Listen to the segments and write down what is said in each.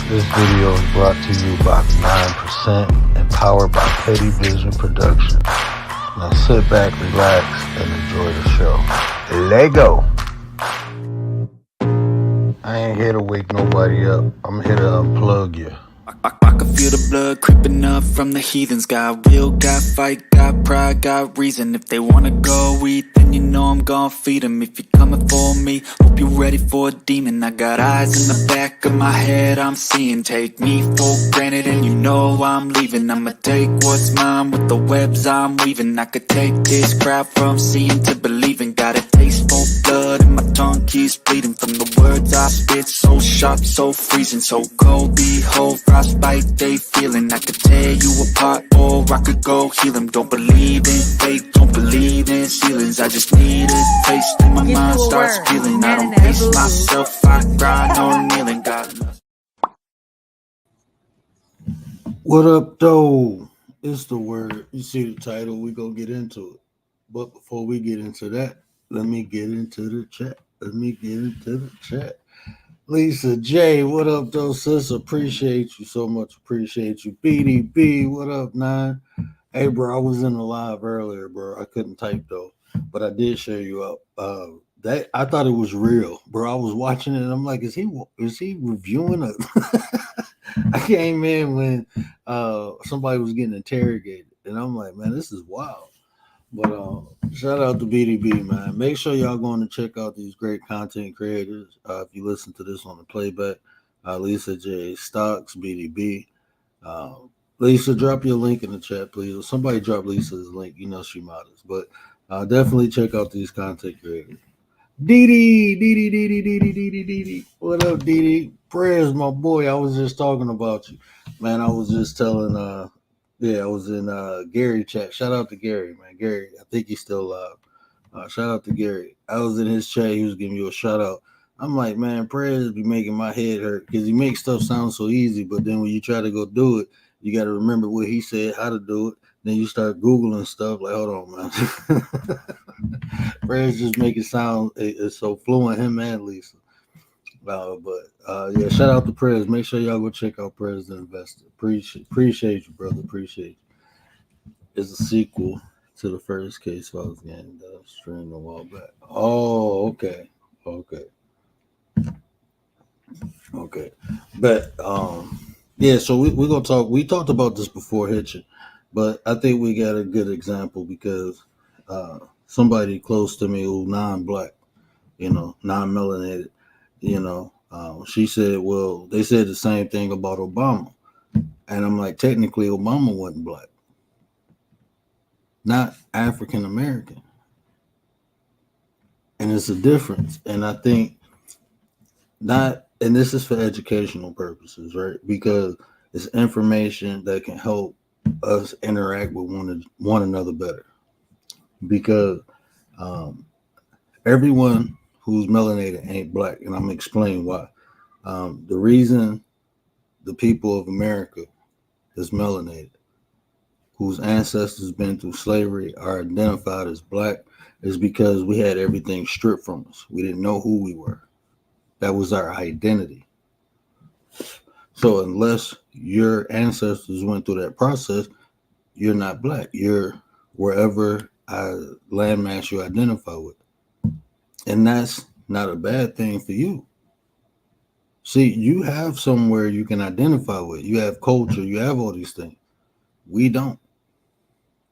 This video is brought to you by 9% and powered by Petty Vision Production. Now sit back, relax, and enjoy the show. Lego! I ain't here to wake nobody up. I'm here to unplug you. I can feel the blood creeping up from the heathens. Got will, got fight, got pride, got reason. If they wanna go eat, then you know I'm gon' feed them. If you're coming for me, hope you're ready for a demon. I got eyes in the back of my head, I'm seeing. Take me for granted and you know I'm leaving. I'ma take what's mine with the webs I'm weaving. I could take this crowd from seeing to believing. Got a taste for blood and my tongue keeps bleeding. From the words I spit, so sharp, so freezing. So cold, behold, frostbite they feeling. I could tear you apart or I could go heal them. Don't believe in fate, don't believe in ceilings. I just need a taste and my mind starts feeling. I don't pace myself, I grind on kneeling. God loves. What up, though? It's the word. You see the title, we gonna get into it. But before we get into that, let me get into the chat. Lisa J, what up, though, sis? Appreciate you so much. Appreciate you. BDB, what up, 9? Hey, bro, I was in the live earlier, bro. I couldn't type, though, but I did share you up. That I thought it was real, bro. I was watching it, and I'm like, is he reviewing a... I came in when somebody was getting interrogated, and I'm like, man, this is wild. But shout out to BDB, man. Make sure y'all going to check out these great content creators. If you listen to this on the playback, Lisa J, Stocks, BDB. Lisa, drop your link in the chat, please. Somebody drop Lisa's link. You know she modest. But definitely check out these content creators. Dee. What up, Dee? Prayers, my boy. I was just talking about you, man. I was just telling I was in Gary chat. Shout out to Gary, man. Gary, I think he's still alive. Shout out to Gary. I was in his chat. He was giving you a shout out. I'm like, man, prayers be making my head hurt because he makes stuff sound so easy, but then when you try to go do it, you got to remember what he said, how to do it. Then you start Googling stuff. Like, hold on, man. Prayers just make it sound it's so fluent, him and Lisa. Yeah, shout out to Prayers. Make sure y'all go check out Prayers the Investor. Appreciate you, brother. Appreciate you. It's a sequel to the first case files game that I streamed a while back. Oh, okay. But yeah, so we're gonna talk. We talked about this before hitching, but I think we got a good example because somebody close to me who's non-black, non-melanated, she said, well, they said the same thing about Obama. And I'm like, technically, Obama wasn't black, not African American. And it's a difference. And I think and this is for educational purposes, right? Because it's information that can help us interact with one another better. Because everyone who's melanated ain't black, and I'm gonna explain why. The reason the people of America is melanated, whose ancestors been through slavery, are identified as black, is because we had everything stripped from us. We didn't know who we were. That was our identity. So unless your ancestors went through that process, you're not black. You're wherever landmass you identify with. And that's not a bad thing for you. See, you have somewhere you can identify with. You have culture, you have all these things. We don't.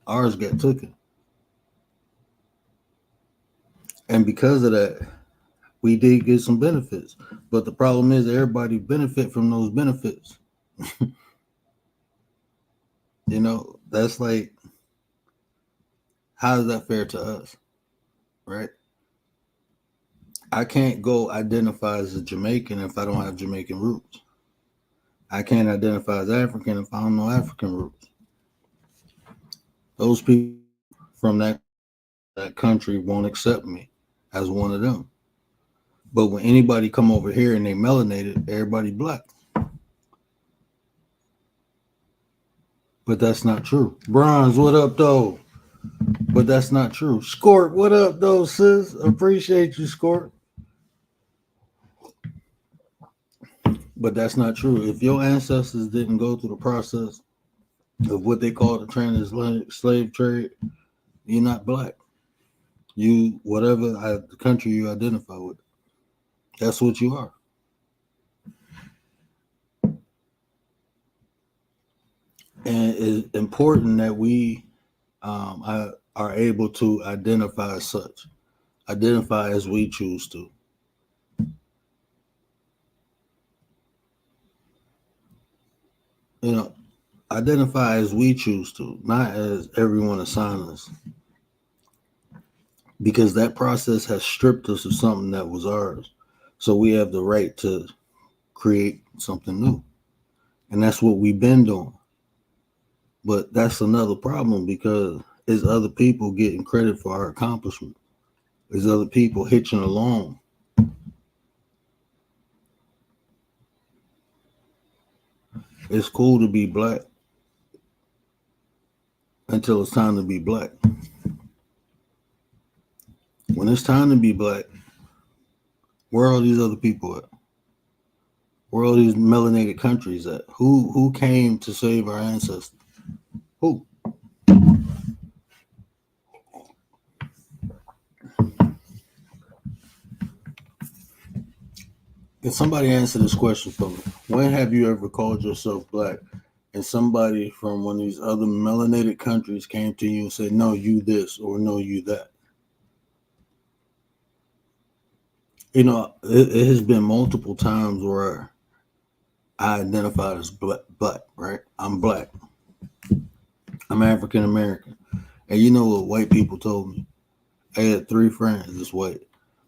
Ours got taken. And because of that, we did get some benefits. But the problem is everybody benefit from those benefits. That's like, how is that fair to us? Right? I can't go identify as a Jamaican if I don't have Jamaican roots. I can't identify as African if I don't know African roots. Those people from that country won't accept me as one of them. But when anybody come over here and they melanated, everybody black. But that's not true. Bronze, what up though? But that's not true. Skort, what up though, sis? Appreciate you, Skort. But that's not true. If your ancestors didn't go through the process of what they call the transatlantic slave trade, you're not black. You, whatever the country you identify with, that's what you are. And it's important that we are able to identify as such, identify as we choose to. Identify as we choose to, not as everyone assigns us. Because that process has stripped us of something that was ours. So we have the right to create something new. And that's what we've been doing. But that's another problem because there's other people getting credit for our accomplishment. There's other people hitching along. It's cool to be black until it's time to be black. When it's time to be black, where are all these other people at? Where are all these melanated countries at? Who came to save our ancestors? Who? Can somebody answer this question for me? When have you ever called yourself black and somebody from one of these other melanated countries came to you and said, no, you this, or no, you that? It has been multiple times where I identified as black, right? I'm black. I'm African American. And you know what white people told me? I had 3 friends that's white.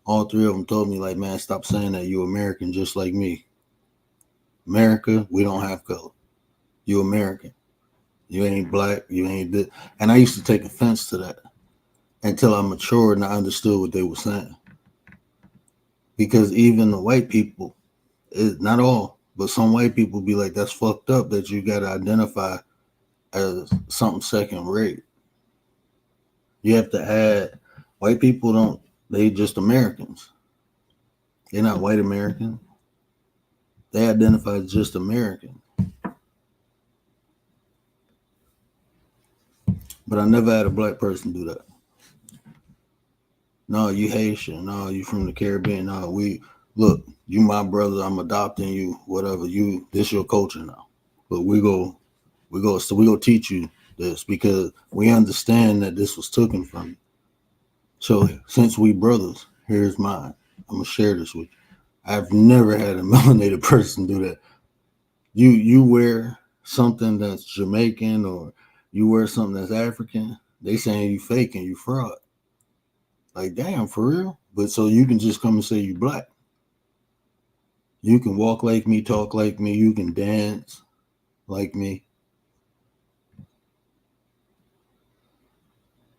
All 3 of them told me, like, man, stop saying that. You American just like me. America, we don't have color. You American. You ain't black. You ain't this. And I used to take offense to that until I matured and I understood what they were saying. Because even the white people, not all, but some white people be like, that's fucked up that you got to identify as something second rate. You have to add, white people don't, they just Americans. They're not white American. They identify as just American. But I never had a black person do that. No, you Haitian. No, you from the Caribbean. No, look, you my brother. I'm adopting you. Whatever. This your culture now. But we go teach you this because we understand that this was taken from you. So since we brothers, here's mine. I'm gonna share this with you. I've never had a melanated person do that. You wear something that's Jamaican or you wear something that's African, they saying you fake and you fraud. Like, damn, for real? But so you can just come and say you black. You can walk like me, talk like me, you can dance like me.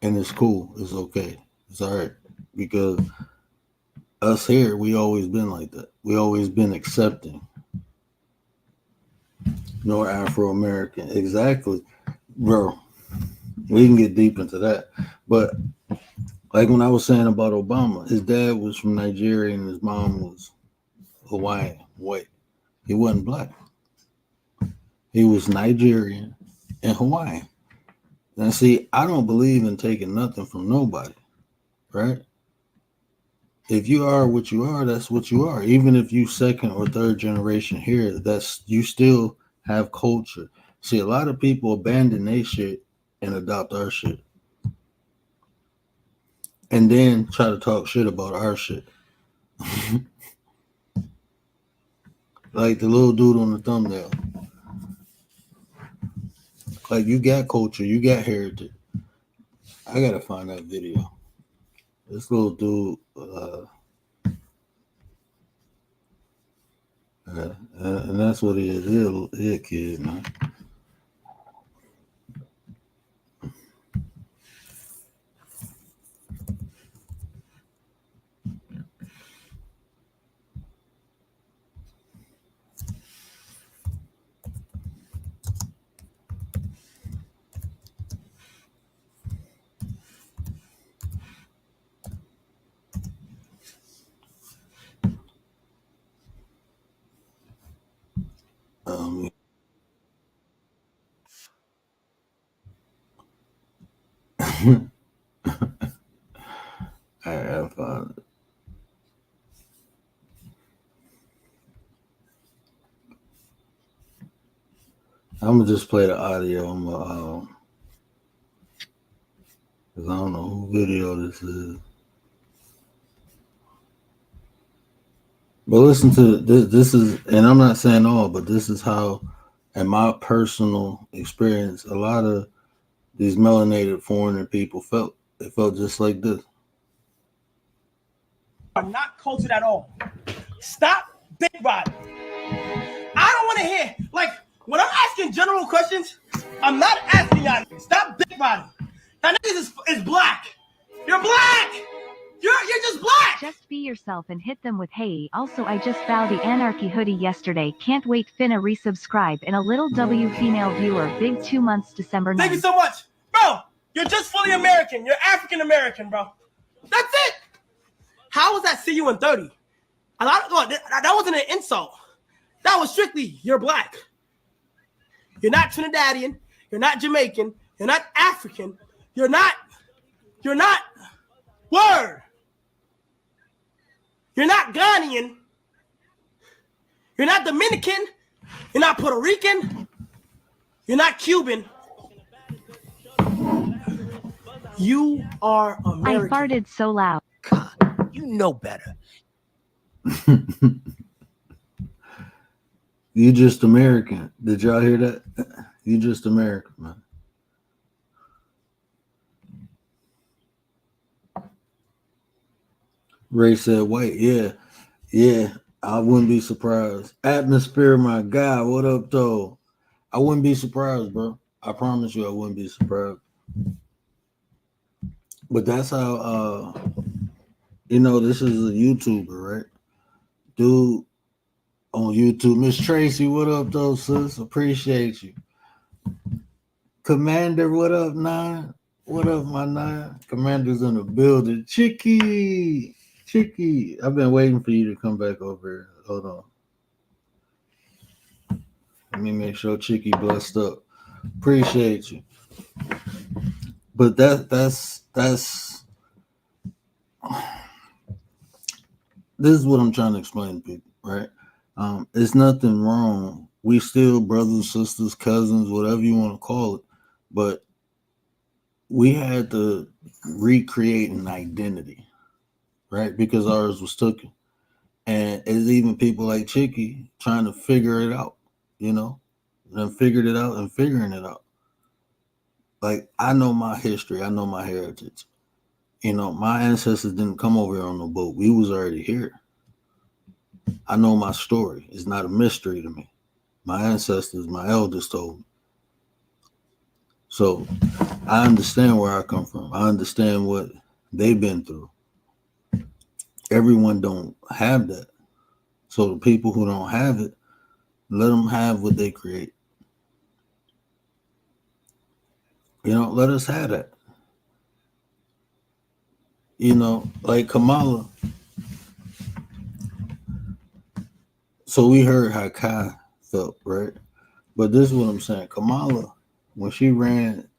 And it's cool. It's okay. It's all right. Because us here, we always been like that. We always been accepting. Nor Afro-American. Exactly. Bro, we can get deep into that. But like when I was saying about Obama, his dad was from Nigeria and his mom was Hawaiian, white. He wasn't black. He was Nigerian and Hawaiian. Now, see, I don't believe in taking nothing from nobody, right? if you are what you are, that's what you are. Even if you second or third generation here, that's you still have culture. See, a lot of people abandon their shit and adopt our shit, and then try to talk shit about our shit. Like the little dude on the thumbnail. Like you got culture, you got heritage. I gotta find that video. This little dude, and that's what he is. He a kid, man. Um, I found it. I'm gonna just play the audio. Cause I don't know who video this is. But listen to this. This is, and I'm not saying all, but this is how, in my personal experience, a lot of these melanated foreigner people felt. It felt just like this. Are not cultured at all. Stop dick riding. I don't want to hear, like, when I'm asking general questions, I'm not asking y'all. Stop dick riding. That niggas is black. You're black. You're just black. Just be yourself and hit them with hey. Also, I just bought the Anarchy hoodie yesterday. Can't wait. Finna resubscribe. And a little W female viewer. Big 2 months December 9th. Thank you so much. Bro, you're just fully American. You're African American, bro. That's it. How was that see you in 30? That wasn't an insult. That was strictly you're black. You're not Trinidadian. You're not Jamaican. You're not African. You're not word. You're not Ghanaian. You're not Dominican. You're not Puerto Rican. You're not Cuban. You are American. I farted so loud. God, you know better. You just American. Did y'all hear that? You just American, man. Ray said white. Yeah. I wouldn't be surprised. Atmosphere, my guy. What up, though? I wouldn't be surprised, bro. I promise you, I wouldn't be surprised. But that's how, this is a YouTuber, right? Dude on YouTube. Miss Tracy, what up, though, sis? Appreciate you. Commander, what up, Nine? What up, my Nine? Commander's in the building. Chicky. I've been waiting for you to come back over here. Hold on. Let me make sure Chicky blessed up. Appreciate you. But that's this is what I'm trying to explain to people, right? It's nothing wrong. We still brothers, sisters, cousins, whatever you want to call it, but we had to recreate an identity, right? Because ours was taken. And it's even people like Chicky trying to figure it out, and figured it out and figuring it out. Like, I know my history. I know my heritage. My ancestors didn't come over here on no boat. We was already here. I know my story. It's not a mystery to me. My ancestors, my elders told me. So I understand where I come from. I understand what they've been through. Everyone don't have that. So the people who don't have it, let them have what they create. Let us have that. Like Kamala. So we heard how Kai felt, right? But this is what I'm saying. Kamala, when she ran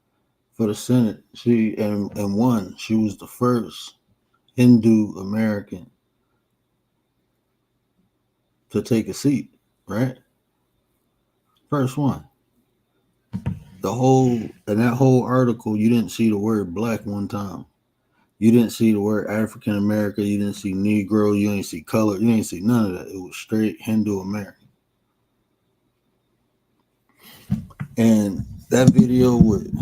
for the Senate, she and won, she was the first Hindu American to take a seat, right? First one. In that whole article, you didn't see the word black one time. You didn't see the word African American. You didn't see Negro. You didn't see color. You didn't see none of that. It was straight Hindu American. And that video with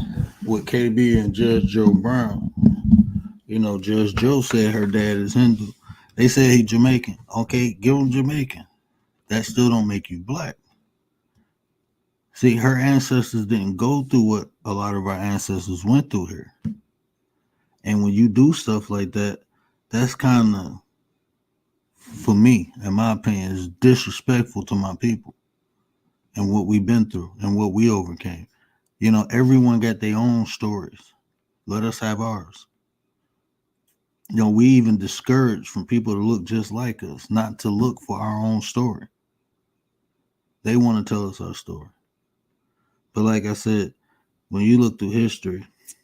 KB and Judge Joe Brown, Judge Joe said her dad is Hindu. They said he Jamaican. Okay, give him Jamaican. That still don't make you black. See, her ancestors didn't go through what a lot of our ancestors went through here. And when you do stuff like that, that's kind of, for me, in my opinion, is disrespectful to my people and what we've been through and what we overcame. Everyone got their own stories. Let us have ours. We even discourage from people to look just like us, not to look for our own story. They want to tell us our story. But like I said, when you look through history, it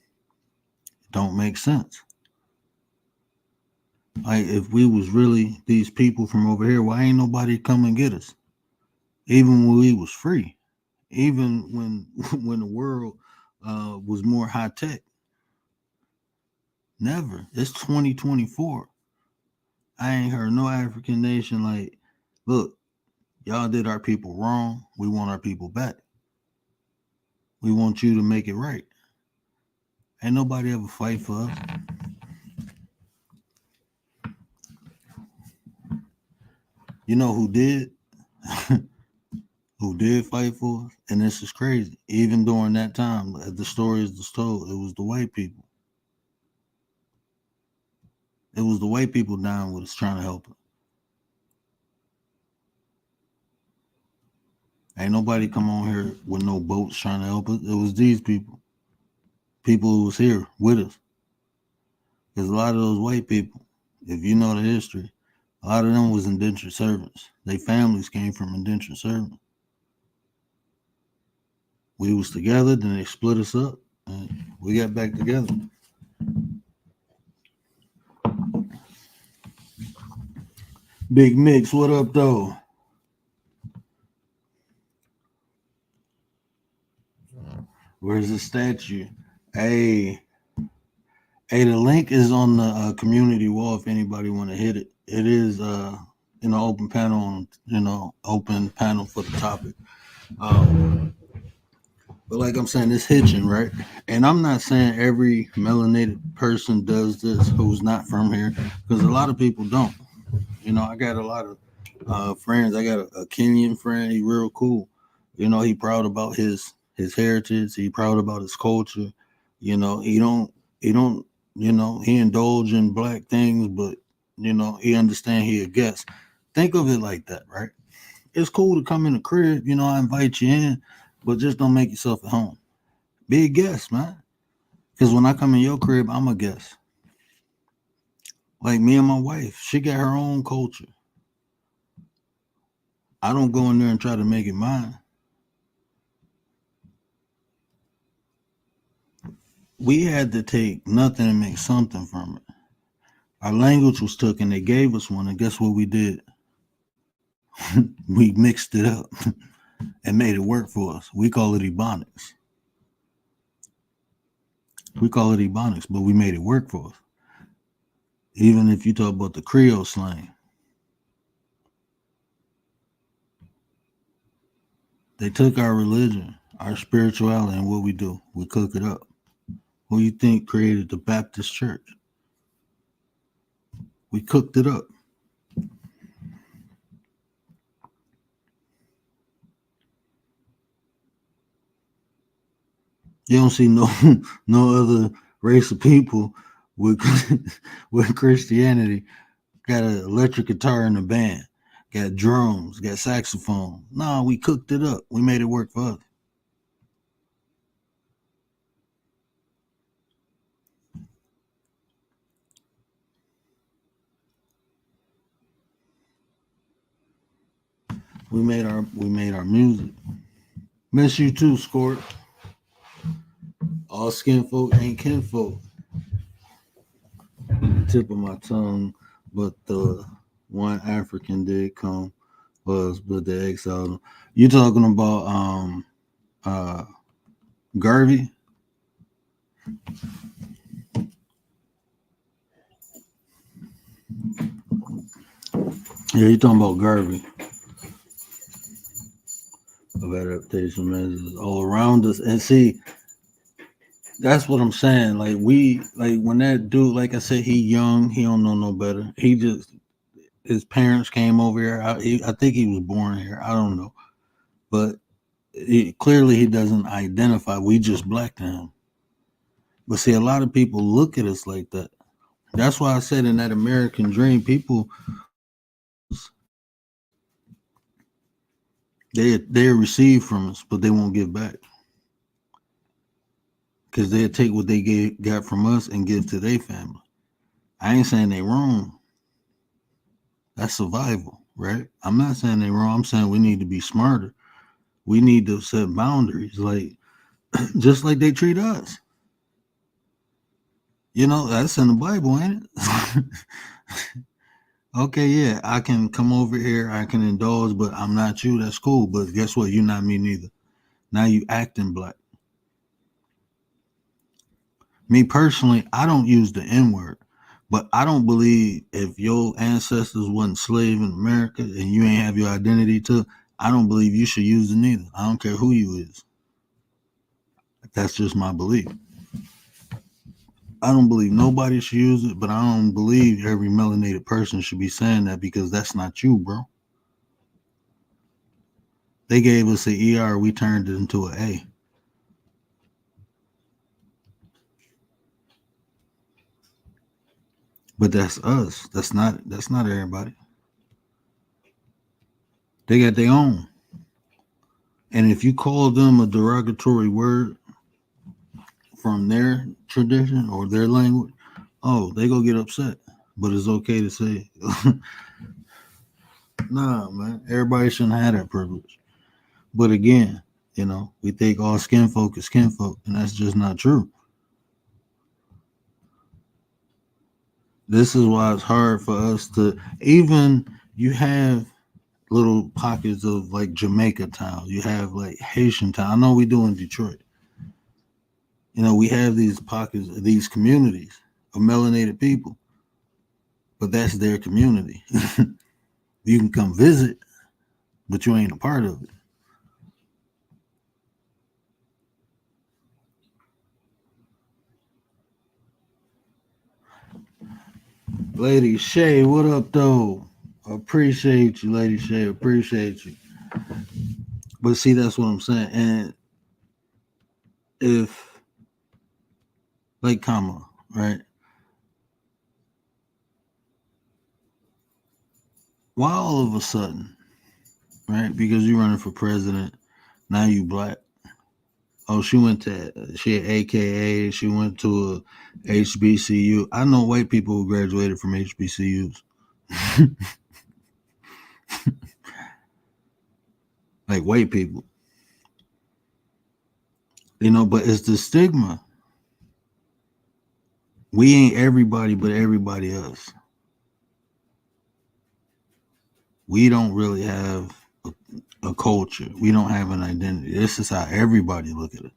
don't make sense. Like, if we was really these people from over here, why ain't nobody come and get us? Even when we was free, even when the world was more high tech. Never. It's 2024. I ain't heard no African nation like, look, y'all did our people wrong. We want our people back. We want you to make it right. Ain't nobody ever fight for us. You know who did? Who did fight for us? And this is crazy. Even during that time, as the story is told, it was the white people. It was the white people down with us trying to help us. Ain't nobody come on here with no boats trying to help us. It was these people. People who was here with us. Because a lot of those white people, if you know the history, a lot of them was indentured servants. Their families came from indentured servants. We was together, then they split us up, and we got back together. Big Mix, what up, though? Where's the statue? Hey, the link is on the community wall if anybody want to hit it. It is open panel, open panel for the topic. But like I'm saying, it's hitching, right? And I'm not saying every melanated person does this who's not from here, because a lot of people don't. I got a lot of friends. I got a Kenyan friend. He real cool. He proud about his heritage. He proud about his culture. He indulge in black things, but he understand he a guest. Think of it like that, right? It's cool to come in the crib. I invite you in, but just don't make yourself at home. Be a guest, man. Because when I come in your crib, I'm a guest. Like me and my wife, she got her own culture. I don't go in there and try to make it mine. We had to take nothing and make something from it. Our language was taken. They gave us one, and guess what we did? We mixed it up and made it work for us. We call it Ebonics. But we made it work for us. Even if you talk about the Creole slang, they took our religion, our spirituality, and what we do, we cook it up. Who you think created the Baptist church? We cooked it up. You don't see no other race of people with Christianity got an electric guitar in the band, got drums, got saxophone. No, we cooked it up. We made it work for us. We made our music. Miss you too, Squirt. All skin folk ain't kinfolk. Tip of my tongue, but the one African did come was, but the X out him. You talking about Garvey? Yeah, you talking about Garvey of adaptation measures all around us. And see, that's what I'm saying. Like when that dude, like I said, he young, he don't know no better. He just his parents came over here. I think he was born here. I don't know, but clearly he doesn't identify. We just black to him. But see, a lot of people look at us like that. That's why I said in that American dream, people they receive from us, but they won't give back because they'll take what they got from us and give to their family. I ain't saying they wrong. That's survival, right? I'm not saying they wrong. I'm saying we need to be smarter. We need to set boundaries, like just like they treat us. You know, that's in the Bible, ain't it? Okay, yeah, I can come over here, I can indulge, but I'm not you. That's cool. But guess what? You're not me neither. Now you acting black. Me personally, I don't use the N-word, but I don't believe if your ancestors wasn't slave in America and you ain't have your identity to, I don't believe you should use it neither. I don't care who you is. That's just my belief. I don't believe nobody should use it, but I don't believe every melanated person should be saying that because that's not you, bro. They gave us an ER, we turned it into an A. But that's us. That's not everybody. They got their own. And if you call them a derogatory word from their tradition or their language, oh, they go get upset. But it's okay to say, nah, man, everybody shouldn't have that privilege. But again, you know, we think all skin folk is skin folk, and that's just not true. This is why it's hard for us to, even you have little pockets of like Jamaica town, you have like Haitian town. I know we do in Detroit. You know, we have these pockets, these communities of melanated people, but that's their community. You can come visit, but you ain't a part of it. Lady Shay, what up, though? Appreciate you, Lady Shay. Appreciate you. But see, that's what I'm saying. And if, like Kamala, right? Why all of a sudden, right? Because you're running for president, now you black. Oh, she had AKA, she went to a HBCU. I know white people who graduated from HBCUs. Like white people. You know, but it's the stigma. We ain't everybody but everybody else. We don't really have a culture. We don't have an identity. This is how everybody look at it.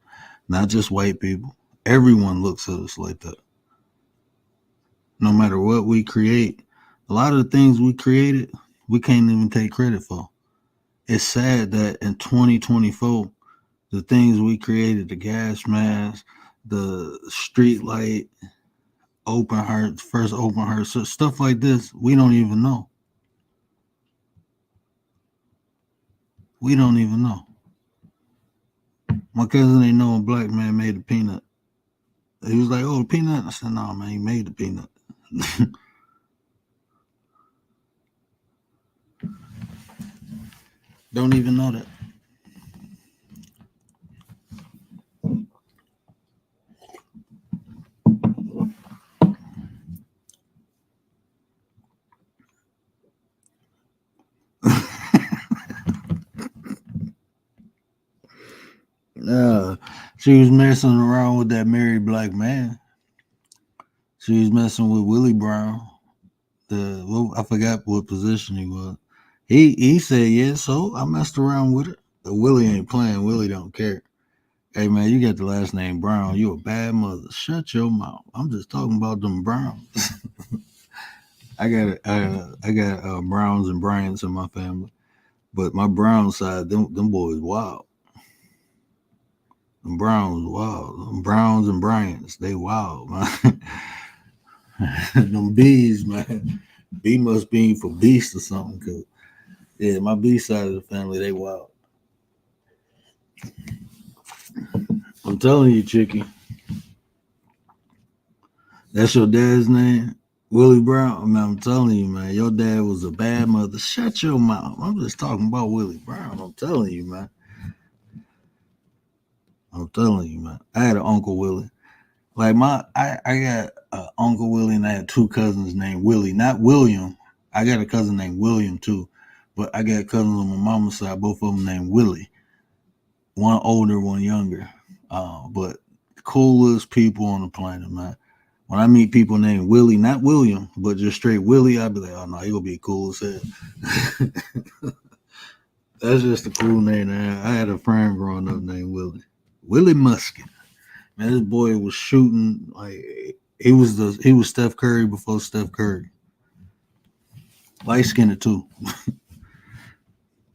Not just white people. Everyone looks at us like that. No matter what we create, a lot of the things we created, we can't even take credit for. It's sad that in 2024, the things we created, the gas mask, the street light, open heart, first open heart, so stuff like this, we don't even know. We don't even know. My cousin ain't know a black man made a peanut. He was like, oh, the peanut? I said, no, man, he made the peanut. Don't even know that. She was messing around with that married black man. She was messing with Willie Brown. I forgot what position he was. He said, yeah, so I messed around with it. Willie ain't playing. Willie don't care. Hey man, you got the last name Brown. You a bad mother. Shut your mouth. I'm just talking about them Browns. I got Browns and Bryants in my family, but my Brown side, them boys wild. Them Browns wild. Them Browns and Bryants, they wild, man. Them B's, man. B must be for beast or something. Cause yeah, my B side of the family, they wild. I'm telling you, Chicky. That's your dad's name? Willie Brown? Man, I'm telling you, man, your dad was a bad mother. Shut your mouth. I'm just talking about Willie Brown. I'm telling you, man. I'm telling you, man. I had an Uncle Willie. Like I got Uncle Willie and I had two cousins named Willie, not William. I got a cousin named William too, but I got cousins on my mama's side, both of them named Willie. One older, one younger. But coolest people on the planet, man. When I meet people named Willie, not William, but just straight Willie, I'd be like, oh no, he'll be cool as hell. That's just a cool name. I had a friend growing up named Willie Musket. Man, this boy was shooting like he was Steph Curry before Steph Curry. Light skinned too.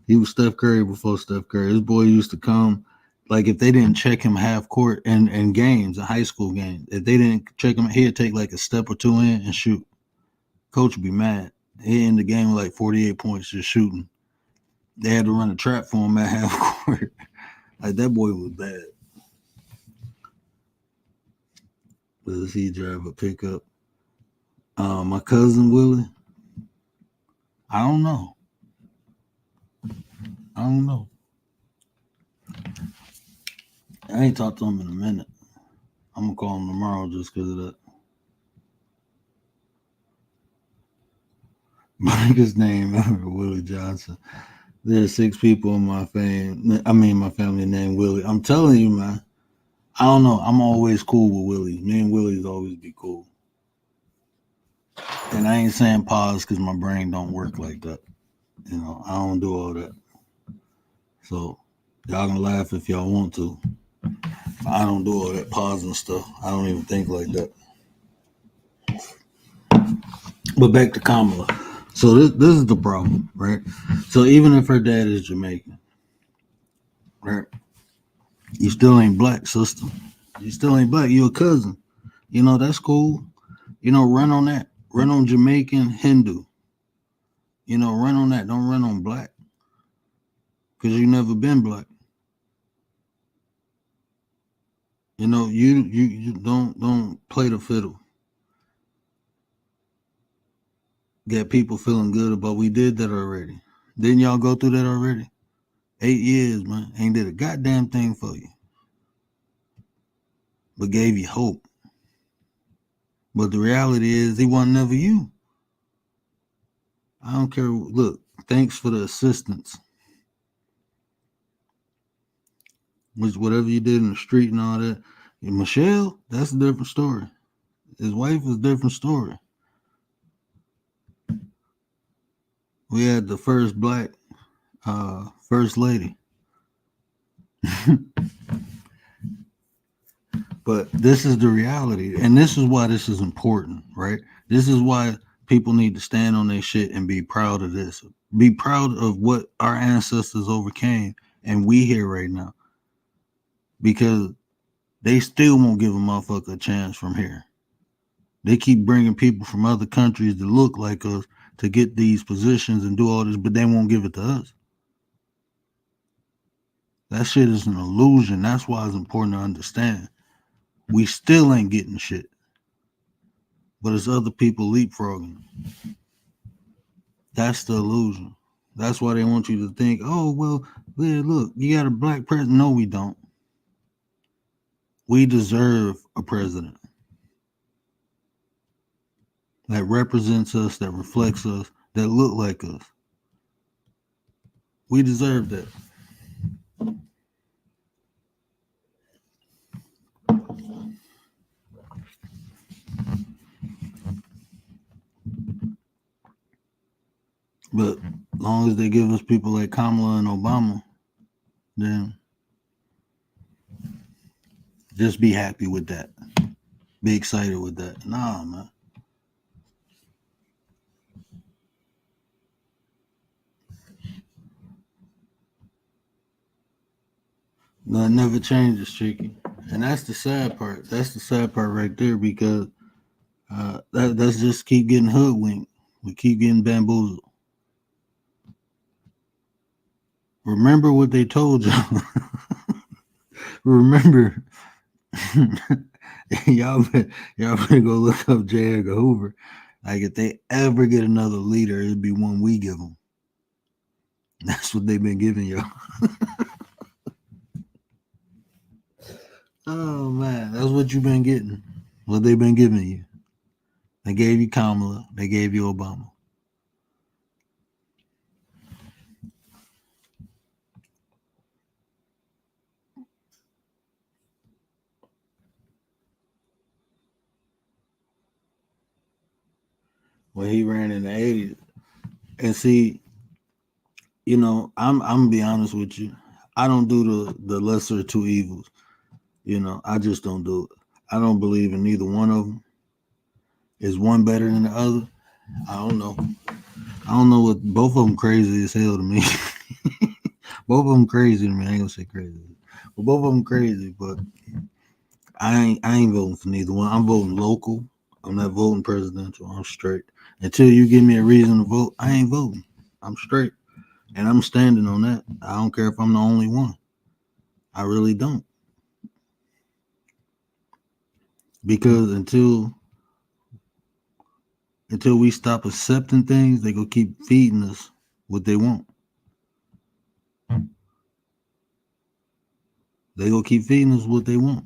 He was Steph Curry before Steph Curry. This boy used to come, like if they didn't check him half court in games, in high school games, if they didn't check him, he'd take like a step or two in and shoot. Coach would be mad. He ended the game with like 48 points just shooting. They had to run a trap for him at half court. Like that boy was bad. Does he drive a pickup? My cousin Willie. I don't know. I ain't talked to him in a minute. I'm gonna call him tomorrow just because of that. His name Willie Johnson. There's 6 people in my family named Willie. I'm telling you, man. I don't know. I'm always cool with Willie. Me and Willie's always be cool. And I ain't saying pause because my brain don't work like that. You know, I don't do all that. So y'all can laugh if y'all want to. I don't do all that pause and stuff. I don't even think like that. But back to Kamala. So this is the problem, right? So even if her dad is Jamaican, right? You still ain't black, sister. You still ain't black. You a cousin. You know, that's cool. You know, run on that. Run on Jamaican Hindu. You know, run on that. Don't run on black. Because you never been black. You know, you don't play the fiddle. Get people feeling good about we did that already. Didn't y'all go through that already? 8 years, man. Ain't did a goddamn thing for you. But gave you hope. But the reality is he wasn't never you. I don't care. Look, thanks for the assistance. Which whatever you did in the street and all that. And Michelle, that's a different story. His wife is a different story. We had the first black first lady. But this is the reality. And this is why this is important, right? This is why people need to stand on their shit and be proud of this. Be proud of what our ancestors overcame and we here right now. Because they still won't give a motherfucker a chance from here. They keep bringing people from other countries that look like us to get these positions and do all this, but they won't give it to us. That shit is an illusion. That's why it's important to understand. We still ain't getting shit. But it's other people leapfrogging. That's the illusion. That's why they want you to think, oh, well, yeah, look, you got a black president. No, we don't. We deserve a president that represents us, that reflects us, that look like us. We deserve that. But as long as they give us people like Kamala and Obama, then just be happy with that. Be excited with that. Nah, man. Nothing never changes, Chicky. And that's the sad part. That's the sad part right there, because that's just keep getting hoodwinked. We keep getting bamboozled. Remember what they told you. Remember, y'all better go look up J. Edgar Hoover. Like, if they ever get another leader, it'd be one we give them. That's what they've been giving y'all. Oh man, that's what you've been getting. What they've been giving you. They gave you Kamala. They gave you Obama. When he ran in the 80s. And see, you know, I'm gonna be honest with you. I don't do the lesser of two evils. You know, I just don't do it. I don't believe in neither one of them. Is one better than the other? I don't know. I don't know what both of them crazy as hell to me. Both of them crazy to me. I ain't gonna say crazy, but both of them crazy. But I ain't voting for neither one. I'm voting local. I'm not voting presidential. I'm straight. Until you give me a reason to vote, I ain't voting. I'm straight. And I'm standing on that. I don't care if I'm the only one. I really don't. Because until we stop accepting things, they gonna keep feeding us what they want. They gonna keep feeding us what they want.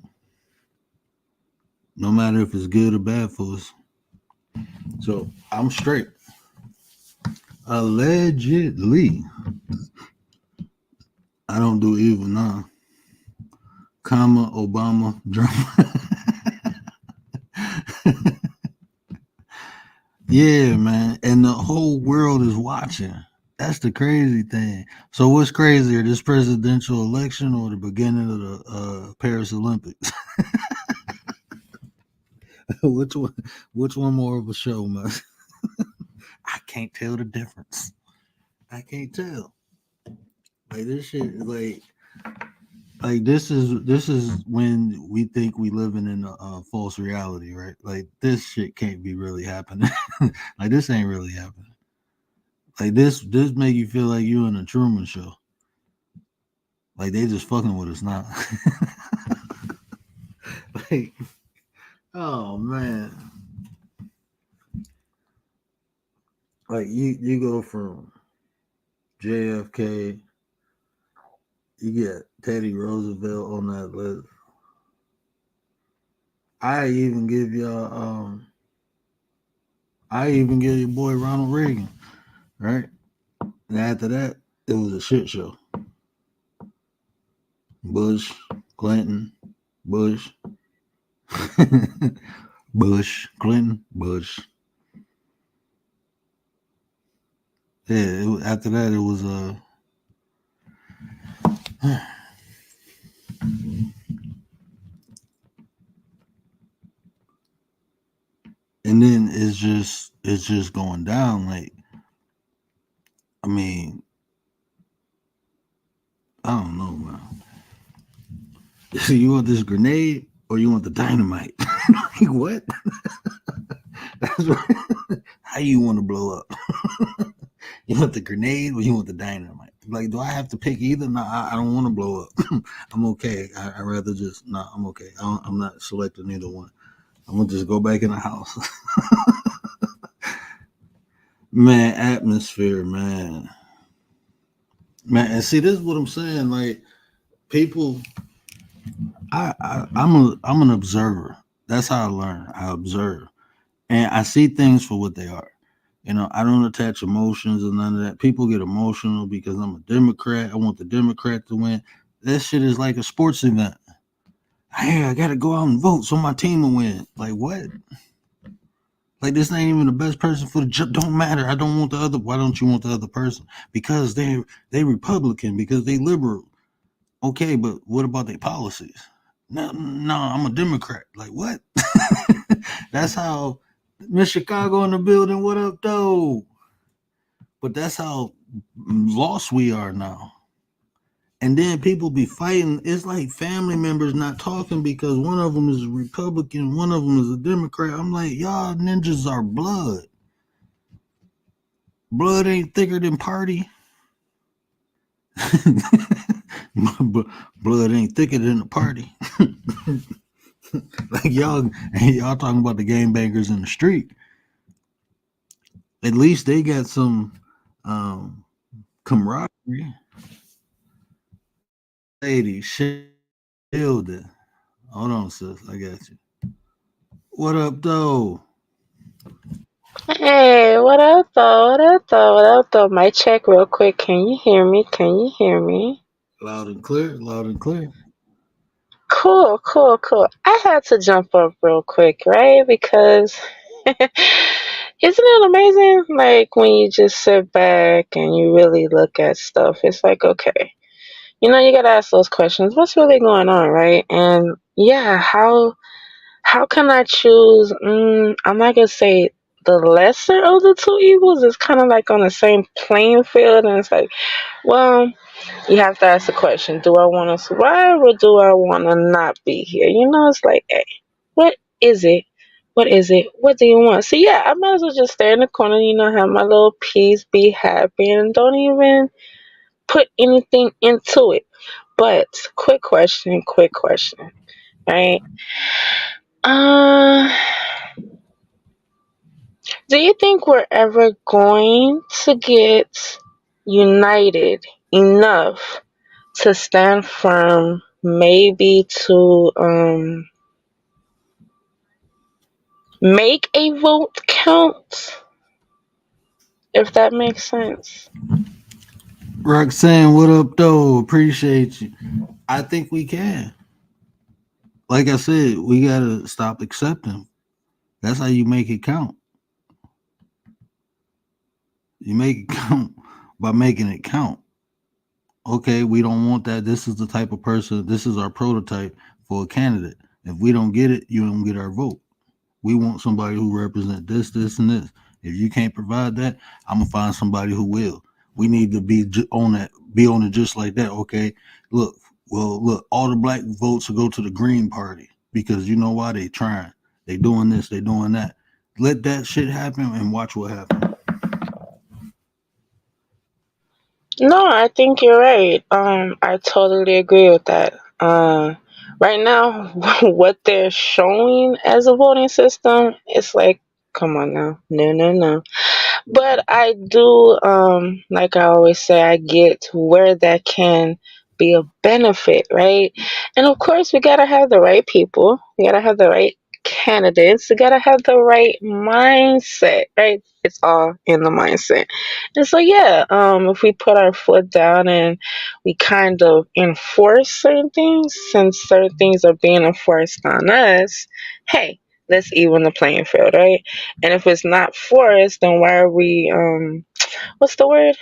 No matter if it's good or bad for us. So I'm straight. Allegedly. I don't do evil now. Comma, Obama, drama. Yeah, man. And the whole world is watching. That's the crazy thing. So what's crazier, this presidential election or the beginning of the Paris Olympics? Which one more of a show, man? I can't tell the difference. I can't tell. Like, this shit is like this is when we think we living in a false reality, right? Like, this shit can't be really happening. Like, this ain't really happening. Like, this make you feel like you in a Truman Show. Like, they just fucking with us now. Like, oh man. Like, you go from JFK, you get Teddy Roosevelt on that list. I even give your boy Ronald Reagan, right? And after that, it was a shit show. Bush, Clinton, Bush, Bush, Clinton, Bush. Yeah, after that, it was and then it's just going down. Like, I mean, I don't know, man. You want this grenade or you want the dynamite? Like, what? That's what, how you want to blow up? You want the grenade or you want the dynamite? Like, do I have to pick either? No, I don't want to blow up. I'm okay. I rather just, no, I'm okay. I'm not selecting either one. I'm going to just go back in the house. Man, atmosphere, man. Man, and see, this is what I'm saying. Like, people, I'm an observer. That's how I learn. I observe. And I see things for what they are. You know, I don't attach emotions or none of that. People get emotional because I'm a Democrat. I want the Democrat to win. That shit is like a sports event. Hey, I got to go out and vote so my team will win. Like, what? Like this ain't even the best person for the job. Don't matter. I don't want the other. Why don't you want the other person? Because they Republican. Because they liberal. Okay, but what about their policies? No, I'm a Democrat. Like what? That's how Miss Chicago in the building. What up, though? But that's how lost we are now. And then people be fighting. It's like family members not talking because one of them is a Republican, one of them is a Democrat. I'm like, y'all ninjas are blood. Blood ain't thicker than party. Blood ain't thicker than the party. Like y'all talking about the game bangers in the street. At least they got some camaraderie. Lady, shield it. Hold on, sis. I got you. What up, though? Hey, what up though? What up though? What up though? Mic check real quick. Can you hear me? Can you hear me? Loud and clear. Loud and clear. Cool, cool, cool. I had to jump up real quick, right? Because isn't it amazing? Like when you just sit back and you really look at stuff, it's like, okay, you gotta ask those questions. What's really going on, right? And yeah, how can I choose? I'm not gonna say the lesser of the two evils. It's kind of like on the same playing field, and it's like, well, you have to ask the question: do I want to survive or do I want to not be here? It's like, hey, what is it? What is it? What do you want? So yeah, I might as well just stay in the corner, have my little peace, be happy, and don't even put anything into it. But quick question, right? Uh, do you think we're ever going to get united enough to stand firm, maybe to make a vote count, if that makes sense? Roxanne, what up, though? Appreciate you. I think we can. Like I said, we gotta stop accepting. That's how you make it count. You make it count by making it count. Okay, we don't want that. This is the type of person. This is our prototype for a candidate. If we don't get it, you don't get our vote. We want somebody who represent this, and this. If you can't provide that, I'm gonna find somebody who will. We need to be on that, be on it just like that. Okay, look, look, all the black votes will go to the Green Party because you know why they trying, they doing this, they doing that. Let that shit happen and watch what happens. No, I think you're right. I totally agree with that. Right now, what they're showing as a voting system, it's like, come on now, no, no, no. But I do, like I always say, I get where that can be a benefit, right? And of course, we gotta have the right people. We gotta have the right candidates. We gotta have the right mindset, right? It's all in the mindset. And so, yeah, if we put our foot down and we kind of enforce certain things, since certain things are being enforced on us, hey, let's even the playing field, right? And if it's not for us, then why are we what's the word?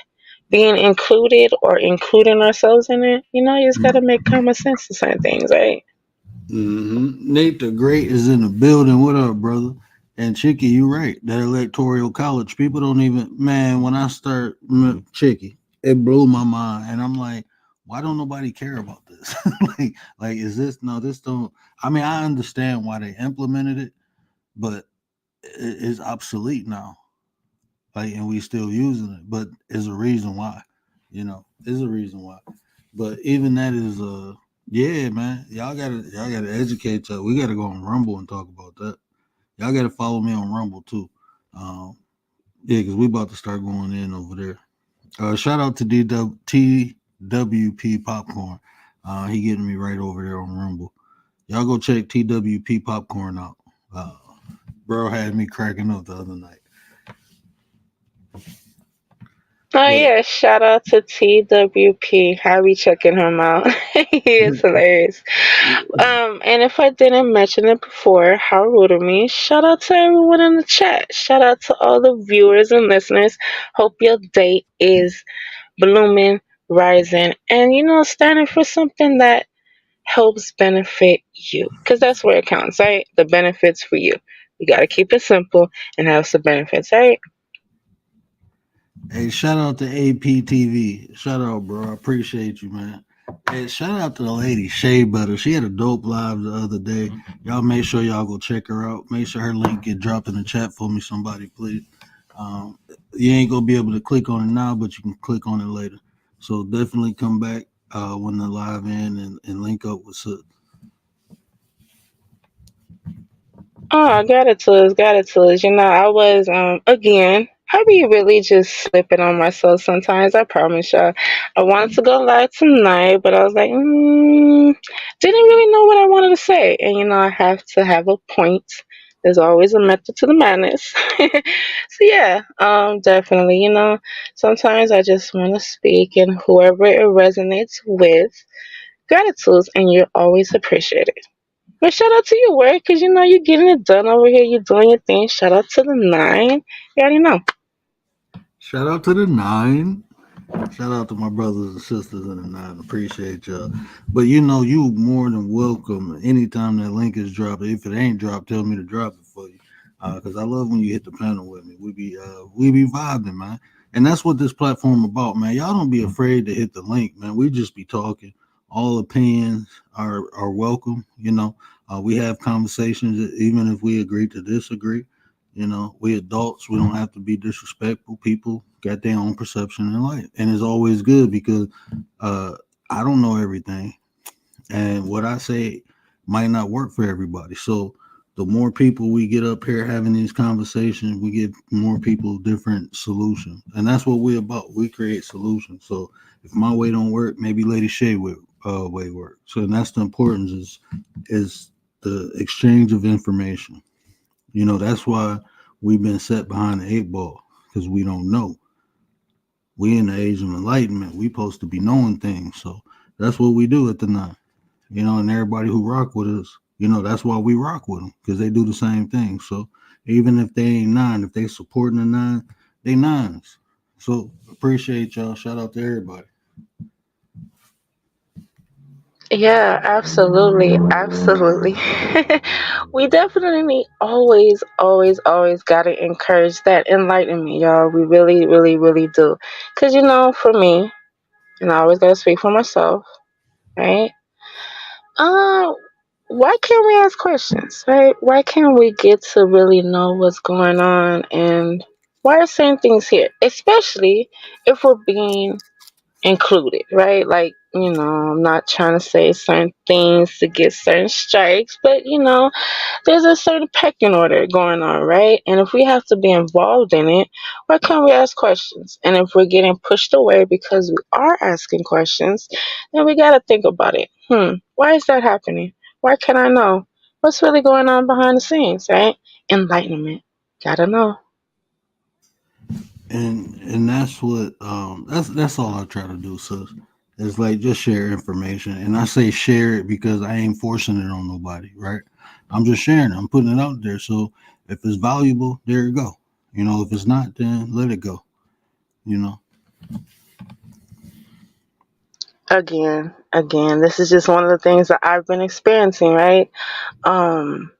Being included or including ourselves in it? You just gotta make common sense to certain things, right? Nate the Great is in the building. What up, brother? And Chicky, you right. That electoral college, people don't even, man, when I start Chicky, it blew my mind. And I'm like, why don't nobody care about this? like, is this no, this don't I mean, I understand why they implemented it, but it's obsolete now. Like, and we still using it, but there's a reason why. There's a reason why. But even that is yeah, man. Y'all gotta educate y'all. We gotta go on Rumble and talk about that. Y'all gotta follow me on Rumble too. Um, yeah, because we about to start going in over there. Shout out to TWP Popcorn. He getting me right over there on Rumble. Y'all go check TWP Popcorn out. Bro had me cracking up the other night. Oh But yeah, shout out to TWP. I be checking him out. He is hilarious. And if I didn't mention it before, how rude of me. Shout out to everyone in the chat. Shout out to all the viewers and listeners. Hope your day is blooming, rising, and standing for something that helps benefit you. Because that's where it counts, right? The benefits for you. You got to keep it simple and have some benefits, right? hey, shout out to APTV. Shout out, bro. I appreciate you, man. Hey, shout out to the lady Shea Butter. She had a dope live the other day. Y'all make sure y'all go check her out. Make sure her link get dropped in the chat for me, somebody, please. You ain't gonna be able to click on it now, but you can click on it later. So definitely come back when the live in and link up with Sid. Oh, gratitude, gratitude. I was again, I be really just slipping on myself sometimes. I promise y'all. I wanted to go live tonight, but I was like, didn't really know what I wanted to say. And I have to have a point. There's always a method to the madness. So yeah, definitely. Sometimes I just want to speak, and whoever it resonates with, gratitude, and you're always appreciated. But shout out to you, work, because you're getting it done over here. You're doing your thing. Shout out to the nine. You already know. Shout out to the nine. Shout out to my brothers and sisters in the nine. Appreciate y'all. But you more than welcome anytime that link is dropped. If it ain't dropped, tell me to drop it for you. Cause I love when you hit the panel with me. We be vibing, man. And that's what this platform about, man. Y'all don't be afraid to hit the link, man. We just be talking. All opinions are welcome. We have conversations, even if we agree to disagree. We adults, we don't have to be disrespectful. People got their own perception in life. And it's always good because I don't know everything. And what I say might not work for everybody. So the more people we get up here having these conversations, we get more people different solutions. And that's what we're about. We create solutions. So if my way don't work, maybe Lady Shay way work. So and that's the importance is the exchange of information. That's why we've been set behind the eight ball because we don't know. We in the age of enlightenment. We supposed to be knowing things. So that's what we do at the nine. And everybody who rock with us, that's why we rock with them because they do the same thing. So even if they ain't nine, if they supporting the nine, they nines. So appreciate y'all. Shout out to everybody. Yeah, absolutely. Absolutely. We definitely always, always, always got to encourage that enlightenment, y'all. We really, really, really do. Because, for me, and I always got to speak for myself, right? Uh, why can't we ask questions, right? Why can't we get to really know what's going on and why are certain things here? Especially if we're being included, right? Like, I'm not trying to say certain things to get certain strikes, but there's a certain pecking order going on, right? And if we have to be involved in it, why can't we ask questions? And if we're getting pushed away because we are asking questions, then we got to think about it. Why is that happening? Why can't I know? What's really going on behind the scenes, right? Enlightenment. Gotta know. And that's what that's all I try to do, sis. It's like just share information. And I say share it because I ain't forcing it on nobody, right? I'm just sharing it. I'm putting it out there. So if it's valuable, there you go. If it's not, then let it go. You know. Again, this is just one of the things that I've been experiencing, right? Um,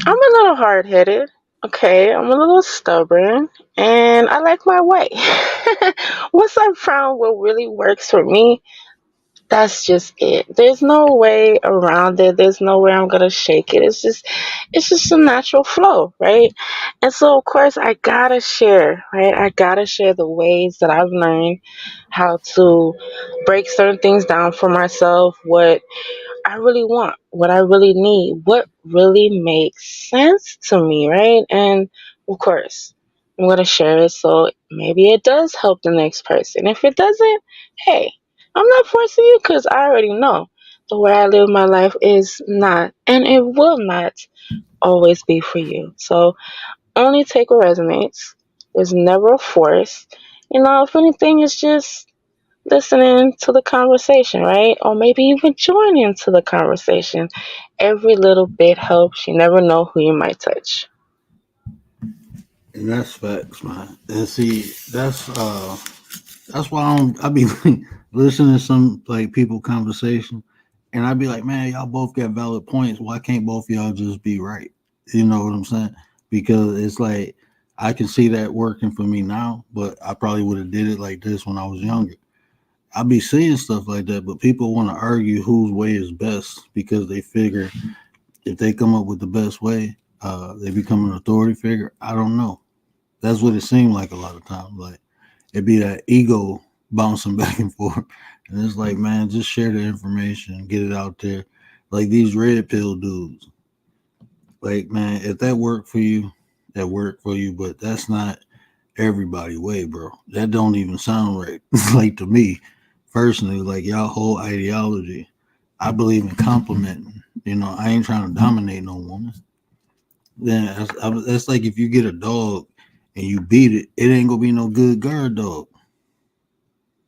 I'm a little hard headed. Okay, I'm a little stubborn and I like my way. Once I found what really works for me, that's just it. There's no way around it. There's no way I'm gonna shake it. It's just a natural flow, right? And so of course I gotta share, right? I gotta share the ways that I've learned how to break certain things down for myself, what I really want, what I really need, what really makes sense to me, right? And of course, I'm going to share it so maybe it does help the next person. If it doesn't, hey, I'm not forcing you because I already know the way I live my life is not, and it will not always be for you. So only take what resonates. There's never a force. If anything, it's just listening to the conversation, right? Or maybe even joining to the conversation. Every little bit helps. You never know who you might touch. And that's facts, man. And see, that's why I be listening to some like people conversation, and I be like, man, y'all both got valid points. Why can't both of y'all just be right? You know what I'm saying? Because it's like I can see that working for me now, but I probably would have did it like this when I was younger. I be seeing stuff like that, but people want to argue whose way is best because they figure if they come up with the best way, they become an authority figure. I don't know. That's what it seemed like a lot of times. Like it'd be that ego bouncing back and forth. And it's like, man, just share the information, get it out there. Like these red pill dudes. Like, man, if that worked for you, that worked for you, but that's not everybody way, bro. That don't even sound right. Like to me, personally, like y'all whole ideology. I believe in complimenting. I ain't trying to dominate no woman. Then that's like if you get a dog and you beat it, it ain't gonna be no good guard dog.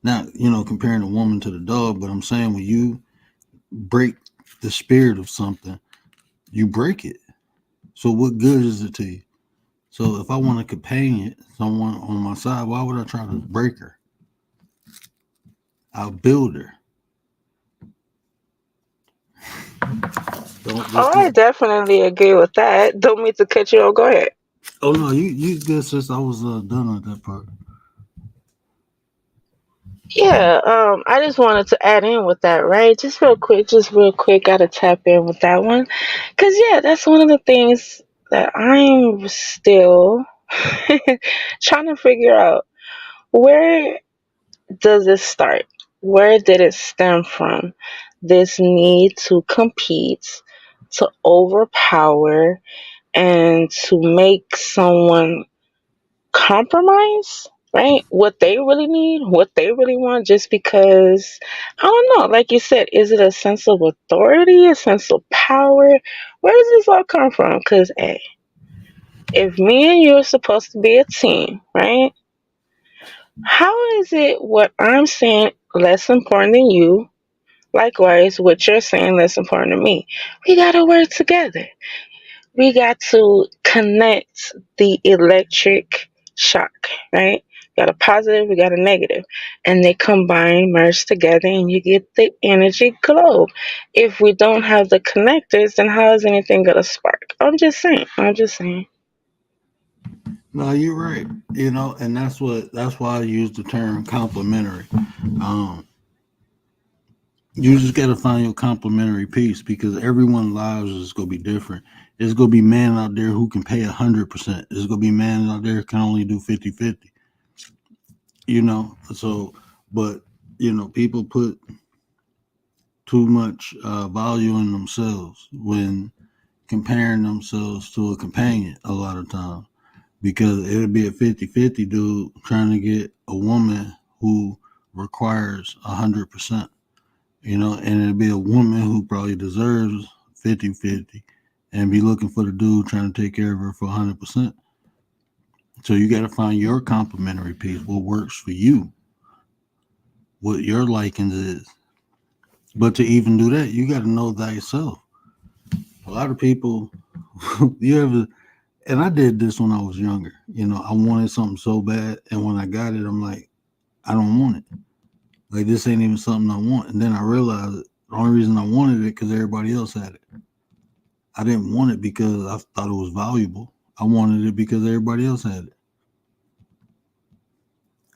Not comparing a woman to the dog, but I'm saying when you break the spirit of something, you break it. So what good is it to you? So if I want a companion, someone on my side, why would I try to break her? I'll build her. Don't Oh, just I definitely agree with that. Don't mean to cut you off. Go ahead. Oh no, you good, sis. I was done with that part. Yeah, I just wanted to add in with that, right? Just real quick, gotta tap in with that one. Cause yeah, that's one of the things that I'm still trying to figure out. Where does it start? Where did it stem from? This need to compete, to overpower, and to make someone compromise, right? What they really need, what they really want, just because, I don't know, like you said, is it a sense of authority, a sense of power? Where does this all come from? Because, hey, if me and you are supposed to be a team, right? How is it what I'm saying less important than you? Likewise, what you're saying less important to me. We gotta work together. We got to connect the electric shock, right? We got a positive, we got a negative, and they combine, merge together, and you get the energy globe. If we don't have the connectors, then how is anything gonna spark? I'm just saying. I'm just saying. No, you're right. And that's why I use the term complimentary. Um, you just got to find your complimentary piece because everyone's lives is gonna be different. There's gonna be men out there who can pay 100%. There's gonna be men out there who can only do 50-50. So, but people put too much value in themselves when comparing themselves to a companion a lot of times because it'll be a 50-50 dude trying to get a woman who requires 100%, and it'll be a woman who probably deserves 50-50 and be looking for the dude trying to take care of her for 100%. So you got to find your complementary piece, what works for you, what your likings is. But to even do that, you got to know thyself. A lot of people, you ever, and I did this when I was younger. I wanted something so bad, and when I got it, I'm like, I don't want it. Like this ain't even something I want. And then I realized the only reason I wanted it because everybody else had it. I didn't want it because I thought it was valuable. I wanted it because everybody else had it.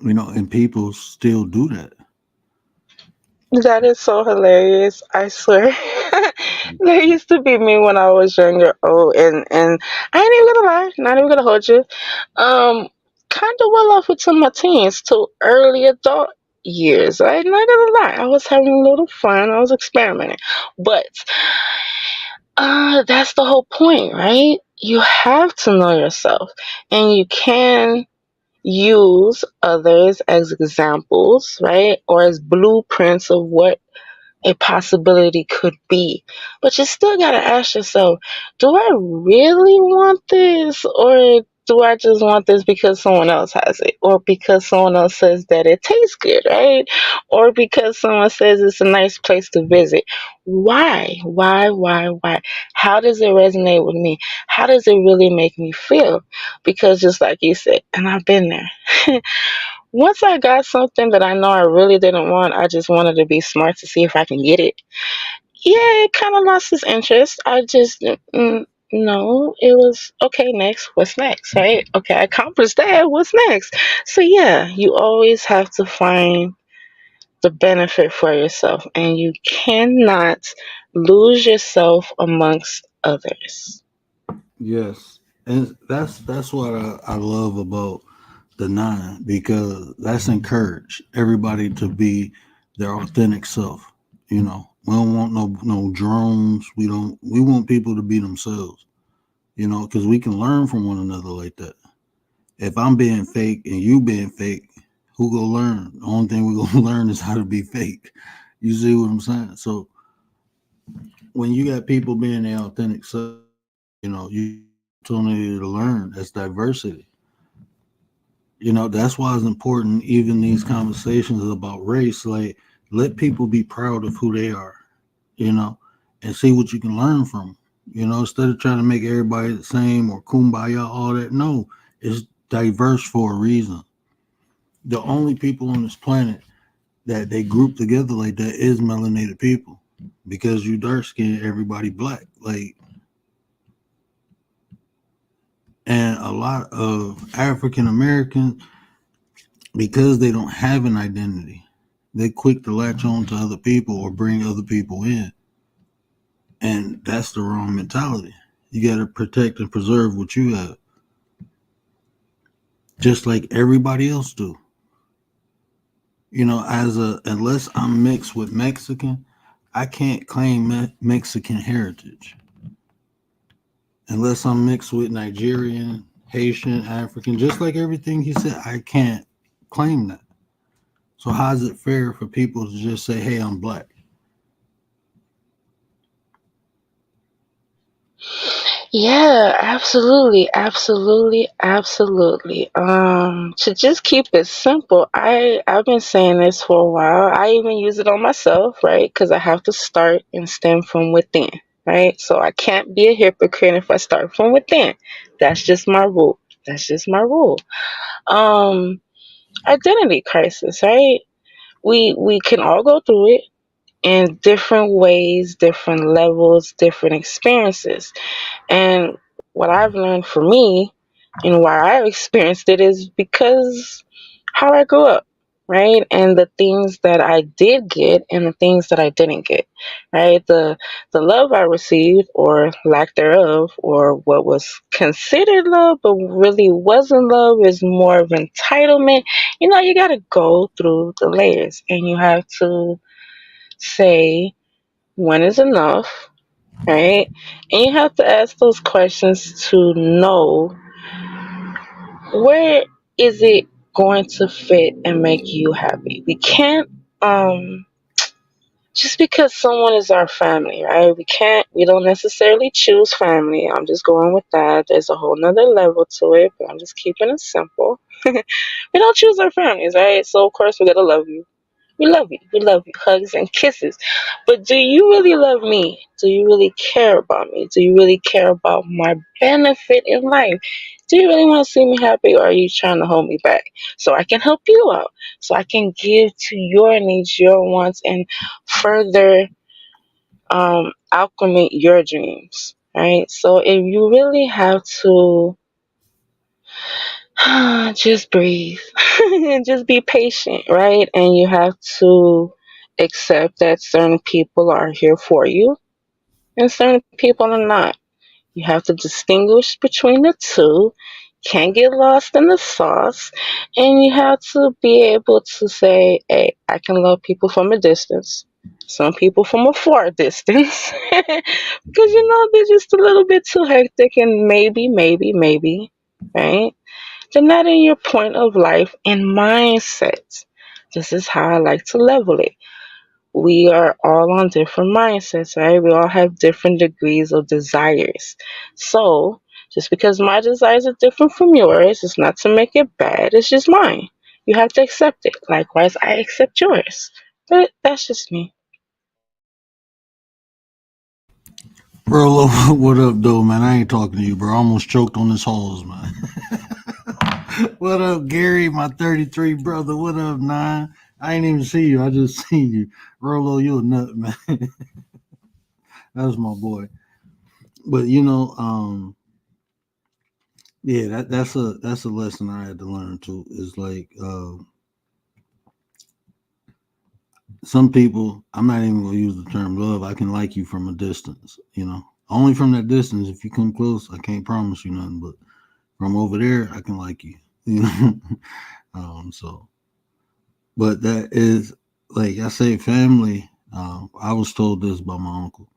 And people still do that. That is so hilarious. I swear. That used to be me when I was younger. Oh, and I ain't even gonna lie, not even gonna hold you. Um, Kind of well off into my teens to early adult years. I'm not gonna lie, I was having a little fun. I was experimenting, but that's the whole point, right? You have to know yourself, and you can use others as examples, right, or as blueprints of what a possibility could be. But you still got to ask yourself, do I really want this? Or do I just want this because someone else has it, or because someone else says that it tastes good, right? Or because someone says it's a nice place to visit? Why? Why? How does it resonate with me? How does it really make me feel? Because just like you said, and I've been there. Once I got something that I know I really didn't want, I just wanted to be smart to see if I can get it. Yeah, it kind of lost its interest. I just, no, it was okay. Next, what's next, right? Okay, I accomplished that. What's next? So yeah, you always have to find the benefit for yourself, and you cannot lose yourself amongst others. Yes, and that's what I love about the nine, because that's encouraged everybody to be their authentic self. You know, we don't want no drones. We want people to be themselves. You know, because we can learn from one another like that. If I'm being fake and you being fake, who gonna learn? The only thing we gonna learn is how to be fake. You see what I'm saying? So when you got people being their authentic self, you know, you opportunity to learn. That's diversity. You know, that's why it's important, even these conversations about race, like let people be proud of who they are, you know, and see what you can learn from 'em. You know, instead of trying to make everybody the same or kumbaya, all that. No, it's diverse for a reason. The only people on this planet that they group together like that is melanated people. Because you dark skinned, everybody black. Like, and a lot of African Americans, because they don't have an identity, they quick to latch on to other people or bring other people in. And that's the wrong mentality. You got to protect and preserve what you have, just like everybody else do. You know, unless I'm mixed with Mexican, I can't claim Mexican heritage. Unless I'm mixed with Nigerian, Haitian, African, just like everything he said, I can't claim that. So how is it fair for people to just say, "Hey, I'm black"? Yeah, absolutely, absolutely, absolutely. To just keep it simple, I've been saying this for a while. I even use it on myself, right? Because I have to start and stem from within, right? So I can't be a hypocrite if I start from within. That's just my rule. That's just my rule. Um, Identity crisis, right? We can all go through it in different ways, different levels, different experiences. And what I've learned for me and why I've experienced it is because how I grew up, right? And the things that I did get and the things that I didn't get, right? The love I received or lack thereof, or what was considered love but really wasn't love, is more of entitlement. You know, you got to go through the layers and you have to say when is enough, right? And you have to ask those questions to know where is it going to fit and make you happy. We can't just because someone is our family, right? We don't necessarily choose family. I'm just going with that. There's a whole nother level to it, but I'm just keeping it simple. We don't choose our families, right? So of course we gotta love you. We love you. We love you. Hugs and kisses. But do you really love me? Do you really care about me? Do you really care about my benefit in life? Do you really want to see me happy, or are you trying to hold me back so I can help you out? So I can give to your needs, your wants, and further acclimate your dreams, right? So if you really have to just breathe and just be patient, right? And you have to accept that certain people are here for you and certain people are not. You have to distinguish between the two. Can't get lost in the sauce. And you have to be able to say, hey, I can love people from a distance. Some people from a far distance. Because, they're just a little bit too hectic and maybe, right? They're not in your point of life and mindset. This is how I like to level it. We are all on different mindsets, right? We all have different degrees of desires. So Just because my desires are different from yours, it's not to make it bad. It's just mine. You have to accept it. Likewise, I accept yours. But that's just me. Bro, what up, though, man? I ain't talking to you, bro. I almost choked on this hose, man. What up, Gary, my 33 brother? What up, Nine? I ain't even see you. I just seen you. Rolo, you a nut, man. That's my boy. But yeah, that's a lesson I had to learn too. Is like some people, I'm not even gonna use the term love. I can like you from a distance, Only from that distance. If you come close, I can't promise you nothing. But from over there, I can like you. So, but that is like I say, family. I was told this by my uncle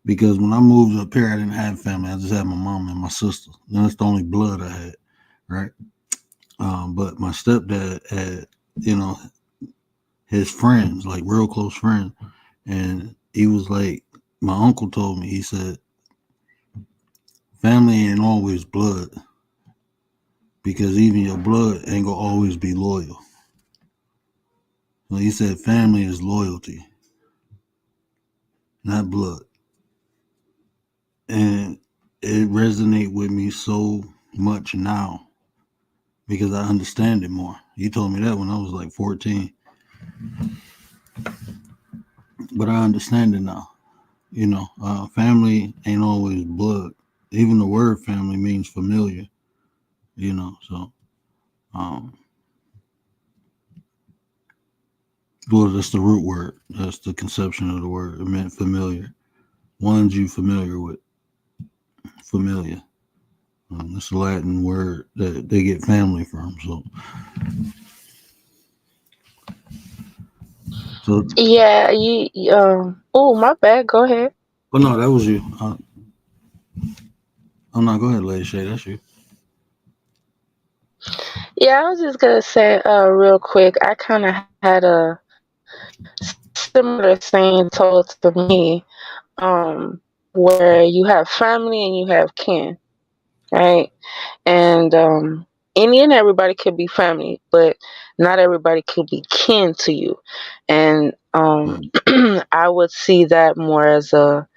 because when I moved up here, I didn't have family. I just had my mom and my sister. And that's the only blood I had, right? But my stepdad had, his friends, like real close friends, and he was like, my uncle told me, he said, family ain't always blood because even your blood ain't gonna always be loyal. So he said, family is loyalty, not blood. And it resonates with me so much now because I understand it more. He told me that when I was like 14, but I understand it now. Family ain't always blood. Even the word family means familiar, so well, that's the root word. That's the conception of the word. It meant familiar. Ones you familiar with. Familiar. It's a Latin word that they get family from. So Yeah, oh, my bad. Go ahead. but no, that was you. I'm not. Go ahead, Lady Shay. That's you. Yeah, I was just gonna say, real quick. I kind of had a similar saying told to me, where you have family and you have kin, right? And any and everybody could be family, but not everybody could be kin to you. And Right. I would see that more as a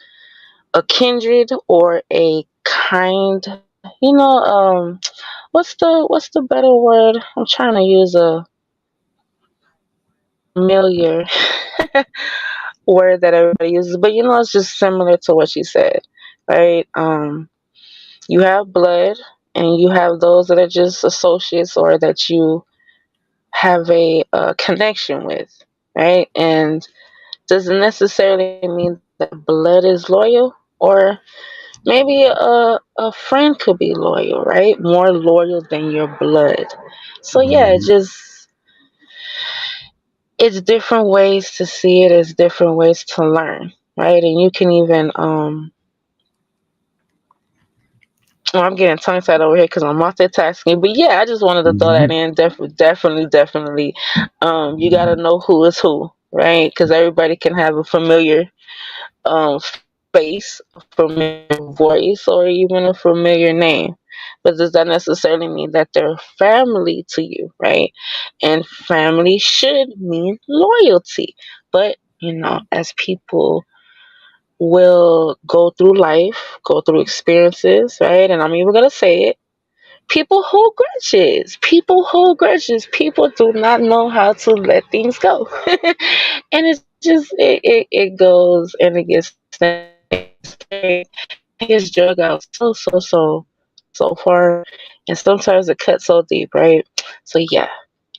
kindred or a kind. What's the better word? I'm trying to use a familiar word that everybody uses, but it's just similar to what she said, right? You have blood, and you have those that are just associates or that you have a connection with, right? And doesn't necessarily mean that blood is loyal, or maybe a friend could be loyal, right? More loyal than your blood. So yeah, Mm-hmm. it's different ways to see it. It's different ways to learn, right? And you can even well, I'm getting tongue tied over here because I'm multitasking. But yeah, I just wanted to throw that Mm-hmm. in. Definitely. You got to know who is who, right? Because everybody can have a familiar face, a familiar voice, or even a familiar name. But does that necessarily mean that they're family to you, right? And family should mean loyalty. But, as people will go through life, go through experiences, right? And I'm even going to say it. People hold grudges. People hold grudges. People do not know how to let things go. And it's just, it goes and it gets it gets drug out so far, and sometimes it cuts so deep, right? So yeah,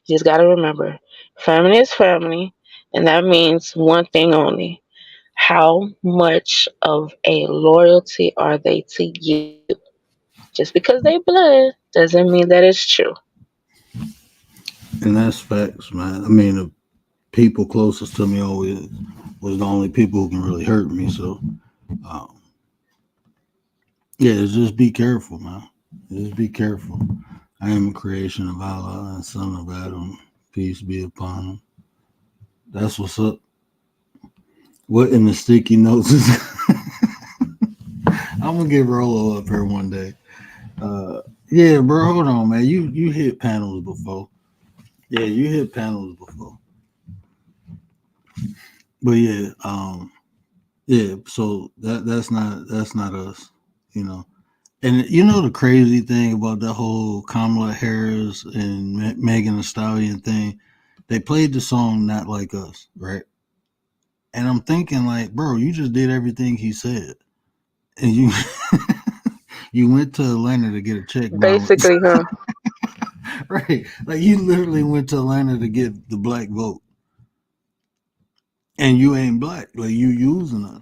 you just gotta remember, family is family, and that means one thing only: how much of a loyalty are they to you? Just because they blood doesn't mean that it's true. And that's facts, man. I mean, the people closest to me always was the only people who can really hurt me. So, um, yeah, just be careful, man. Just be careful. I am a creation of Allah and son of Adam. Peace be upon him. That's what's up. What in the sticky notes is I'm gonna get Rolo up here one day. Uh, yeah, bro. Hold on, man. You hit panels before. Yeah, you hit panels before. But yeah, yeah. So that's not us. You know. And you know the crazy thing about that whole Kamala Harris and Megan Thee Stallion thing, they played the song "Not Like Us," right? And I'm thinking like, bro, you just did everything he said, and you you went to Atlanta to get a check bounce, Basically, huh? right? Like you literally went to Atlanta to get the black vote, and you ain't black. Like you using us.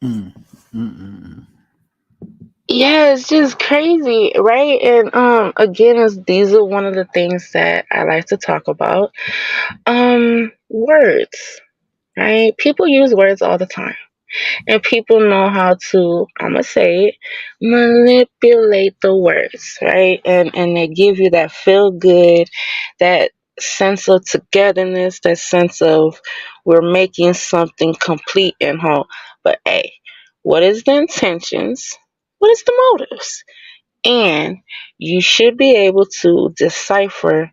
Mm, mm, mm, mm. Yeah, it's just crazy, right? And again, these are one of the things that I like to talk about. Words, right? People use words all the time. And people know how to, I'm gonna say it, manipulate the words, right? And they give you that feel good, that sense of togetherness, that sense of we're making something complete and whole. But hey, what is the intentions? What is the motives? And you should be able to decipher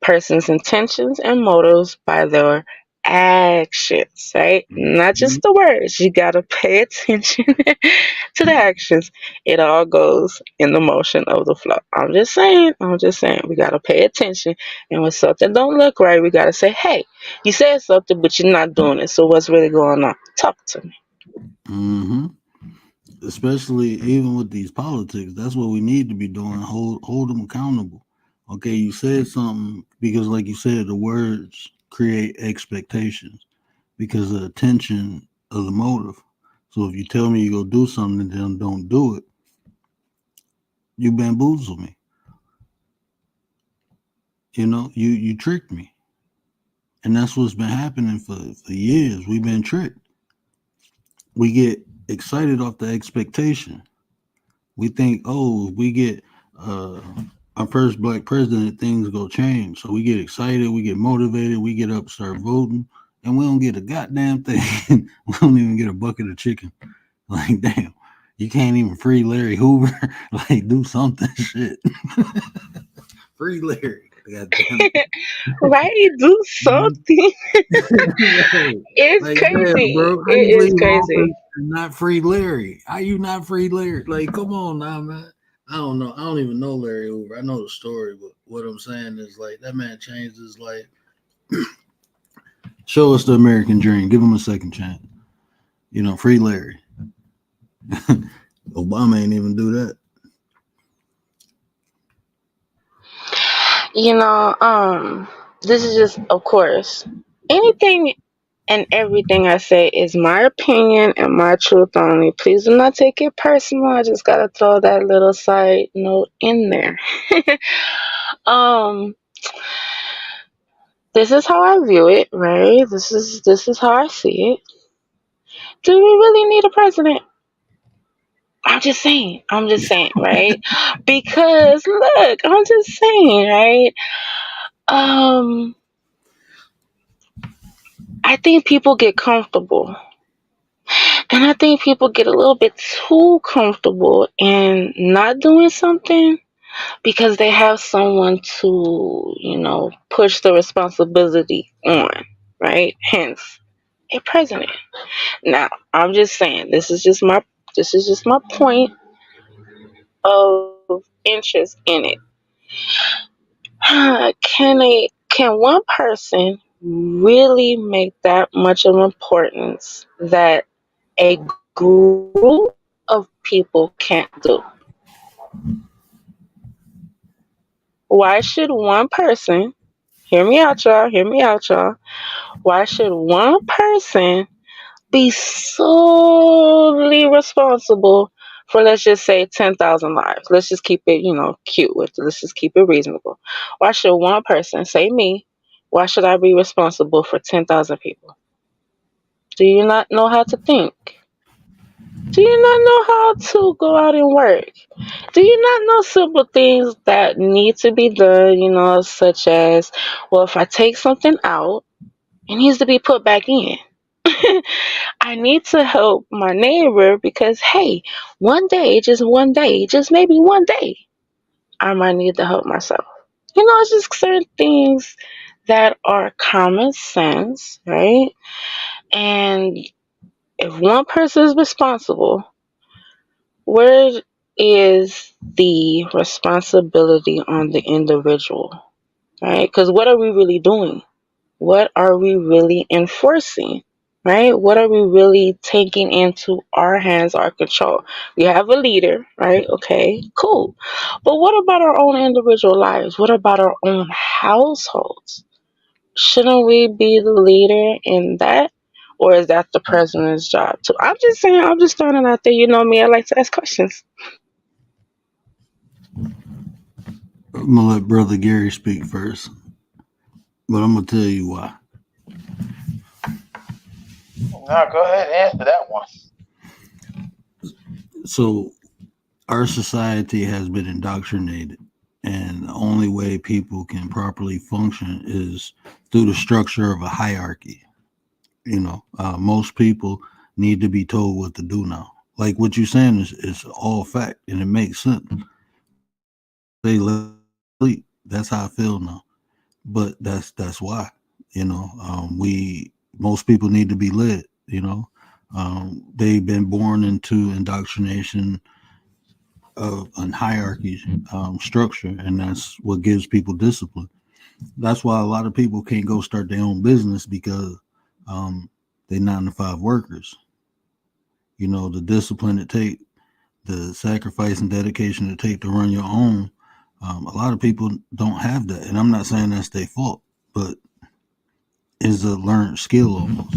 person's intentions and motives by their actions, right? Not just the words. You got to pay attention to the actions. It all goes in the motion of the flow. I'm just saying, we got to pay attention. And when something don't look right, we got to say, hey, you said something, but you're not doing it. So what's really going on? Talk to me. Mm-hmm. Especially even with these politics, that's what we need to be doing. Hold them accountable. Okay, you said something because, like you said, the words create expectations because of the attention of the motive. So if you tell me you go do something and then don't do it, you bamboozle me. You tricked me, and that's what's been happening for years. We've been tricked. We get excited off the expectation. We think, oh, we get uh, our first black president, things go change. So we get excited, we get motivated, we get up, start voting, and we don't get a goddamn thing. We don't even get a bucket of chicken. Like, damn, you can't even free Larry Hoover. Like, do something, shit. Free Larry. Goddamn. Right? Do something. Right. It's Like, damn, crazy. bro, how you It is leave office crazy. and not free Larry? How you not free Larry? Like, come on now, man. I don't know. I don't even know Larry Hoover. I know the story, but what I'm saying is like that man changed his life. Show us the American dream. Give him a second chance. Free Larry. Obama ain't even do that. You know, this is just, of course, anything and everything I say is my opinion and my truth only. Please do not take it personal. I just gotta throw that little side note in there. um, this is how I view it, right? This is how I see it. Do we really need a president? I'm just saying. I'm just saying, right? Because look, I'm just saying, right? Um, I think people get comfortable. And I think people get a little bit too comfortable in not doing something because they have someone to, push the responsibility on, right? Hence, a president. Now, I'm just saying, this is just my point of interest in it. Can one person really make that much of importance that a group of people can't do? Why should one person, hear me out, y'all. Why should one person be solely responsible for, let's just say, 10,000 lives? Let's just keep it, cute with it. Let's just keep it reasonable. Why should one person, say me, why should I be responsible for 10,000 people? Do you not know how to think? Do you not know how to go out and work? Do you not know simple things that need to be done, such as, well, if I take something out, it needs to be put back in. I need to help my neighbor because, hey, one day, just one day, just maybe one day, I might need to help myself. It's just certain things that are common sense, right? And if one person is responsible, where is the responsibility on the individual, right? Because what are we really doing? What are we really enforcing? Right? What are we really taking into our hands, our control? We have a leader, right? Okay, cool. But what about our own individual lives? What about our own households? Shouldn't we be the leader in that? Or is that the president's job too? I'm just saying, I'm just throwing it out there. You know me, I like to ask questions. I'm gonna let Brother Gary speak first, but I'm gonna tell you why. No, go ahead and answer that one. So our society has been indoctrinated, and the only way people can properly function is through the structure of a hierarchy. Most people need to be told what to do now. Like what you're saying is all fact, and it makes sense. They let sleep. That's how I feel now. But that's why. We most people need to be led. They've been born into indoctrination of an hierarchy structure, and that's what gives people discipline. That's why a lot of people can't go start their own business because they're 9 to 5 workers. The discipline it take, the sacrifice and dedication it take to run your own. A lot of people don't have that, and I'm not saying that's their fault, but it's a learned skill almost.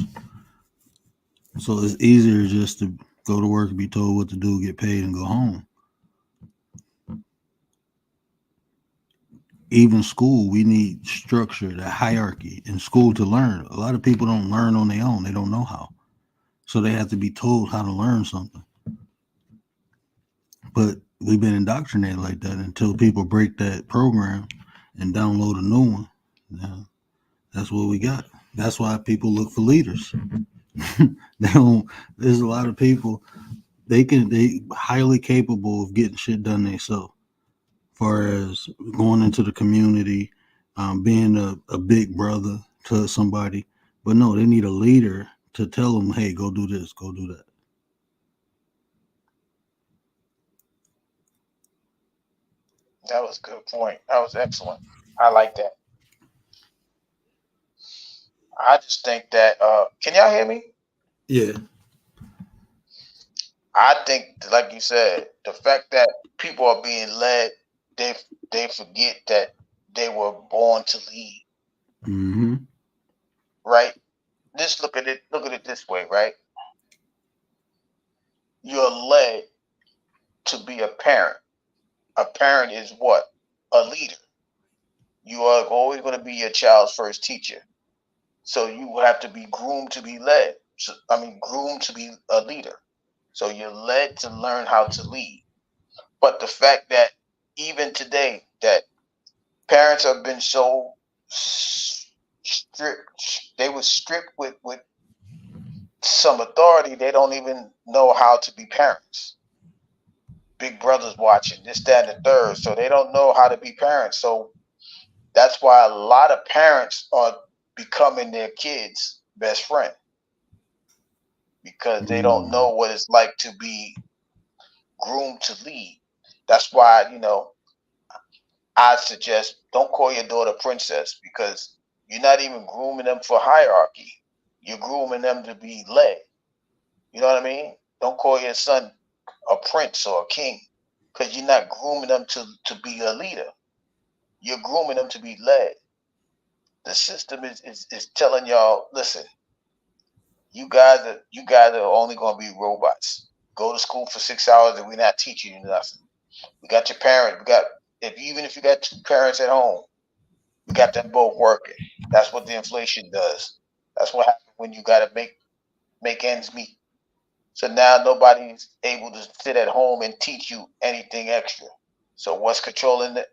So it's easier just to go to work and be told what to do, get paid, and go home. Even school, we need structure, the hierarchy in school to learn. A lot of people don't learn on their own. They don't know how. So they have to be told how to learn something. But we've been indoctrinated like that until people break that program and download a new one. Now, that's what we got. That's why people look for leaders. They don't. There's a lot of people. They highly capable of getting shit done themselves. Far as going into the community, being a big brother to somebody, but no, they need a leader to tell them, hey, go do this, go do that. That was a good point. That was excellent. I like that. I just think that can y'all hear me? Yeah. I think, like you said, the fact that people are being led, they forget that they were born to lead. Mm-hmm. Right? Just look at it this way, right? You're led to be a parent. A parent is what? A leader. You are always going to be your child's first teacher. So you have to be groomed to be led. Groomed to be a leader. So you're led to learn how to lead. But the fact that even today that parents have been so stripped, they were stripped with some authority, they don't even know how to be parents. Big brother's watching, this, that, and the third. So they don't know how to be parents. So that's why a lot of parents are becoming their kids' best friend because they don't know what it's like to be groomed to lead. That's why, I suggest don't call your daughter princess because you're not even grooming them for hierarchy. You're grooming them to be led. You know what I mean? Don't call your son a prince or a king because you're not grooming them to be a leader. You're grooming them to be led. The system is telling y'all, listen, you guys are only gonna be robots. Go to school for 6 hours and we're not teaching you nothing. We got your parents. Even if you got two parents at home, we got them both working. That's what the inflation does. That's what happens when you gotta make ends meet. So now nobody's able to sit at home and teach you anything extra. So what's controlling the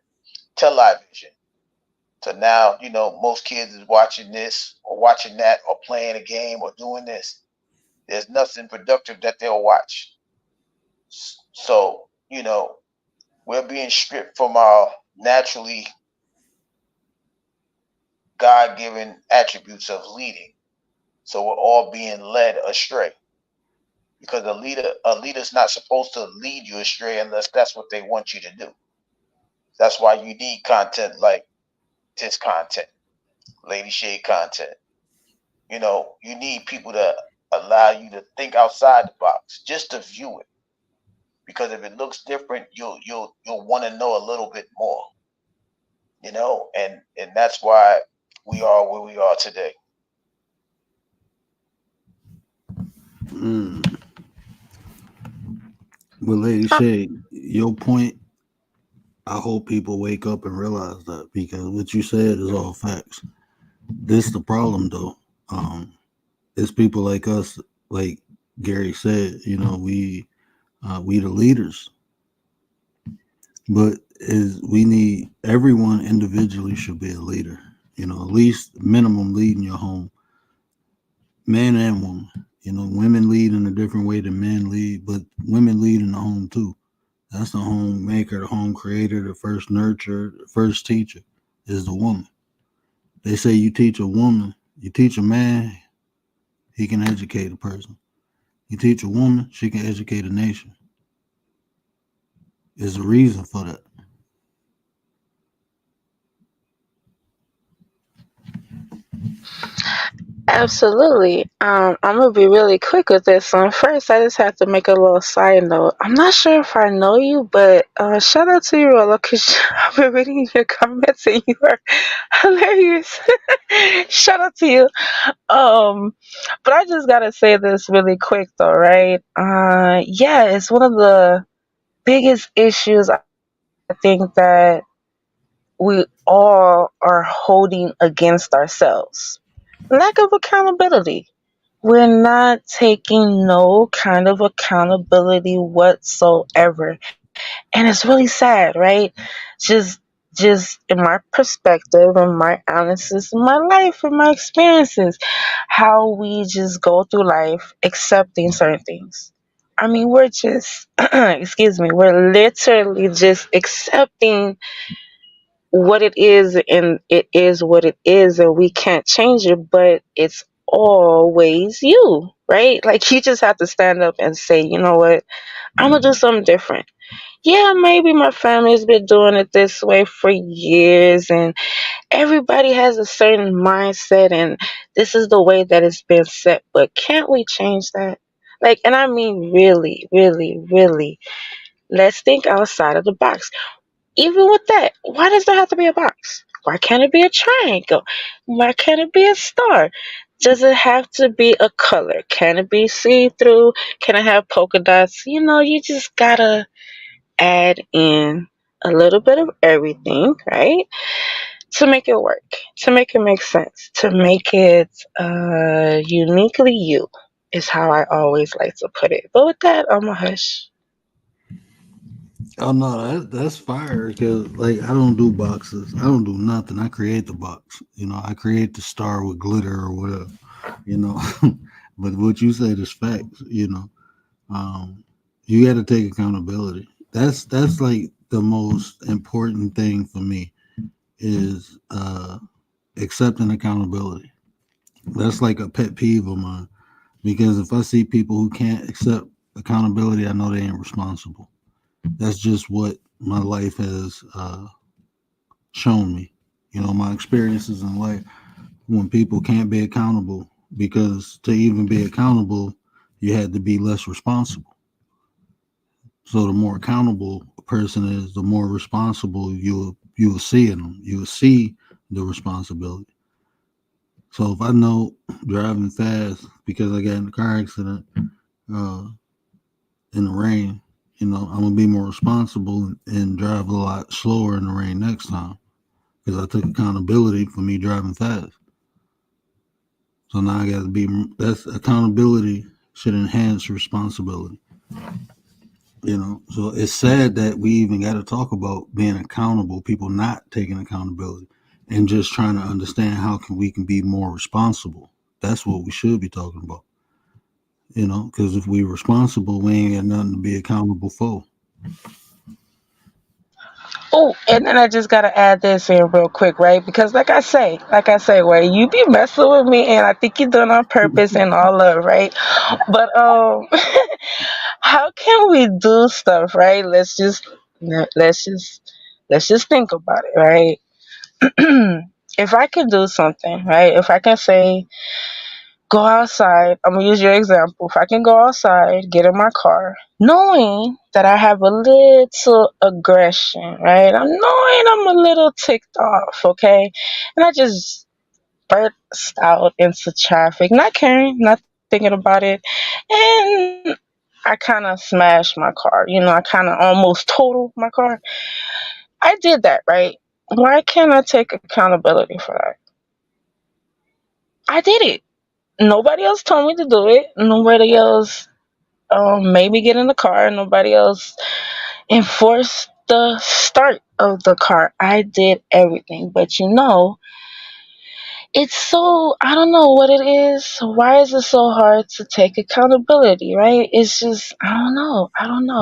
television? So now, most kids is watching this or watching that or playing a game or doing this. There's nothing productive that they'll watch. So, we're being stripped from our naturally God-given attributes of leading. So we're all being led astray. Because a leader's not supposed to lead you astray unless that's what they want you to do. That's why you need content like this content, Lady Shade content. You need people to allow you to think outside the box, just to view it. Because if it looks different, you'll want to know a little bit more. And that's why we are where we are today. But Lady Shade, your point, I hope people wake up and realize that, because what you said is all facts. This is the problem, though. It's people like us, like Gary said, we the leaders. But we need everyone individually should be a leader. At least minimum lead in your home, man and woman. Women lead in a different way than men lead, but women lead in the home too. That's the homemaker, the home creator, the first nurturer, the first teacher is the woman. They say you teach a woman, you teach a man, he can educate a person. You teach a woman, she can educate a nation. There's a reason for that. Absolutely. I'm gonna be really quick with this one. First, I just have to make a little side note. I'm not sure if I know you, but shout out to you, Rolla, because I've been reading your comments and you are hilarious. Shout out to you. But I just gotta say this really quick though, right? Yeah, it's one of the biggest issues I think that we all are holding against ourselves. Lack of accountability. We're not taking no kind of accountability whatsoever. And it's really sad, right? Just just in my perspective and my analysis of my life and my experiences, how we just go through life accepting certain things. I mean, we're just, excuse me, we're literally just accepting what it is, and it is what it is, and we can't change it, but it's always you, right? Like, you just have to stand up and say, you know what, I'm gonna do something different. Yeah, maybe my family's been doing it this way for years, and everybody has a certain mindset, and this is the way that it's been set, but can't we change that? Like, and I mean, really, really, really, let's think outside of the box. Even with that, why does there have to be a box? Why can't it be a triangle? Why can't it be a star? Does it have to be a color? Can it be see through? Can it have polka dots? You just gotta add in a little bit of everything, right? To make it work, to make it make sense, to make it uniquely you, is how I always like to put it. But with that, I'm a hush. Oh no, that's fire. Because like I don't do boxes. I don't do nothing. I create the box. I create the star with glitter or whatever. You know, but what you said is facts. You got to take accountability. That's like the most important thing for me is accepting accountability. That's like a pet peeve of mine, because if I see people who can't accept accountability, I know they ain't responsible. That's just what my life has shown me. My experiences in life, when people can't be accountable, because to even be accountable, you had to be less responsible. So the more accountable a person is, the more responsible you will see in them. You will see the responsibility. So if I know driving fast because I got in a car accident uh, in the rain, I'm gonna be more responsible and drive a lot slower in the rain next time, because I took accountability for me driving fast. So now I got to be. That's accountability should enhance responsibility. So it's sad that we even got to talk about being accountable. People not taking accountability. and just trying to understand how we can be more responsible. That's what we should be talking about. Because if we're responsible, we ain't got nothing to be accountable for. Oh, and then I just gotta add this in real quick, right? Because like I say, where you be messing with me, and I think you're doing it on purpose and all love, right? But how can we do stuff, right? Let's just think about it, right? If I can do something, right? If I can say, go outside, I'm gonna use your example. If I can go outside, get in my car, knowing that I have a little aggression, right? I'm knowing I'm a little ticked off, okay? And I just burst out into traffic, not caring, not thinking about it. And I kind of smashed my car. I kind of almost totaled my car. I did that, right? Why can't I take accountability for that? I did it. Nobody else told me to do it. Nobody else made me get in the car. Nobody else enforced the start of the car. I did everything. But it's so, I don't know what it is. Why is it so hard to take accountability, right? It's just, I don't know.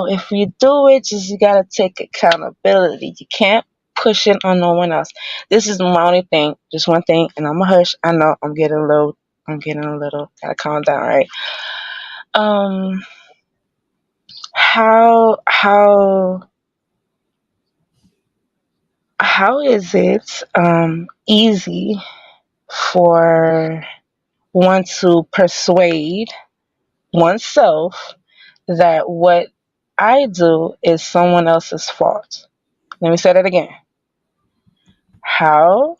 If you do it, just you gotta take accountability. You can't push it on no one else. This is my only thing, just one thing, and I'm a hush. I know I'm getting a little, gotta calm down, right? Um, how how is it easy for one to persuade oneself that what I do is someone else's fault? Let me say that again. How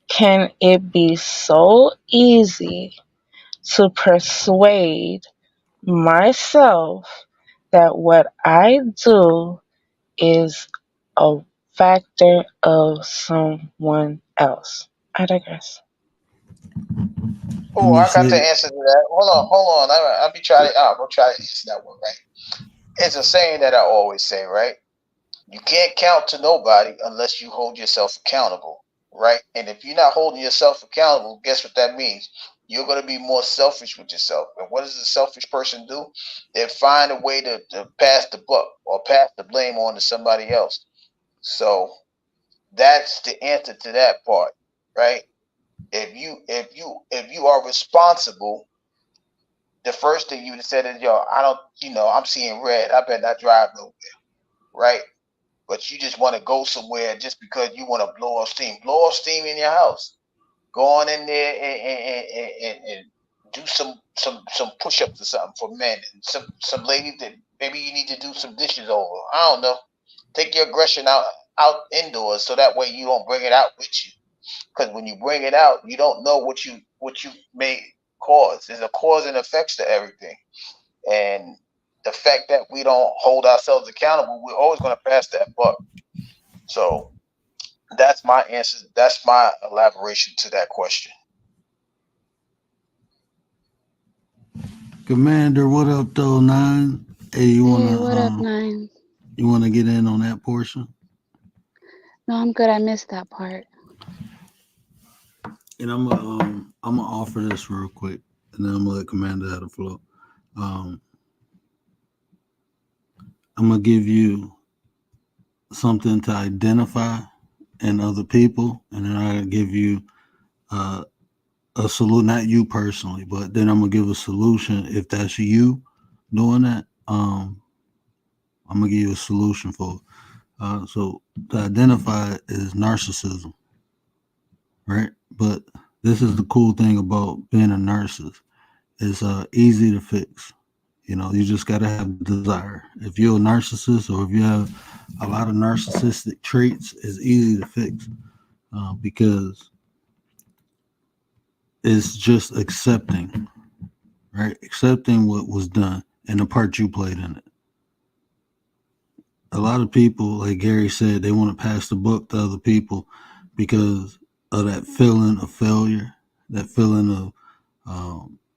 can it be so easy to persuade myself that what I do is a factor of someone else? I digress. Let Oh, me I got the say, answer to that. Hold on. I'll be trying to. I'm gonna try to answer that one, right? It's a saying that I always say, right? You can't count to nobody unless you hold yourself accountable, right? And if you're not holding yourself accountable, guess what that means? You're going to be more selfish with yourself. And what does a selfish person do? They find a way to pass the buck or pass the blame on to somebody else. So that's the answer to that part, right? If you are responsible, the first thing you would have said is, yo, I don't, I'm seeing red. I better not drive nowhere, right? But you just want to go somewhere just because you want to blow off steam. Blow off steam in your house. Go on in there and do some push ups or something for men. And some ladies that maybe you need to do some dishes over. I don't know. Take your aggression out indoors so that way you don't bring it out with you. Because when you bring it out, you don't know what you may cause. There's a cause and effects to everything. And the fact that we don't hold ourselves accountable, we're always going to pass that buck. So that's my answer. That's my elaboration to that question. Commander, what up, though, nine? Hey, Hey, what up, Nine? you wanna get in on that portion? No, I'm good. I missed that part. And I'm gonna offer this real quick, and then I'm gonna let Commander have the flow. Um, I'm gonna give you something to identify in other people, and then I give you uh, a solution, not you personally, but then I'm gonna give a solution if that's you doing that. I'm gonna give you a solution for it. So to identify it is narcissism, right? But this is the cool thing about being a narcissist. It's easy to fix. You just got to have desire. If you're a narcissist or if you have a lot of narcissistic traits, it's easy to fix because it's just accepting, right? Accepting what was done and the part you played in it. A lot of people, like Gary said, they want to pass the buck to other people because of that feeling of failure, that feeling of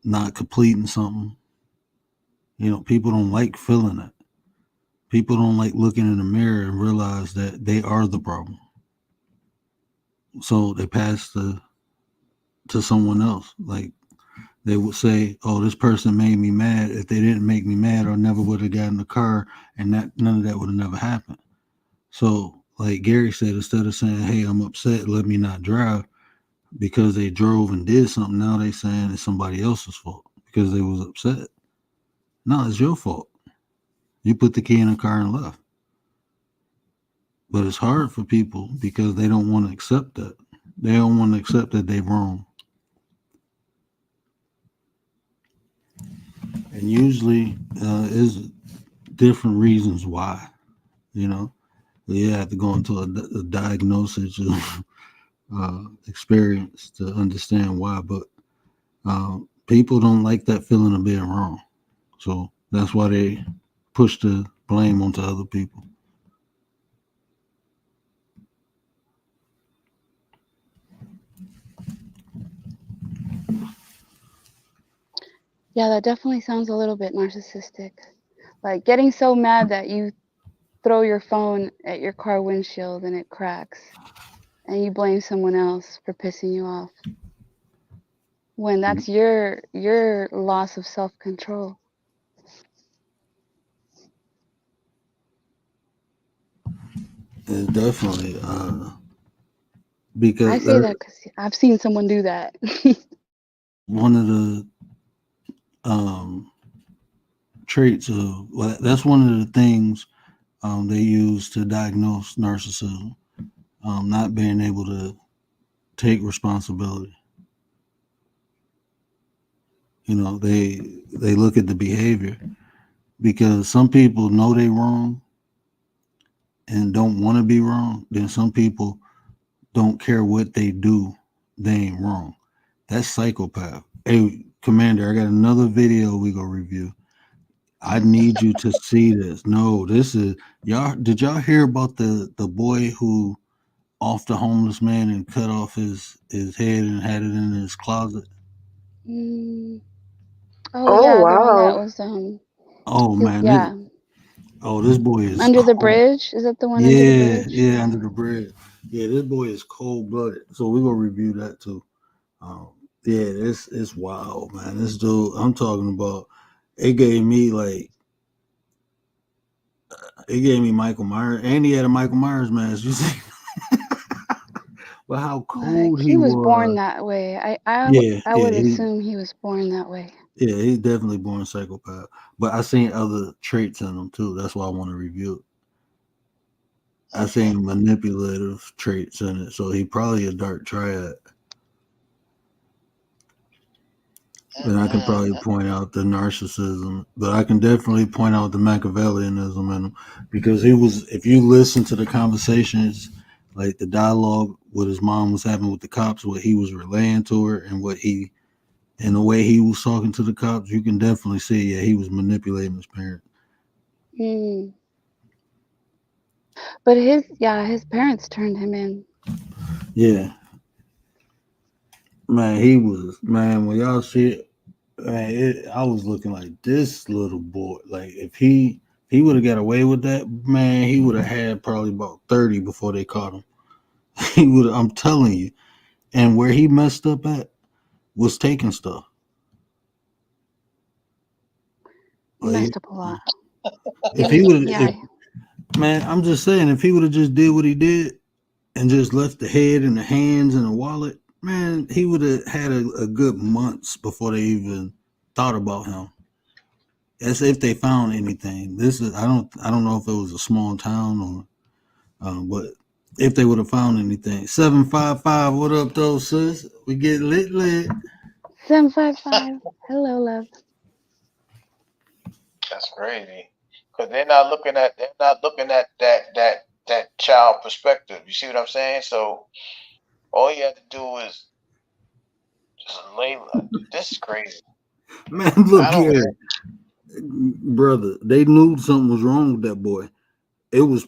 not completing something. People don't like feeling that. People don't like looking in the mirror and realize that they are the problem. So they pass to someone else. Like they would say, "Oh, this person made me mad. If they didn't make me mad, I never would have gotten in the car, and that none of that would have never happened." So, like Gary said, instead of saying, "Hey, I'm upset, let me not drive," because they drove and did something, now they saying it's somebody else's fault because they was upset. No, it's your fault. You put the key in the car and left. But it's hard for people because they don't want to accept that. They don't want to accept that they're wrong. And usually is different reasons why, you know. You have to go into a diagnosis of experience to understand why. But people don't like that feeling of being wrong. So that's why they push the blame onto other people. Yeah, that definitely sounds a little bit narcissistic. Like getting so mad that you throw your phone at your car windshield and it cracks, and you blame someone else for pissing you off when that's your loss of self-control. It's definitely I because say that because I've seen someone do that. one of the um, traits of well, that's one of the things they use to diagnose narcissism. Not being able to take responsibility. You know, they look at the behavior because some people know they wrong and don't want to be wrong. Then some people don't care what they do, they ain't wrong. That's psychopath. Hey, Commander, I got another video we gonna review. I need you to see this. No, this is y'all. Did y'all hear about the boy who off the homeless man and cut off his head and had it in his closet? mm, oh Oh yeah, the one that wow. was Oh man, yeah, this boy is under the cold. bridge. Is that the one under the Yeah, bridge? yeah, Yeah. under the bridge. Yeah, this boy is cold blooded. So we're gonna review that too. Um, yeah, this it's wild, man. This dude, I'm talking about. It gave me like it gave me Michael Myers, and he had a Michael Myers mask. You see, but how Like cold he he was born was. that way. I Yeah, I yeah, would assume he was born that way. yeah, he's definitely born psychopath. But I seen other traits in him too. That's why I want to review it. I seen manipulative traits in it, so he probably a dark triad. And I can probably point out the narcissism, but I can definitely point out the Machiavellianism in him because he was. If you listen to the conversations, like the dialogue what his mom was having with the cops, what he was relaying to her, and what he and the way he was talking to the cops, you can definitely see. Yeah, he was manipulating his parents. Mm. But his parents turned him in. Yeah, man, he was man. When y'all see it, man, I was looking like this little boy. Like if he would have got away with that, man, he would have had probably about 30 before they caught him. He would. I'm telling you. And where he messed up at was taking stuff. He Like messed up a lot. He if he was would, if yeah. man, I'm just saying, if he would have just did what he did and just left the head and the hands and the wallet, man, he would have had a good months before they even thought about him. As if they found anything. This is I don't know if it was a small town or but if they would have found anything. 755, what up though, sis? We get lit. 755. Hello, love. That's crazy. Because they're not looking at that child perspective. You see what I'm saying? So all you have to do is just lay. This is crazy. Man, look I don't. here. Brother, they knew something was wrong with that boy. It was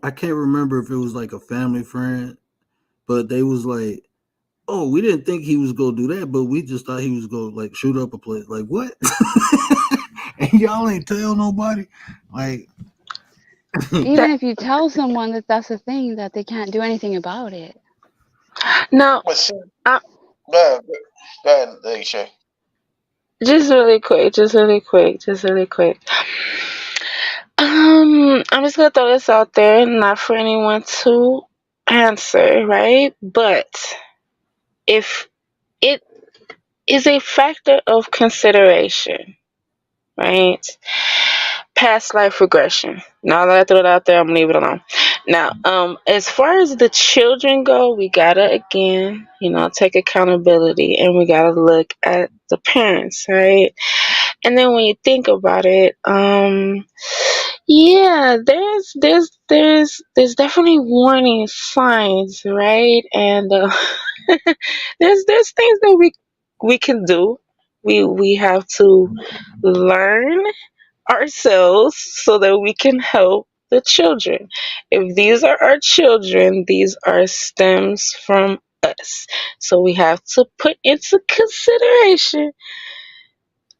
I can't remember if it was like a family friend, but they was like, "Oh, we didn't think he was gonna do that, but we just thought he was gonna like shoot up a place." Like what? And y'all ain't tell nobody. Like, Even if you tell someone that that's a thing, that they can't do anything about it. Now, But see, uh, go ahead, Lady Shay. just really quick, I'm just gonna throw this out there, not for anyone to answer, right? But if it is a factor of consideration, right? Past life regression. Now that I throw it out there, I'm gonna leave it alone. Now, as far as the children go, we gotta again, take accountability, and we gotta look at the parents, right? And then when you think about it, yeah, there's definitely warning signs, right? And there's things that we can do. We have to learn ourselves so that we can help the children. If these are our children, these are stems from us. So we have to put into consideration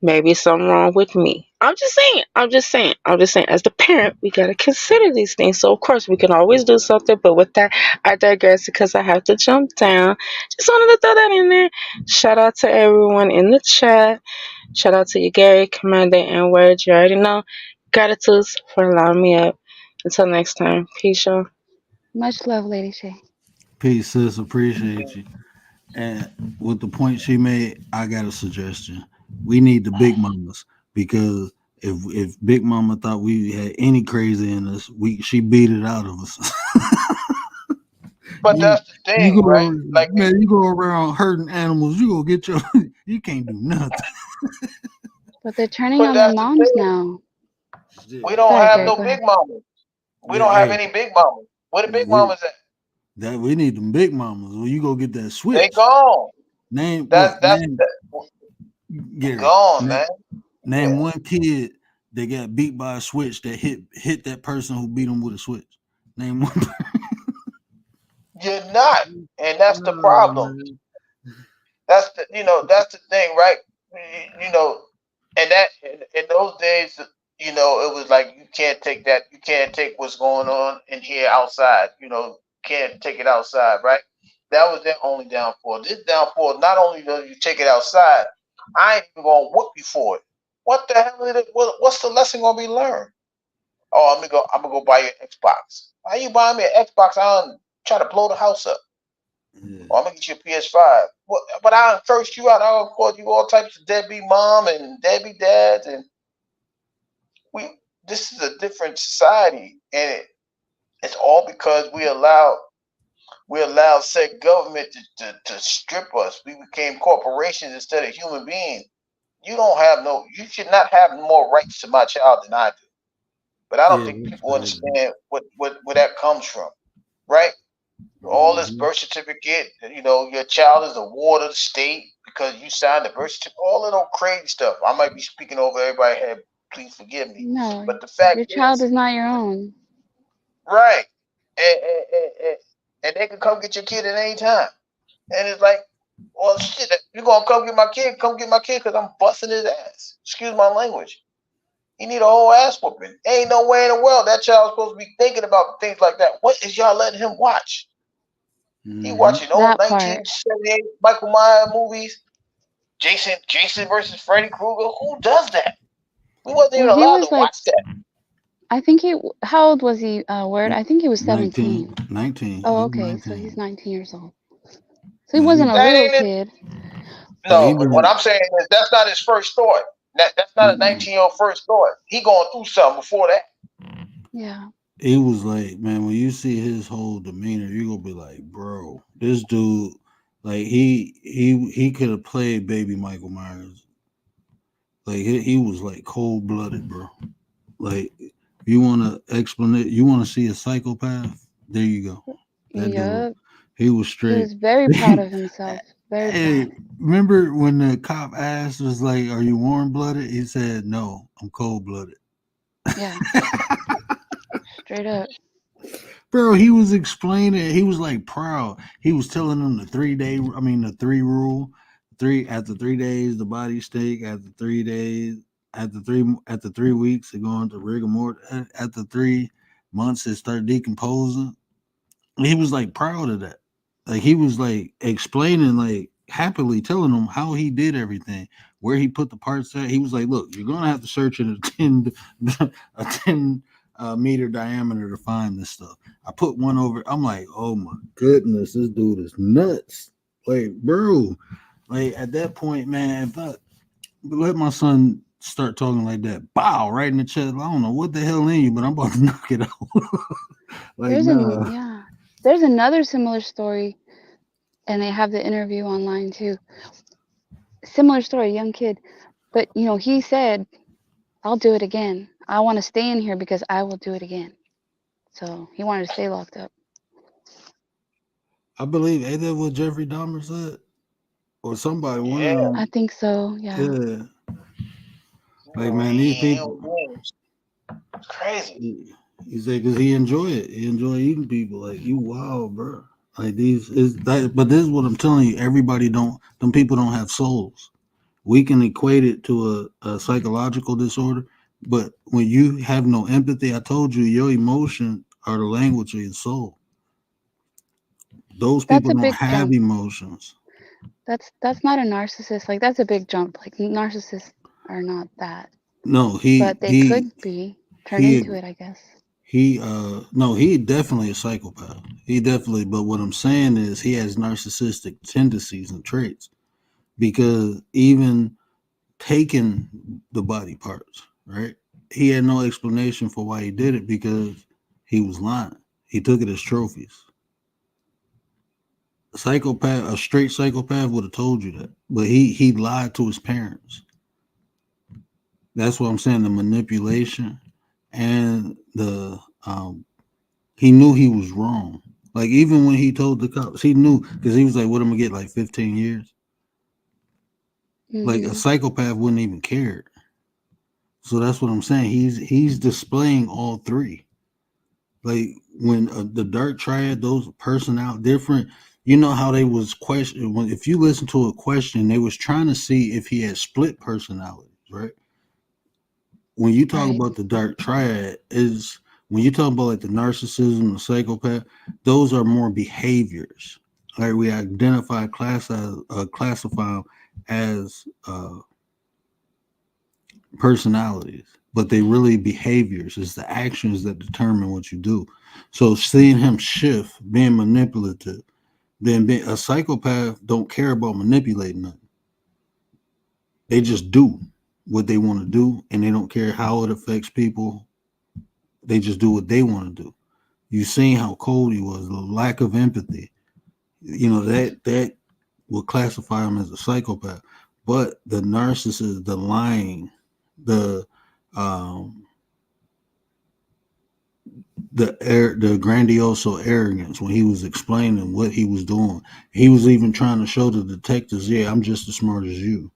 maybe something wrong with me. I'm just saying. As the parent, we gotta consider these things. So of course we can always do something, but with that, I digress because I have to jump down. Just wanted to throw that in there. Shout out to everyone in the chat. Shout out to you, Gary, Commander, and Word. You already know. Gratitudes for allowing me up. Until next time. Peace, y'all. Much love, Lady Shay. Peace, sis. Appreciate you. And with the point she made, I got a suggestion. We need the big mamas because if Big Mama thought we had any crazy in us, she beat it out of us. But you that's the thing, right? Like, you go around hurting animals, you gonna get your you can't do nothing. But they're turning but on their that's the moms thing. now. We Go don't ahead, have Gary. no Go big ahead. mamas. We Yeah, don't have hey, any big mamas. Where the big we mamas at? that we need them big mamas. Well, you go get that They switch. gone. Name That's look, that's name Gary. gone, man. Name Yeah. one kid that got beat by a switch that hit that person who beat him with a switch. Name one. You're not, and that's the Oh, problem. man. That's the thing, right? You know, and that in those days, it was like you can't take that, you can't take what's going on in here outside. Can't take it outside, right? That was their only downfall. This downfall, not only do you take it outside, I ain't even gonna whoop you for it. What the hell is it? What's the lesson gonna be learned? Oh, I'm gonna go buy you an Xbox. Why you buying me an Xbox? I'm trying to blow the house up. Yeah. Or I'm gonna get you a PS5. But I'll curse you out. I'll call you all types of deadbeat mom and deadbeat dads, and we. This is a different society, and it's all because we allowed said government to strip us. We became corporations instead of human beings. You should not have more rights to my child than I do. But I don't Yeah, think that's people crazy. understand where that comes from, right? All this Mhm. birth certificate, your child is a ward of the state because you signed the birth certificate, all of those crazy stuff. I might be speaking over everybody's head. Please forgive me. No, But the fact your child is, is not your own. right, and they can come get your kid at any time. And it's like, well, shit, you're going to come get my kid because I'm busting his ass. Excuse my language. He need a whole ass whooping. Ain't no way in the world that child's supposed to be thinking about things like that. What is y'all letting him watch? He Mhm. watching old That part. 1978 Michael Myers movies, Jason versus Freddy Krueger. Who does that? We wasn't Well, even he allowed was to like, watch that. I think he, how old was he, Word? I think he was 19, 17. 19. Oh, He was okay. So he's 19. 19 years old. So he Yeah, wasn't a That little ain't it. kid. he No, but what been I'm saying is that's not his first thought. That's not a mm-mm. 19-year-old first thought. He going through something before that. Yeah. It was like, man, when you see his whole demeanor, you gonna be like, bro, this dude, like he could have played baby Michael Myers. Like he was like cold blooded, bro. Like you want to explanate, you want to see a psychopath? There you go. That dude, Yup. he was He straight. was very proud of himself. Very Hey, proud. remember when the cop asked, was like, "Are you warm blooded?" He said, "No, I'm cold blooded." Yeah. Straight up. Bro, he was explaining. He was like proud. He was telling them the three rule. After 3 days, the body stink. After 3 days, after 3 weeks, it going to rigor mortis. After 3 months, it start decomposing. He was like proud of that. Like he was like explaining, like happily telling them how he did everything, where he put the parts at. He was like, "Look, you're gonna have to search in a 10 meter diameter to find this stuff." I put one over. I'm like, "Oh my goodness, this dude is nuts!" Like, bro, like at that point, man, if I let my son start talking like that, bow right in the chest. I don't know what the hell in you, but I'm about to knock it out. Like, nah. There's another similar story, and they have the interview online too. Similar story, young kid, but he said, "I'll do it again. I want to stay in here because I will do it again." So he wanted to stay locked up. I believe ain't that what Jeffrey Dahmer said, or somebody. One of Yeah, I them. think so. Yeah. Yeah. you Like, know, man, these he people. wins. It's crazy. He said because he enjoy it. He enjoy eating people. Like, you wild, bro. Like these is that. But this is what I'm telling you. Everybody don't. Them people don't have souls. We can equate it to a psychological disorder, but when you have no empathy, I told you your emotion are the language of your soul. Those That's people a don't big have jump. emotions. That's not a narcissist. Like that's a big jump. Like narcissists are not that, No, but they could be turned he into it, I guess. no, he definitely a psychopath. He definitely, but what I'm saying is he has narcissistic tendencies and traits because even taking the body parts, right? He had no explanation for why he did it because he was lying. He took it as trophies. A psychopath, a straight psychopath would have told you that. But he lied to his parents. That's what I'm saying, the manipulation and the he knew he was wrong. Like even when he told the cops, he knew because he was like, "What am I gonna get? Like 15 years?" Like a Mhm. psychopath wouldn't even care. So that's what I'm saying. He's displaying all three. Like when the dark triad, those person out different. You know how they was question when if you listen to a question, they was trying to see if he had split personalities, right? When you talk Right. about the dark triad, is when you talk about like the narcissism, the psychopath, those are more behaviors. Like we identify classify them as personalities, but they really behaviors. It's the actions that determine what you do. So seeing him shift, being manipulative, then being a psychopath don't care about manipulating nothing. They just do what they want to do, and they don't care how it affects people. They just do what they want to do. You seen how cold he was, the lack of empathy. You know that will classify him as a psychopath. But the narcissist, the lying, the um, the grandioso arrogance when he was explaining what he was doing. He was even trying to show the detectives, yeah, I'm just as smart as you.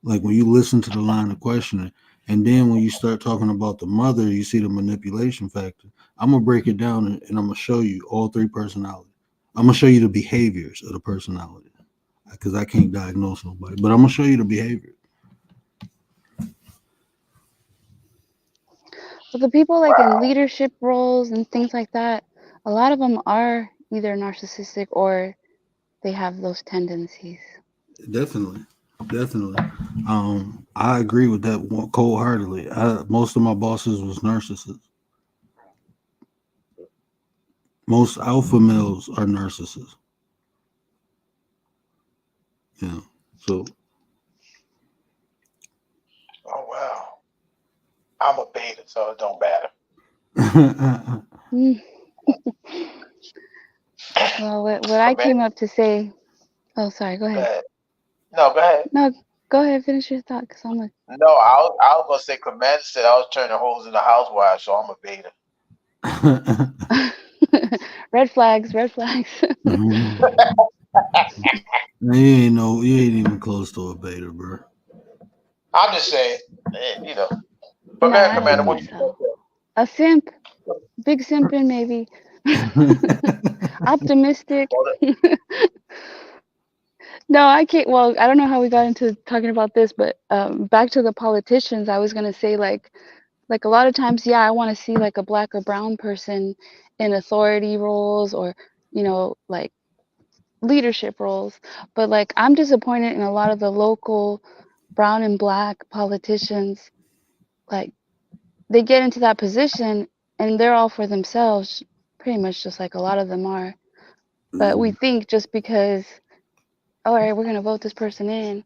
Like when you listen to the line of questioning, and then when you start talking about the mother, you see the manipulation factor. I'm gonna break it down and I'm gonna show you all three personalities. I'm gonna show you the behaviors of the personality because I can't diagnose nobody, but I'm gonna show you the behavior. But the people like in Wow. leadership roles and things like that, a lot of them are either narcissistic or they have those tendencies. Definitely, definitely. I agree with that cold heartedly. Most of my bosses was narcissists. Most alpha males are narcissists. Yeah. So Oh wow. I'm a beta, so it don't matter. Mm. Well, what I Command, came up to say. Oh, sorry. Go go ahead. ahead. No, go ahead. No, go ahead. Finish your thought, cause I'm like, No, I was gonna say Commander said I was turning holes in the housewife, so I'm a beta. red flags, red flags. You ain't even close to a beta, bro. I'm just saying, No, I Commander, don't what think you so. A simp, big simping maybe. Optimistic. Well, No, I can't. Well, I don't know how we got into talking about this, but back to the politicians, I was gonna say like a lot of times, yeah, I want to see like a black or brown person in authority roles or like leadership roles. But like, I'm disappointed in a lot of the local brown and black politicians. Like, they get into that position and they're all for themselves, pretty much just like a lot of them are. But we think just because, all right, we're going to vote this person in.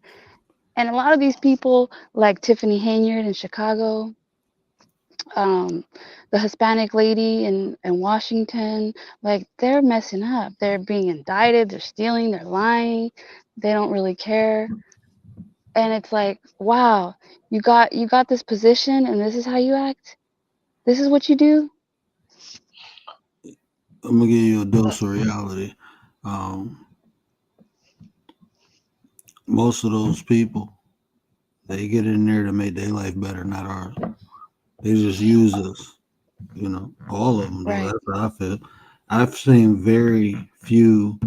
And a lot of these people, like Tiffany Haynyard in Chicago, the Hispanic lady in Washington, like, they're messing up. They're being indicted, they're stealing, they're lying, they don't really care. And it's like, wow, you got this position and this is how you act? This is what you do? I'm gonna give you a dose of reality. Um, most of those people, they get in there to make their life better, not ours. They just use us, you know. All of them do. Right. That's how I feel. I've seen very few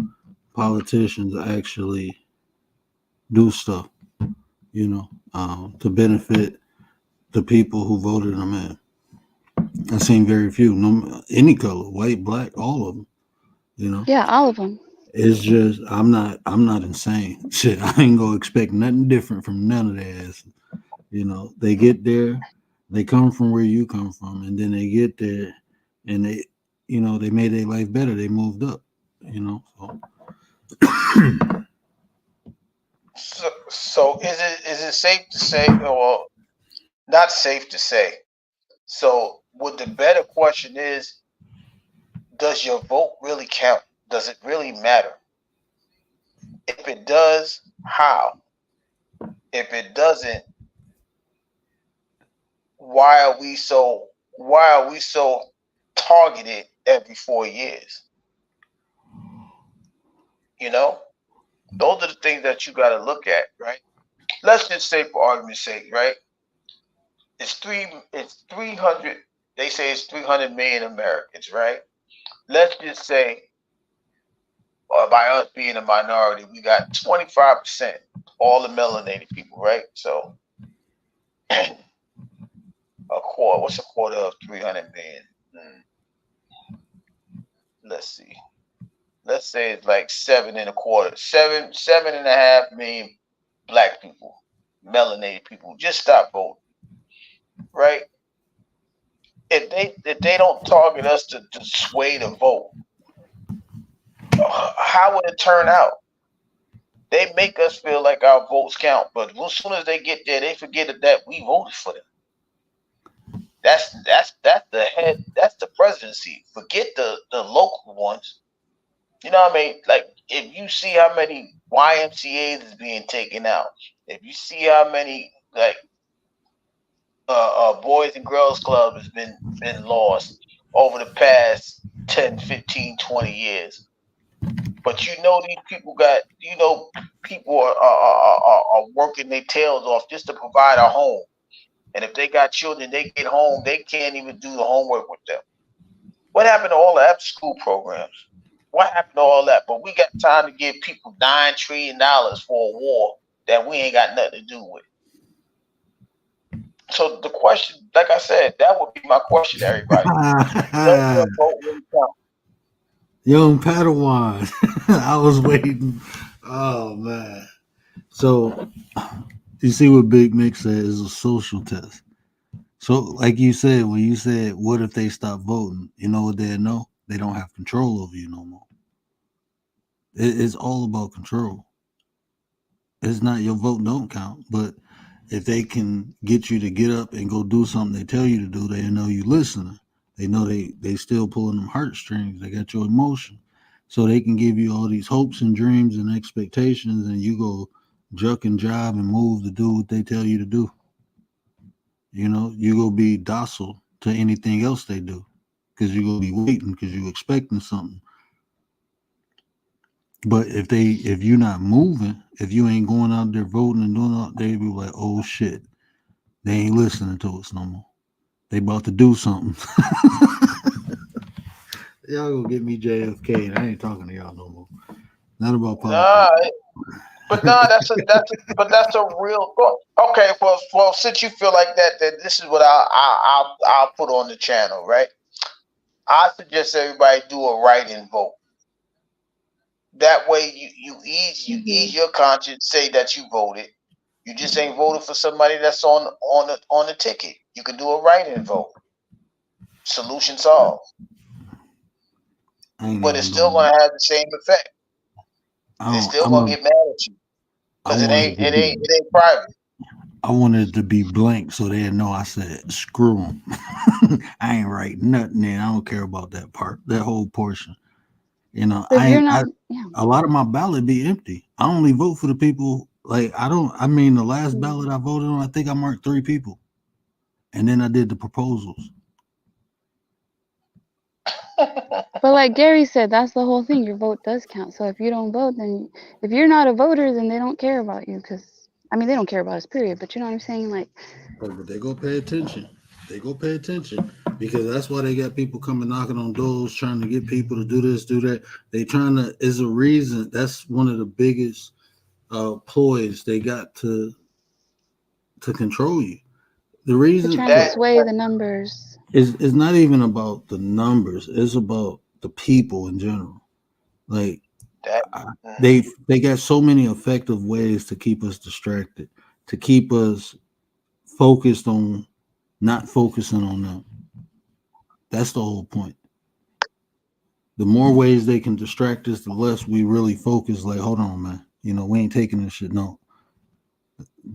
politicians actually do stuff, you know, to benefit the people who voted them in. I've seen very few, no, any color, white, black, all of them, you know. Yeah, all of them. It's just I'm not insane. Shit, I ain't gonna expect nothing different from none of their asses. You know, they get there, they come from where you come from, and then they get there and they, you know, they made their life better. They moved up, you know. So is it safe to say, or not safe to say? So what the better question is, does your vote really count? Does it really matter? If it does, how? If it doesn't, why are we so targeted every 4 years? You know, those are the things that you got to look at, right? Let's just say, for argument's sake, right? It's 300. They say it's 300 million Americans, right? Let's just say, by us being a minority, we got 25%, all the melanated people, right? So a quarter. What's a quarter of 300 million? Let's see. Let's say it's like 7.25 million black people, melanated people. Just stop voting, right? If they don't target us to sway the vote, how would it turn out? They make us feel like our votes count, but as soon as they get there, they forget that we voted for them. That's the head. That's the presidency. Forget the local ones. You know what I mean? Like, if you see how many YMCA's is being taken out, if you see how many, like, boys and girls club has been lost over the past 10, 15, 20 years. But you know, these people got, you know, people are working their tails off just to provide a home. And if they got children, they get home, they can't even do the homework with them. What happened to all the after school programs? What happened to all that? But we got time to give people $9 trillion for a war that we ain't got nothing to do with. So the question, like I said, that would be my question to everybody. Does your vote really count? Young Padawan, I was waiting. Oh man! So you see what Big Mick said is a social test. So, like you said, when you said, "What if they stop voting?" You know what they know? They don't have control over you no more. It's all about control. It's not your vote don't count, but if they can get you to get up and go do something they tell you to do, they know you listening. They know they still pulling them heartstrings. They got your emotion, so they can give you all these hopes and dreams and expectations, and you go juck and jive and move to do what they tell you to do. You know, you go be docile to anything else they do because you go be waiting because you expecting something. But if you're not moving, if you ain't going out there voting and doing all, they be like, oh shit, they ain't listening to us no more. They about to do something. Y'all gonna get me JFK, and I ain't talking to y'all no more. Not about politics. Nah, but nah, that's a real thought. Okay, well, since you feel like that, then this is what I'll put on the channel, right? I suggest everybody do a write-in vote. that way you ease your conscience. Say that you voted. You just ain't voted for somebody that's on the ticket. You can do a write-in vote. Solution solved. But it's still gonna have the same effect. They're still gonna get mad at you because it ain't private. I wanted it to be blank so they know I said screw them. I ain't writing nothing in. I don't care about that part, that whole portion. You know, But if you're not, yeah. A lot of my ballot be empty. I only vote for the people. Like I mean, the last ballot I voted on, I think I marked 3 people, and then I did the proposals. But like Gary said, that's the whole thing. Your vote does count. So if you don't vote, then if you're not a voter, then they don't care about you. Because I mean, they don't care about us, period. But you know what I'm saying? Like, But they go pay attention. They go pay attention because that's why they got people coming knocking on doors trying to get people to do this, do that. They trying to is a reason. That's one of the biggest ploys they got to control you. The reason they're trying to sway the numbers. It's not even about the numbers. It's about the people in general. Like they got so many effective ways to keep us distracted, to keep us focused on not focusing on them. That's the whole point. The more ways they can distract us, the less we really focus. Like, hold on, man. You know, we ain't taking this shit. No.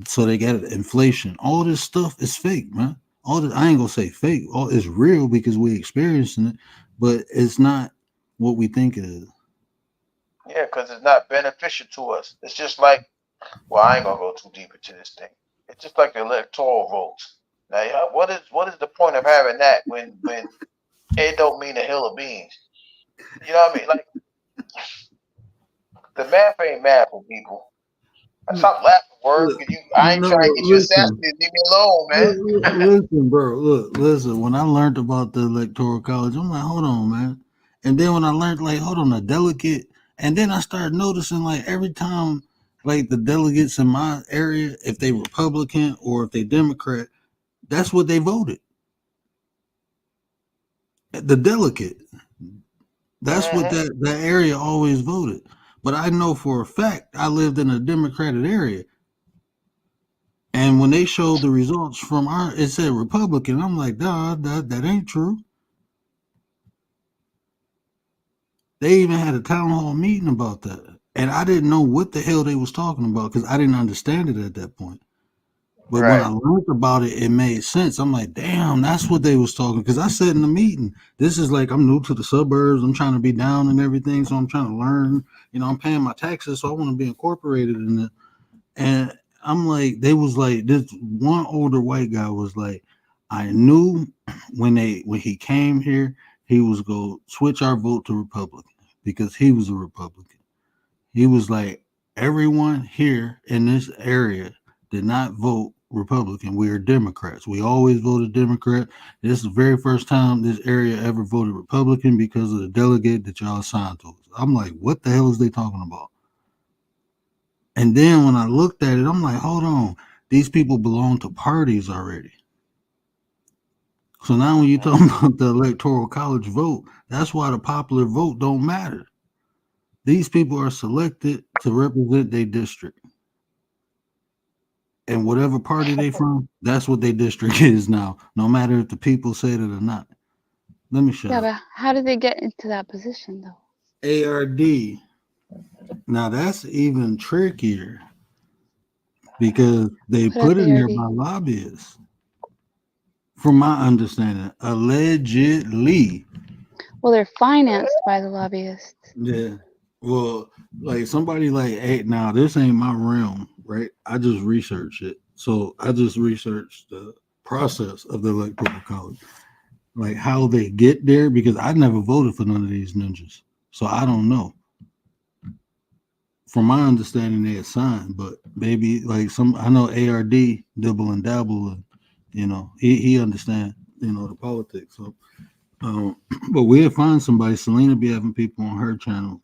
So they got inflation. All this stuff is fake, man. All this, I ain't gonna say fake. All it's real because we experiencing it, but it's not what we think it is. Yeah, because it's not beneficial to us. It's just like, well, I ain't gonna go too deep into this thing. It's just like the electoral votes. Now, what is the point of having that when it don't mean a hill of beans? You know what I mean? Like the math ain't math for people. Stop laughing, word. I ain't trying to get you assassinated. Leave me alone, man. Listen, bro. Listen. When I learned about the electoral college, I'm like, hold on, man. And then when I learned, like, hold on, a delegate, and then I started noticing, like, every time, like, the delegates in my area, if they Republican or if they Democrat, that's what they voted. The delegate. That's what that area always voted. But I know for a fact I lived in a Democratic area. And when they showed the results from it said Republican. I'm like, nah, that ain't true. They even had a town hall meeting about that. And I didn't know what the hell they was talking about because I didn't understand it at that point. But when I learned about it, it made sense. I'm like, damn, that's what they was talking. Because I said in the meeting, this is like, I'm new to the suburbs. I'm trying to be down and everything. So I'm trying to learn. You know, I'm paying my taxes. So I want to be incorporated in it. And I'm like, they was like, this one older white guy was like, I knew when he came here, he was going to switch our vote to Republican because he was a Republican. He was like, everyone here in this area did not vote Republican. We are Democrats. We always voted Democrat. This is the very first time this area ever voted Republican because of the delegate that y'all assigned to us. I'm like, what the hell is they talking about? And then when I looked at it, I'm like, hold on, these people belong to parties already. So now when you're talking about the electoral college vote, that's why the popular vote don't matter. These people are selected to represent their district. And whatever party they from, that's what their district is now, no matter if the people said it or not. Let me show you. Yeah, but how did they get into that position though? ARD. Now that's even trickier because they put in there by lobbyists. From my understanding, allegedly. Well, they're financed by the lobbyists. Yeah. Well, like somebody like, hey, now this ain't my realm, right? I just researched it. So I just researched the process of the electoral college, like how they get there, because I never voted for none of these ninjas. So I don't know. From my understanding, they assigned, but maybe like I know ARD dibble and dabble, and you know he understand the politics. So, but we'll find somebody. Selena be having people on her channel.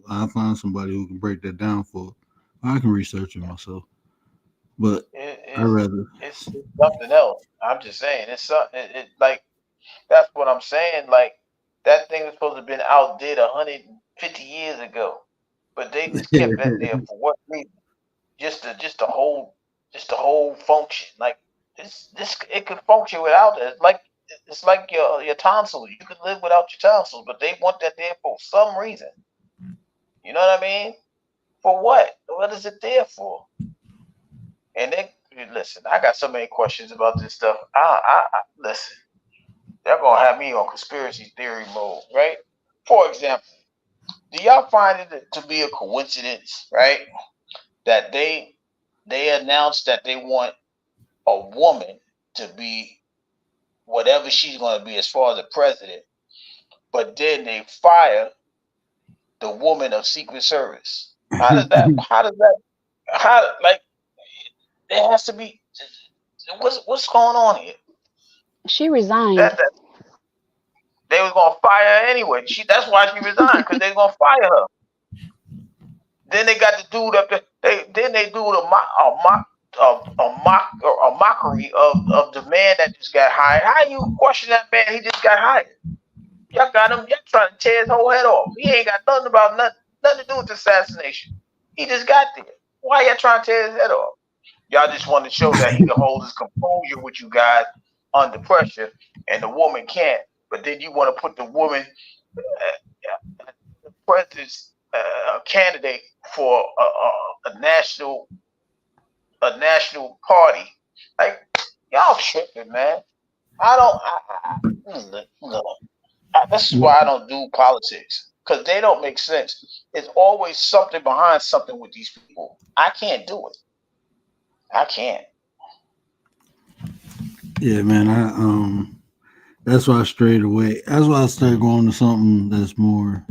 I'll find somebody who can break that down for. I can research it myself, but I rather it's something else. I'm just saying it's something. It like that's what I'm saying. Like that thing was supposed to have been outdid 150 years ago. but they just kept that there for what reason? Just the whole function. Like this it could function without it. It's like your tonsils. You could live without your tonsils, but they want that there for some reason. You know what I mean? For what? What is it there for? And they listen. I got so many questions about this stuff. I listen. They're gonna have me on conspiracy theory mode, right? For example, do y'all find it to be a coincidence, right, that they announced that they want a woman to be whatever she's going to be as far as the president, but then they fire the woman of Secret Service? How does that? How does that? How like there has to be? What's going on here? She resigned. That they was gonna fire her anyway. That's why she resigned, because they was gonna fire her. Then they got the dude up there. They do a mockery of the man that just got hired. How you question that man? He just got hired. Y'all got him. Y'all trying to tear his whole head off. He ain't got nothing to do with the assassination. He just got there. Why y'all trying to tear his head off? Y'all just want to show that he can hold his composure with you guys under pressure, and the woman can't. But then you want to put the woman, the president's candidate for a national party. Like y'all tripping, man. I don't. This is why I don't do politics, because they don't make sense. There's always something behind something with these people. I can't do it. I can't. Yeah, man. That's why I strayed away. That's why I started going to something that's more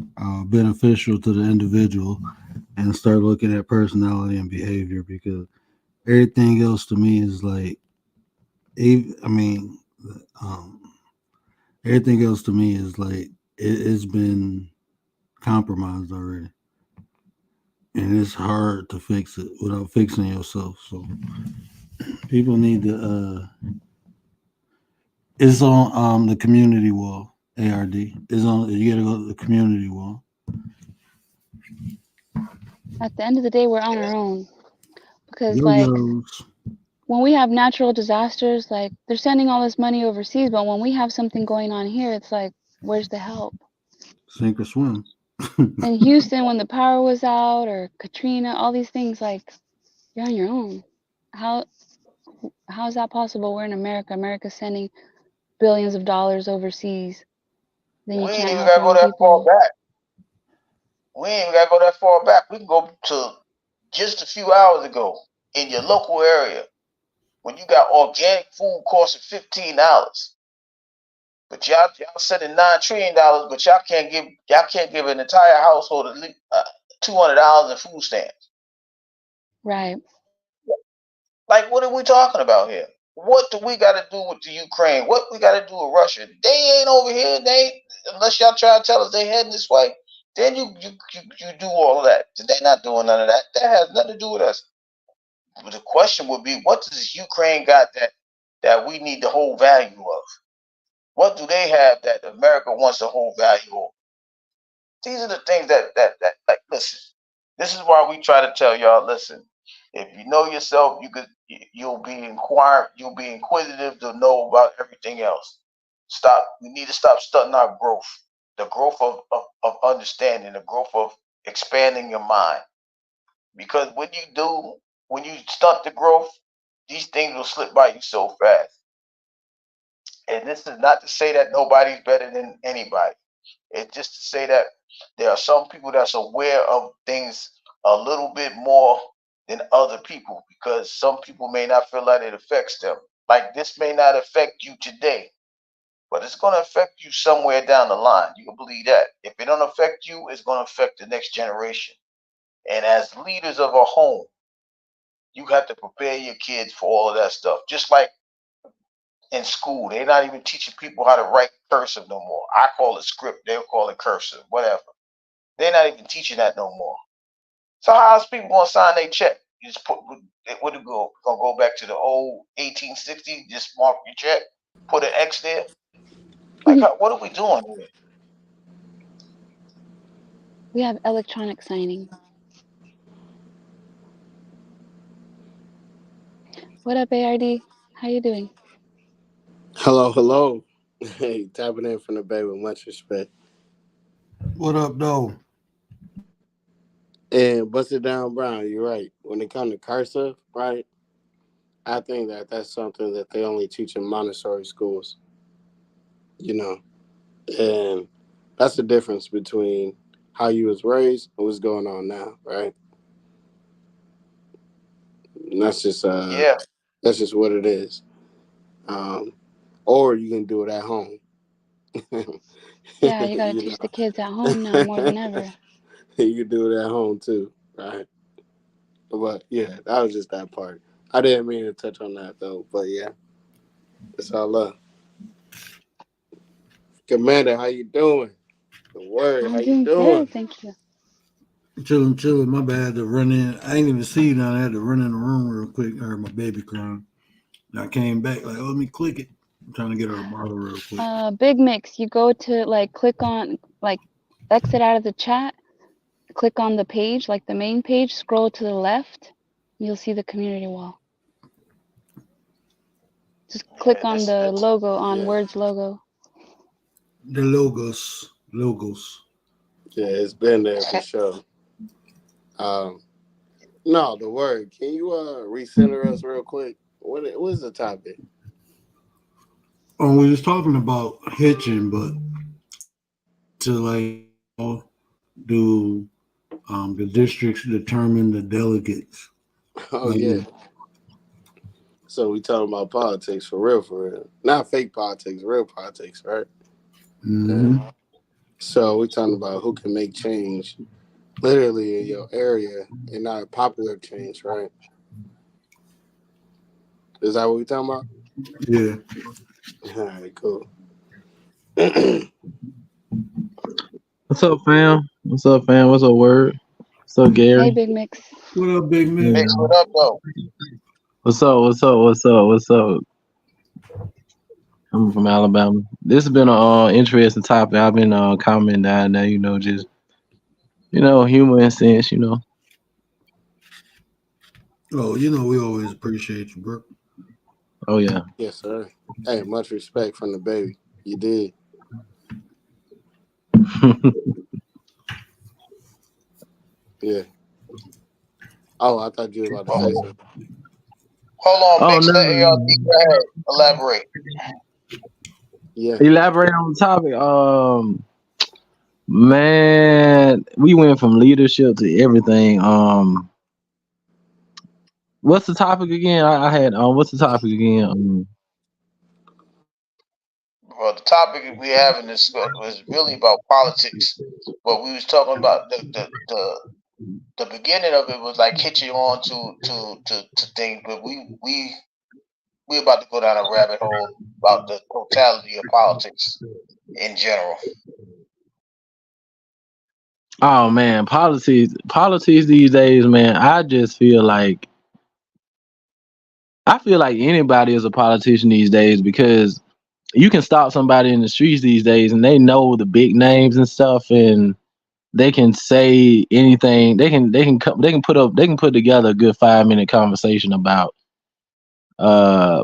beneficial to the individual, and start looking at personality and behavior, because everything else to me is like, I mean, um, everything else to me is like it's been compromised already, and it's hard to fix it without fixing yourself. So people need to. It's on the community wall. ARD is on. You gotta go to the community wall. At the end of the day, we're on our own because, like, Yo-yos. when we have natural disasters, like they're sending all this money overseas, but when we have something going on here, it's like, where's the help? Sink or swim. In Houston, when the power was out, or Katrina, all these things, like, you're on your own. How how is that possible? We're in America. America's sending billions of dollars overseas. Then you We ain't can't even help gotta your go own that far people. back. We ain't even gotta go that far back. We can go to just a few hours ago in your local area when you got organic food costing $15. But y'all sending $9 trillion, but y'all can't give an entire household at least $200 in food stamps. Right. Like, what are we talking about here? What do we got to do with the Ukraine? What we got to do with Russia? They ain't over here. Unless y'all try to tell us they heading this way. Then you do all of that. They're not doing none of that. That has nothing to do with us. But the question would be, what does Ukraine got that we need the whole value of? What do they have that America wants the whole value of? These are the things that like, listen. This is why we try to tell y'all, listen. If you know yourself, you'll be inquisitive to know about everything else. We need to stop stunting our growth. The growth of understanding, the growth of expanding your mind. Because when you stunt the growth, these things will slip by you so fast. And this is not to say that nobody's better than anybody. It's just to say that there are some people that's aware of things a little bit more than other people, because some people may not feel like it affects them. Like, this may not affect you today, but it's going to affect you somewhere down the line. You can believe that. If it don't affect you, it's going to affect the next generation. And as leaders of a home, you have to prepare your kids for all of that stuff. Just like in school, they're not even teaching people how to write cursive no more. I call it script, they'll call it cursive, whatever. They're not even teaching that no more. So how's people gonna sign their check? You just what it gonna go back to the old 1860s? Just mark your check, put an X there. Like, what are we doing here? We have electronic signing. What up, ARD? How you doing? Hello, hello. Hey, tapping in from the Bay with much respect. What up, though? And bust it down, Brown. You're right. When it comes to cursive, right? I think that that's something that they only teach in Montessori schools. You know, and that's the difference between how you was raised and what's going on now, right? And Yeah, that's just what it is. Um, or you can do it at home. Yeah, you gotta You teach the know, kids at home now more than ever. you can do it at home too, right? But yeah, that was just that part. I didn't mean to touch on that though, but yeah, it's all love. Commander, how you doing? The word, how I'm you doing doing? good, thank you. Chilling, chilling. My bad. I had to run in. I ain't even see it. I had to run in the room real quick. I heard my baby crying. And I came back like, oh, let me click it. I'm trying to get her a bottle real quick. Big Mix, you go to like click on like exit out of the chat, click on the page, like the main page, scroll to the left, you'll see the community wall. Just click yeah. on This the this logo on Yeah, Words logo. The logos. yeah, it's been there for sure. Um, no, the word. Can you recenter us real quick? What is the topic? We was talking about hitching, but to like do the districts determine the delegates? Oh Like, yeah. So we talking about politics for real, not fake politics, real politics, right? Yeah. mm-hmm. So we talking about who can make change literally in your area and not a popular change, right? Is that what we talking about? Yeah. All right, cool. What's up, fam? What's up, fam? What's up, word? What's up, Hey, Gary? Big Mix. What up, big Yeah. man? Mix, what up though? What's up? What's up? What's up? What's up? I'm from Alabama. This has been an interesting topic. I've been commenting down there, just humor and sense, Oh, we always appreciate you, bro. Oh yeah. Yes, sir. Hey, much respect from the baby. You did. Yeah. Oh, I thought you was about to say Oh, something. hold on, Oh Mix. no, Let ARD no. go ahead. Elaborate. Yeah. Elaborate on the topic. Man, we went from leadership to everything. What's the topic again? I had what's the topic again? Well, the topic we having this was really about politics, but we was talking about the beginning of it was like hitching on to things, but we about to go down a rabbit hole about the totality of politics in general. Oh man, politics these days, man. I feel like anybody is a politician these days because you can stop somebody in the streets these days and they know the big names and stuff and they can say anything. They can put together a good 5 minute conversation about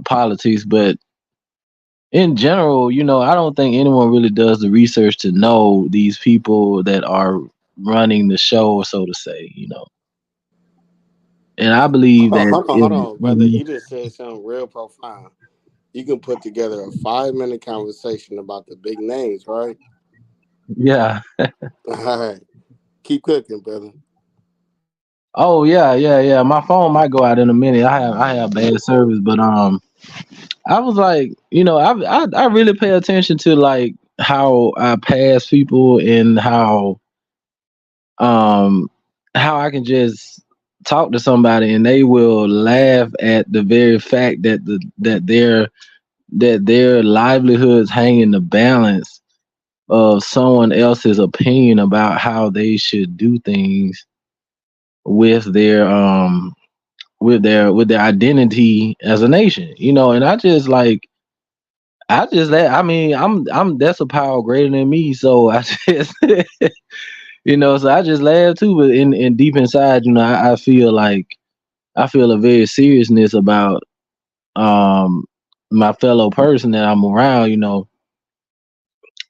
politics, but in general, I don't think anyone really does the research to know these people that are running the show, so to say. And I believe that Hold if on, brother. You just said something real profound. You can put together a 5 minute conversation about the big names, right? yeah. All right. Keep cooking, brother. Oh yeah, yeah, yeah. My phone might go out in a minute. I have bad service, but I was like, I really pay attention to like how I pass people and um how I can just talk to somebody and they will laugh at the very fact that their livelihoods hang in the balance of someone else's opinion about how they should do things with their identity as a nation, and I mean, I'm that's a power greater than me, so I just so I just laugh too, but in deep inside, I feel a very seriousness about my fellow person that I'm around, you know.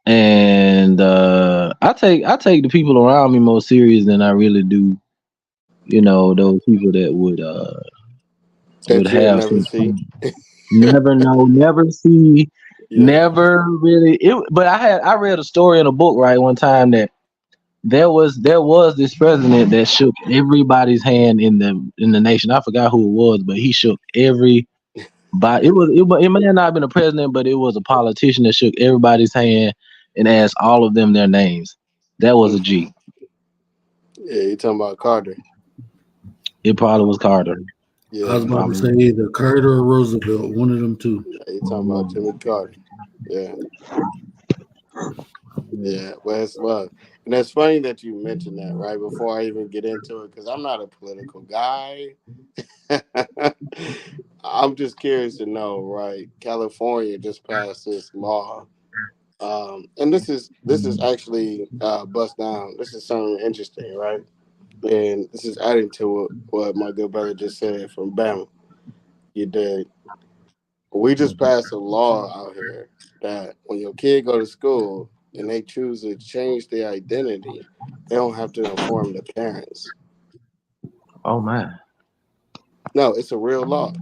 And I take the people around me more serious than I really do, you know, those people that would That you'll have never some see. never know, never see, Yeah. never really. But I read a story in a book right one time that there was this president that shook everybody's hand in the nation. I forgot who it was, but he shook every. But it may not have been a president, but it was a politician that shook everybody's hand and asked all of them their names. That was a Hmm. G. Yeah, you talking about Carter. It probably was Carter. I was Yeah. about to Probably. say either Carter or Roosevelt, one of them two. Yeah, you talking about Jimmy Carter. Yeah. Yeah. Well, and it's funny that you mentioned that right before I even get into it, because I'm not a political guy. I'm just curious to know, right? California just passed this law, and this is actually bust down. This is something interesting, right? And this is adding to what my good brother just said from Bama. You did. We just passed a law out here that when your kid go to school and they choose to change their identity, they don't have to inform the parents. Oh man. No, it's a real law.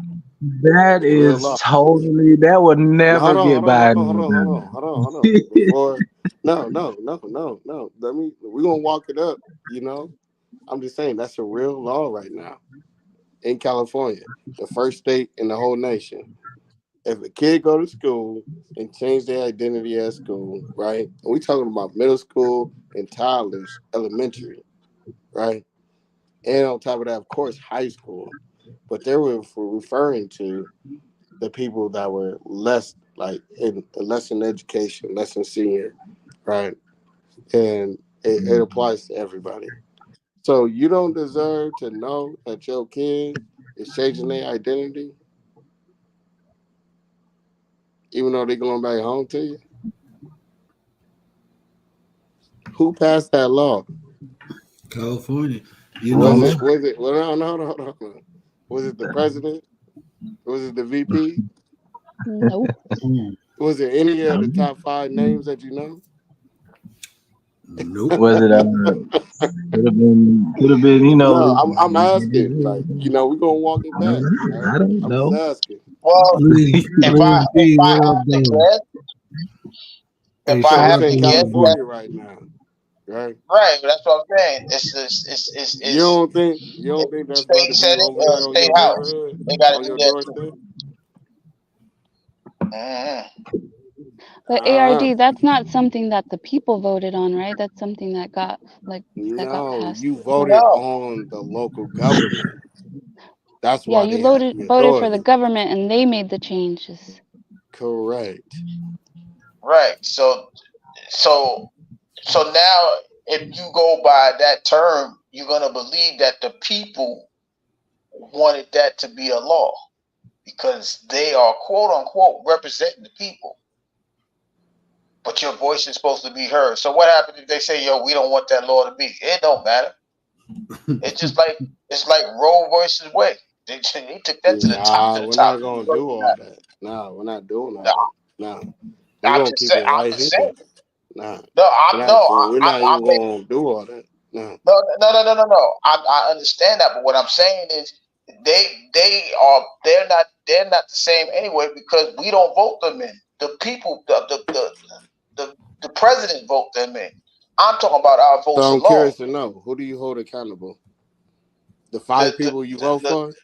That It's a real is law. totally that would Now, never hold on, get hold on, by hold on, hold me. on, hold on, hold on, hold on. Before, no. We're gonna walk it up. You know, I'm just saying that's a real law right now in California, the first state in the whole nation. If a kid go to school and change their identity at school, right? And we talking about middle school and toddlers, elementary, right? And on top of that, of course, high school. But they were referring to the people that were less like less in education, less in senior, right? And it applies to everybody. So you don't deserve to know that your kid is changing their identity, even though they're going back home to you. Who passed that law? California. You Oh Was know, it? man. Was it? Well, no. Was it the president? Was it the VP? Nope. Was it any of the top five names that you know? nope. Was it could have been, you No, know, I'm asking. Like, we're gonna walk it back. Right? I don't I'm just know. asking. Well, Lee, if I Lee if B, I what up, have to though? guess, Hey, if I So shout we have out to to saying guess, Lee B. that California right now, right? right. That's what I'm saying. You don't think It's that's about state to be senate, over there on state your house. neighborhood, They got to on do your that too. doorstep? Mm-hmm. But Uh-uh. ARD, that's not something that the people voted on, right? That's something that got that got No, passed. you voted No, on the local government. That's Yeah, why you they have voted the voted for the authority. government and they made the changes. Correct. right. So so now, if you go by that term, you're gonna believe that the people wanted that to be a law because they are quote unquote representing the people. But your voice is supposed to be heard. So what happens if they say, "Yo, we don't want that law to be"? It don't matter. It's like Roe versus Wade. They took that to the top. To Nah, the we're top. not gonna do all that. Nah, we're not doing No, all that. Nah, we're gonna keep it I'm right just saying. here. Nah, No, I'm no. we're not I'm even gonna do all that. Nah. no. I understand that, but what I'm saying is they're not the same anyway because we don't vote them in. The people, the president vote them in. I'm talking about our votes So I'm alone. curious to know, who do you hold accountable? The The five the people you the, vote the, for,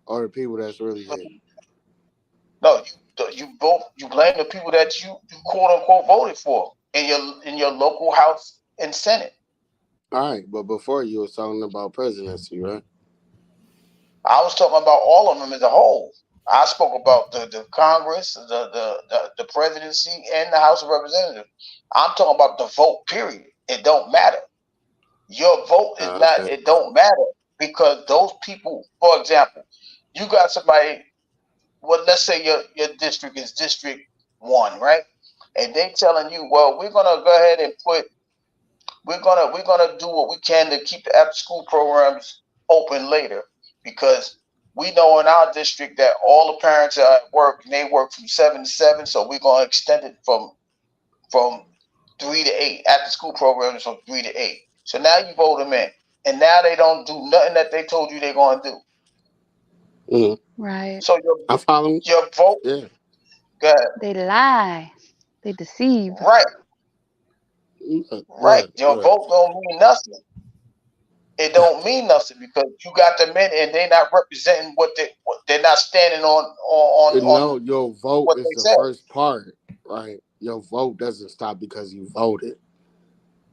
or the people that's really the here? no, you blame the people that you quote unquote voted for in your local house and senate. All right, but before you was talking about presidency, right? I was talking about all of them as a whole. I spoke about the Congress, the presidency, and the House of Representatives. I'm talking about the vote. Period. It don't matter. Your vote is not. Okay. It don't matter because those people. For example, you got somebody. Well, let's say your district is District 1, right? And they telling you, well, we're gonna go ahead and we're gonna do what we can to keep the after school programs open later because we know in our district that all the parents are at work and they work from 7 to 7, so we're going to extend it from 3 to 8. After school programs from 3 to 8. So now you vote them in, and now they don't do nothing that they told you they're going to do. Right. So I follow. your vote, Yeah. go ahead. They lie. They deceive. Right, Look. Your vote don't mean nothing. It don't mean nothing because you got them in and they're not representing they're not standing on No, your vote what is they the said. first part, right? Your vote doesn't stop because you voted.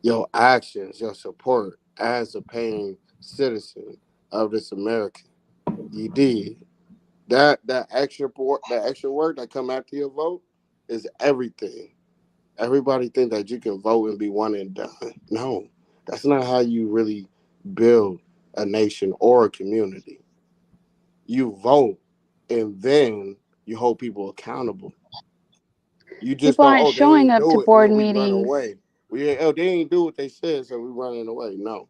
Your actions, your support as a paying citizen of this America, you did that. That extra work that come after your vote is everything. Everybody think that you can vote and be one and done. No, that's not how you really build a nation or a community. You vote and then you hold people accountable. You just People don't, aren't oh, they showing ain't up to do it, board then we run meetings. away. They ain't do what they said, so we running away. No.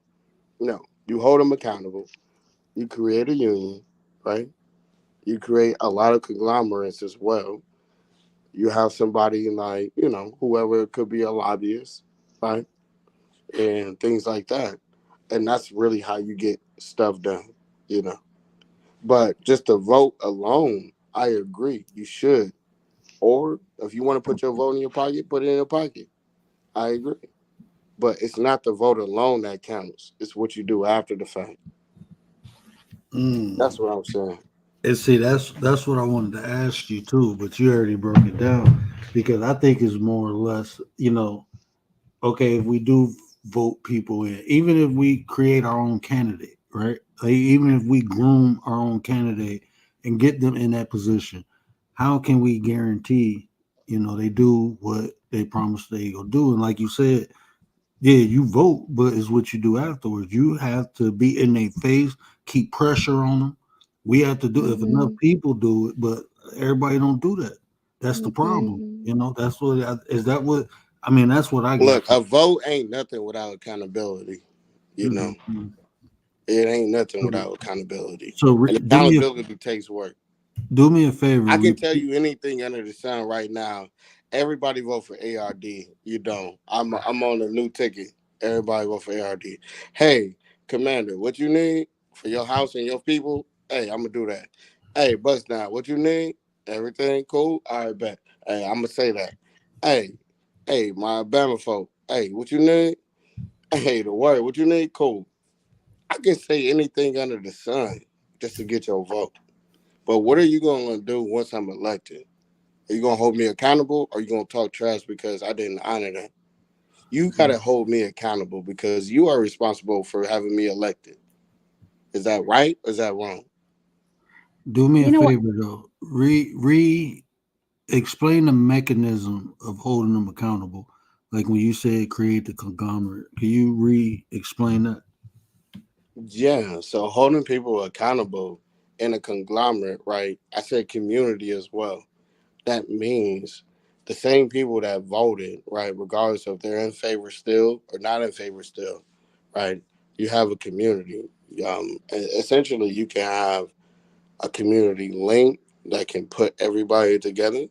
You hold them accountable. You create a union, right? You create a lot of conglomerates as well. You have somebody like, whoever could be a lobbyist, right? And things like that. And that's really how you get stuff done, you know. But just to vote alone, I agree. You should. Or if you want to put your vote in your pocket, put it in your pocket. I agree. But it's not the vote alone that counts. It's what you do after the fact. Mm. That's what I'm saying. And see, that's what I wanted to ask you too, but you already broke it down because I think it's more or less, okay, if we do vote people in, even if we create our own candidate, right? Like, even if we groom our own candidate and get them in that position, how can we guarantee, they do what they promised they go do? And like you said, yeah, you vote, but it's what you do afterwards. You have to be in their face, keep pressure on them. We have to do if enough Hmm. people do it, but everybody don't do that. That's the problem. Hmm. That's what is that what I mean. That's what I got Look, from. a vote ain't nothing without accountability. You know, Mhm. it ain't nothing So, without accountability. so And accountability takes work. do me a favor. I can tell you anything under the sun right now. Everybody vote for ARD. You don't. I'm on a new ticket. Everybody vote for ARD. Hey, Commander, what you need for your house and your people? Hey, I'm gonna do that. Hey, Bust Down, what you need? Everything cool? All right, bet. Hey, I'm gonna say that. Hey, my Bama folk. Hey, what you need? Hey, the word, what you need? Cool. I can say anything under the sun just to get your vote. But what are you going to do once I'm elected? Are you going to hold me accountable or are you going to talk trash because I didn't honor that? You got to hold me accountable because you are responsible for having me elected. Is that right or is that wrong? Do me a You know what? favor though. Re explain the mechanism of holding them accountable. Like when you said create the conglomerate, can you re explain that? Yeah, so holding people accountable in a conglomerate, right? I said community as well. That means the same people that voted, right, regardless of they're in favor still or not in favor still, right? You have a community. Essentially, you can have a community link that can put everybody together,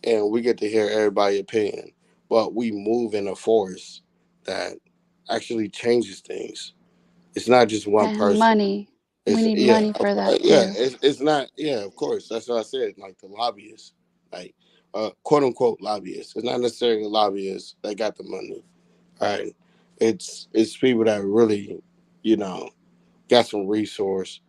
and we get to hear everybody's opinion. But we move in a force that actually changes things. It's not just one And person. money. We It's need money for that yeah. too. It's not of course. That's what I said. Like the lobbyists, like quote unquote lobbyists. It's not necessarily lobbyists that got the money. Right. It's people that really, you know, got some resource.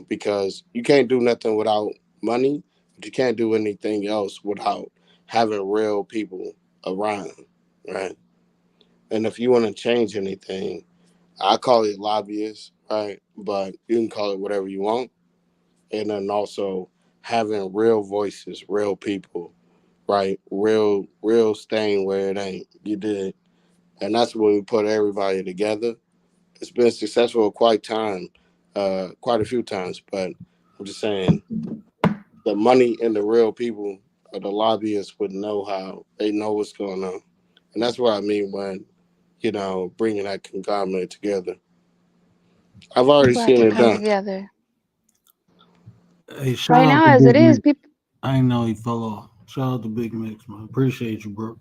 Because you can't do nothing without money, but you can't do anything else without having real people around. Right. And if you want to change anything, I call it lobbyists, right? But you can call it whatever you want. And then also having real voices, real people, right? Real staying where it ain't. You did. And that's when we put everybody together. It's been successful quite a few times, but I'm just saying the money and the real people or the lobbyists would know how they know what's going on. And that's what I mean when, bringing that conglomerate together. I've already People have seen to it come done. together. Hey, shout Right out now, to as it Big is, Mix. people. I ain't know he fell off. Shout out to Big Mix, man. Appreciate you, bro.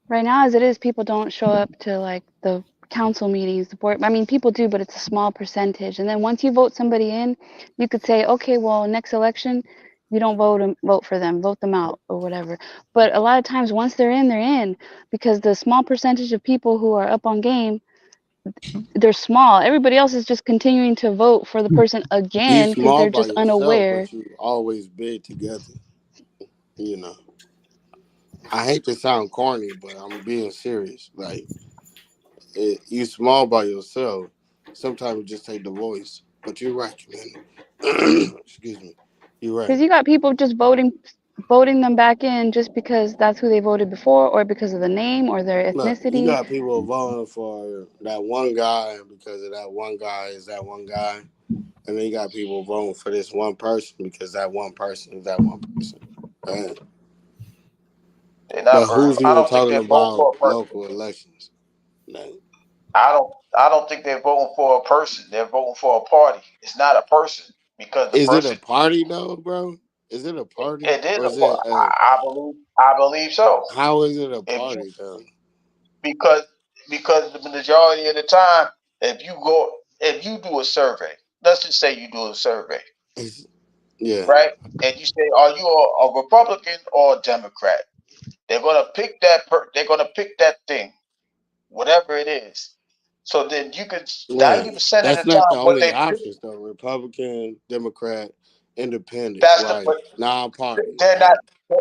Right now, as it is, people don't show up to like the council meetings, the board. I mean, people do, but it's a small percentage. And then once you vote somebody in, you could say, okay, well, next election, you don't vote for them, vote them out or whatever. But a lot of times, once they're in, because the small percentage of people who are up on game, they're small. Everybody else is just continuing to vote for the person You again because small they're by just yourself, unaware. but you always bid together. You know, I hate to sound corny, but I'm being serious. Like, you small by yourself. Sometimes you just take the voice. But you're right, man. Excuse me. You're right. Because you got people just voting them back in just because that's who they voted before, or because of the name or their Look, you ethnicity. got people voting for that one guy because of that one guy is that one guy. And then you got people voting for this one person because that one person is that one person. Right? They're not But voting. who's I even don't think talking they're voting about for a person. local elections? Like, I don't. I don't think they're voting for a person. They're voting for a party. It's not a person because the is it a person. party though, bro? Is it a party It is or a is it party. I believe. I believe so. how is it a If you party though? because the majority of the time, if you do a survey, let's just say you do a survey, It's, yeah, right? And you say, are you a Republican or a Democrat? They're gonna pick that. They're gonna pick that thing, whatever it is. So then you could right. 90% of the That's not the time what only they pick. options though. Republican, Democrat, Independent, That's the right? but Non-party, they're not. right?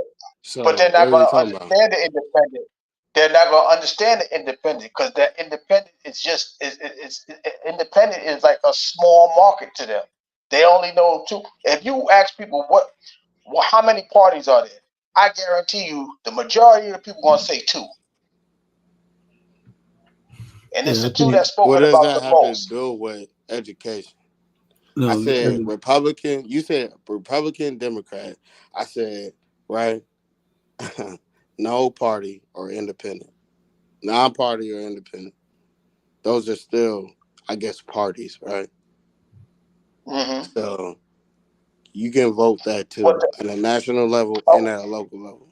But So they're what not are going we to talking about? understand the independent. They're not going to understand the independent because that independent is just independent is like a small market to them. They only know two. If you ask people how many parties are there, I guarantee you the majority of the people going to say two, and it's Yeah, I the two think that's What spoken does about that the have to most. do with education? I no. said Republican. You said Republican, Democrat. I said right. No party or independent, non-party or independent. Those are still, I guess, parties, right? Mm-hmm. So you can vote that But too at a national level and oh, at a local level.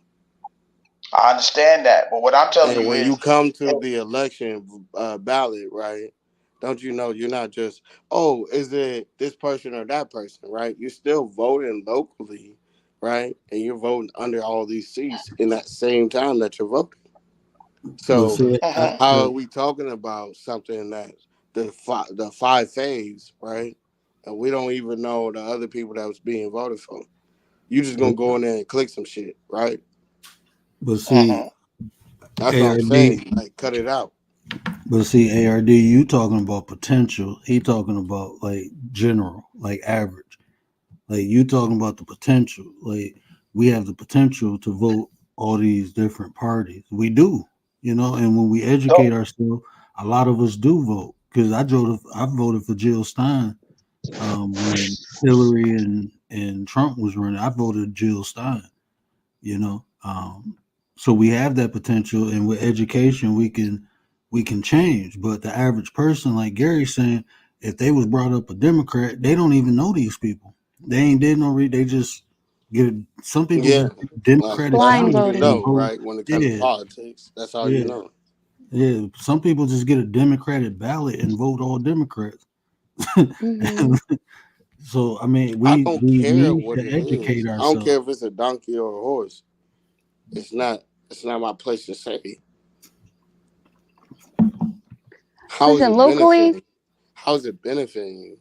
I understand that, but what I'm telling And you when you is, come to the election ballot, right? Don't you know you're not just, oh, is it this person or that person, right? You're still voting locally, right? And you're voting under all these seats in that same time that you're voting. but So see, mm-hmm. how are we talking about something that the five faves, right? And we don't even know the other people that was being voted for. You just gonna go in there and click some shit, right? but see, Mm-hmm. That's what I'm ARD. saying. Like, cut it out. But see, ARD, you talking about potential. He talking about like general, like average. Like you talking about the potential. Like we have the potential to vote all these different parties. We do, and when we educate So, ourselves, a lot of us do vote. Because I voted for Jill Stein when Hillary and Trump was running. I voted Jill Stein. you know so we have that potential, and with education we can change. But the average person, like Gary's saying, if they was brought up a Democrat, they don't even know these people. They ain't did no read. They just some people Yeah, just get a like Democratic that's Blind how ballot you voting. and know, vote. right? When it comes to Yeah, politics, that's how you yeah, know. yeah. Some people just get a Democratic ballot and vote all Democrats. Hmm. So I mean, I we don't we care need what to it educate is. I don't ourselves. care if it's a donkey or a horse. It's not. It's not my place to say. How is Listen, it locally, benefiting? How is it benefiting you?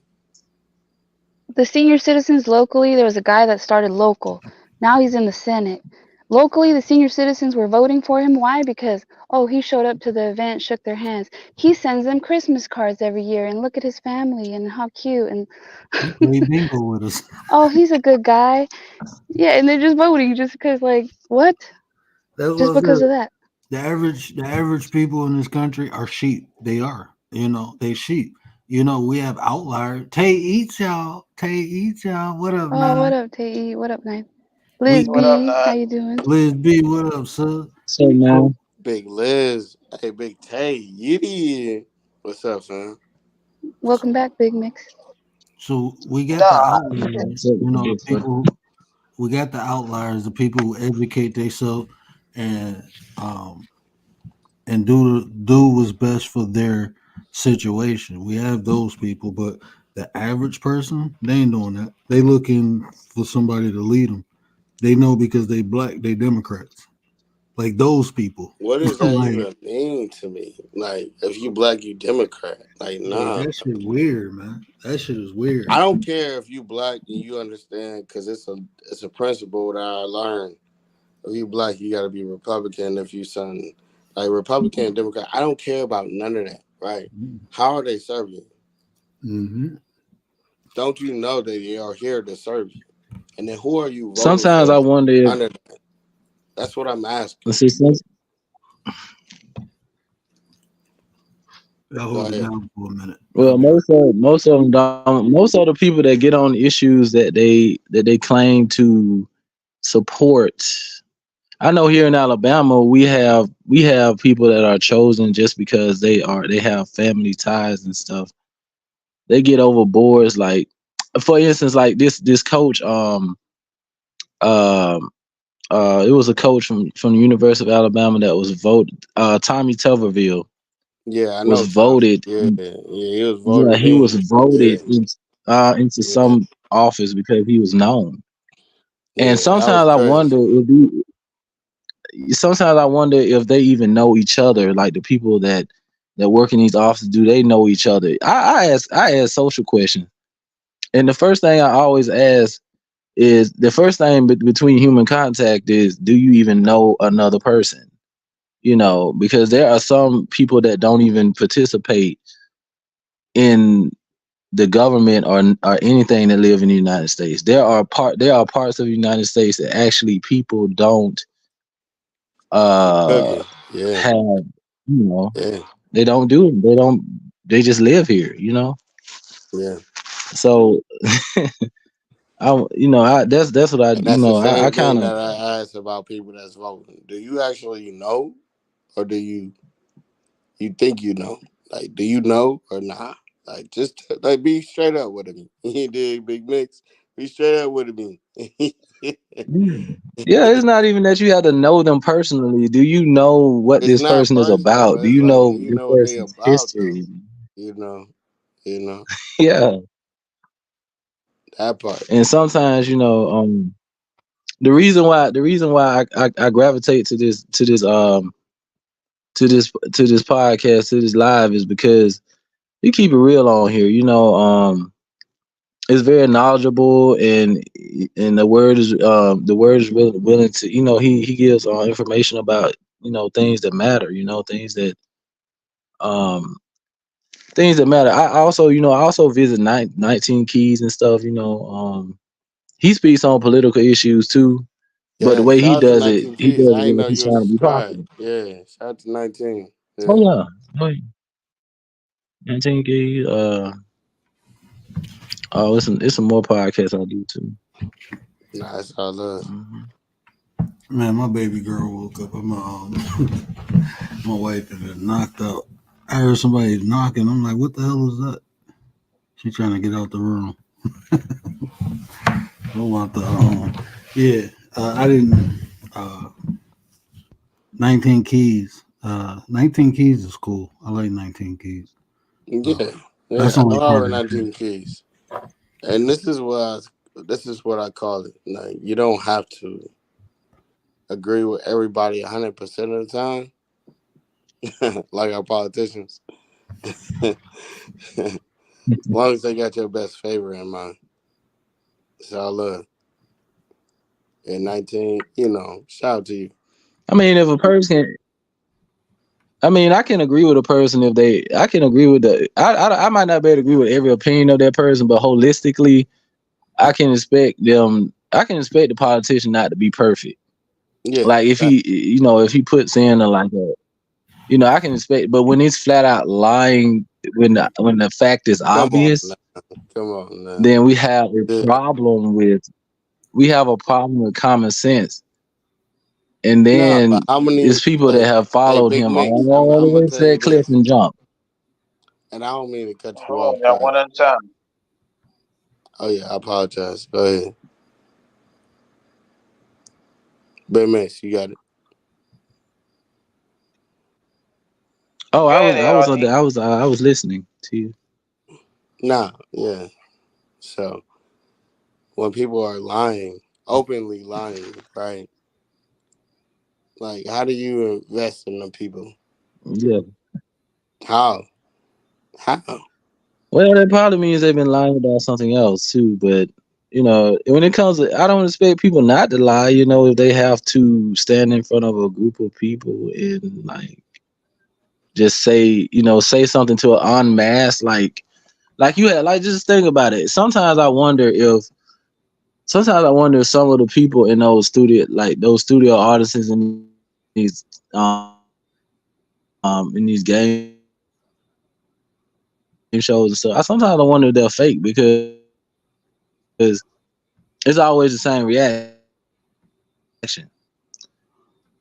the senior citizens locally, there was a guy that started local. Now he's in the Senate. Locally, the senior citizens were voting for him. Why? Because, oh, he showed up to the event, shook their hands. He sends them Christmas cards every year, and look at his family and how cute. And He played bingo with us. oh, he's a good guy. Yeah, and they're just voting just because, like, what? That's Just what I because said. of that. The average people in this country are sheep. They are. They sheep. We have outliers. Tay eats y'all. Tay eats y'all. What up, Oh, what nine? up, Tay? What up, Nine? Liz We what up, B, how Nine? you doing? Liz B, what up, sir? So So man, Big Liz, hey Big Tay, Yiddy. What's up, fam? Welcome back, Big Mix. So we got the Nah, outliers, So, you know, the yeah, so people. We got the outliers, the people who educate themselves and um do what's best for their situation. We have those people, but the average person, they ain't doing that. They looking for somebody to lead them. They know because they black, they Democrats. Like those people. What does that Like, even mean to me? Like, if you black, you Democrat. Like, yeah, nah. that shit weird, man. That shit is weird. I don't care if you black and you understand, because it's a principle that I learned. If you black, you got to be Republican. If you son like Republican and Democrat, I don't care about none of that. Right? How are they serving you? Mm-hmm. Don't you know that they are here to serve you? And then who are you voting sometimes for I wonder if under that? That's what I'm asking. see, I'll Go hold it ahead. down for a minute. I'll well, be right. most of them don't. Most of the people that get on issues that they claim to support. I know here in Alabama we have people that are chosen just because they have family ties and stuff. They get over boards like, for instance, like this coach um it was a coach from the University of Alabama that was voted, Tommy Tuberville Yeah, I was know Tommy. voted. Yeah, he was Yeah, voted he was in. Yeah, voted into yeah, some office because he was known. And yeah. That was crazy. sometimes I wonder if they even know each other, like the people that work in these offices. Do they know each other? I ask social questions, and the first thing I always ask is, the first thing between human contact is, do you even know another person? Because there are some people that don't even participate in the government or anything that live in the United States. There are parts of the United States that actually people don't Be uh cooking. Yeah, have, you know yeah, they don't do it. They just live here. yeah. So that's what And that's the I same kind thing of. that I asked about people that's voting. Do you actually know, or do you think you know? Like, do you know or not? Like, just like be straight up with me. You did big mix. Be straight up with me. Yeah, it's not even that you have to know them personally. Do you know what It's this not person is personal, about? but Do it's you like, do know you this know what they person's about though? history? You know, you know Yeah. that part. And sometimes, the reason why I gravitate to this podcast, to this live, is because we keep it real on here. It's very knowledgeable, and the word is really willing to, he gives information about, things that matter, um things that matter. I also visit 19 Keys and stuff. He speaks on political issues too, but the Yeah, way shout he out to does it, 19 he Keys. does I it ain't like know he's you was trying to be subscribed. popular. Yeah, shout out to 19. Oh Yeah, yeah. Oh, yeah. 19 Keys. Oh, it's some more podcasts I do too. nah, that's all love. Hmm. Man, my baby girl woke up. My wife and been knocked out. I heard somebody knocking. I'm like, what the hell is that? She trying to get out the room. I want the yeah. I didn't. 19 Keys. 19 Keys is cool. I like 19 Keys. Yeah, That's yeah. I only part heard of the 19 truth. Keys. And this is what I call it. Like, you don't have to agree with everybody 100% of the time, like our politicians. As long as they got your best favor in mind, it's all love. And 19, shout out to you. I mean, if a person, I can agree with a person if they. I can agree with I might not be able to agree with every opinion of that person, but holistically, I can expect them. I can expect the politician not to be perfect. Yeah, Like if he puts in I can expect. But when it's flat out lying, when the fact is come on now, obvious, come on now. then we have a Yeah. problem with common sense. And No, but then how many? it's people that Hey, have hey, followed Big him Mix. I'm, all the I'm gonna way to tell you that cliff this, and jump. and I don't mean to cut you hold off, on, y'all, one cuz. at a time. Oh yeah, I apologize. Go ahead. Big Miss, you got it. Oh, Go I was ahead, I was on ARD. the, I was listening to you. Nah, yeah. So when people are lying, openly lying, right? Like, how do you invest in the people? Yeah. How? How? Well, that probably means they've been lying about something else too. But when it comes to, I don't expect people not to lie. If they have to stand in front of a group of people and like just say something to an unmasked, like you had, like, just think about it. Sometimes I wonder if some of the people in those studio artists in these in these game shows and stuff. I sometimes I wonder if they're fake because it's always the same reaction.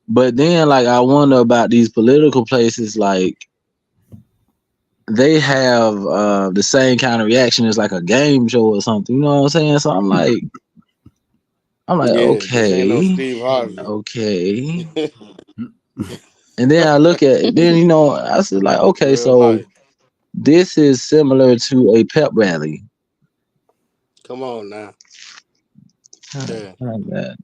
But then, like, I wonder about these political places, like they have the same kind of reaction as like a game show or something. You know what I'm saying? So I'm like, Yeah, this ain't no okay, Steve Harvey. okay. And then I look at it, then I said like, okay, Real so life. this is similar to a pep rally. Come on now. Yeah. Not bad.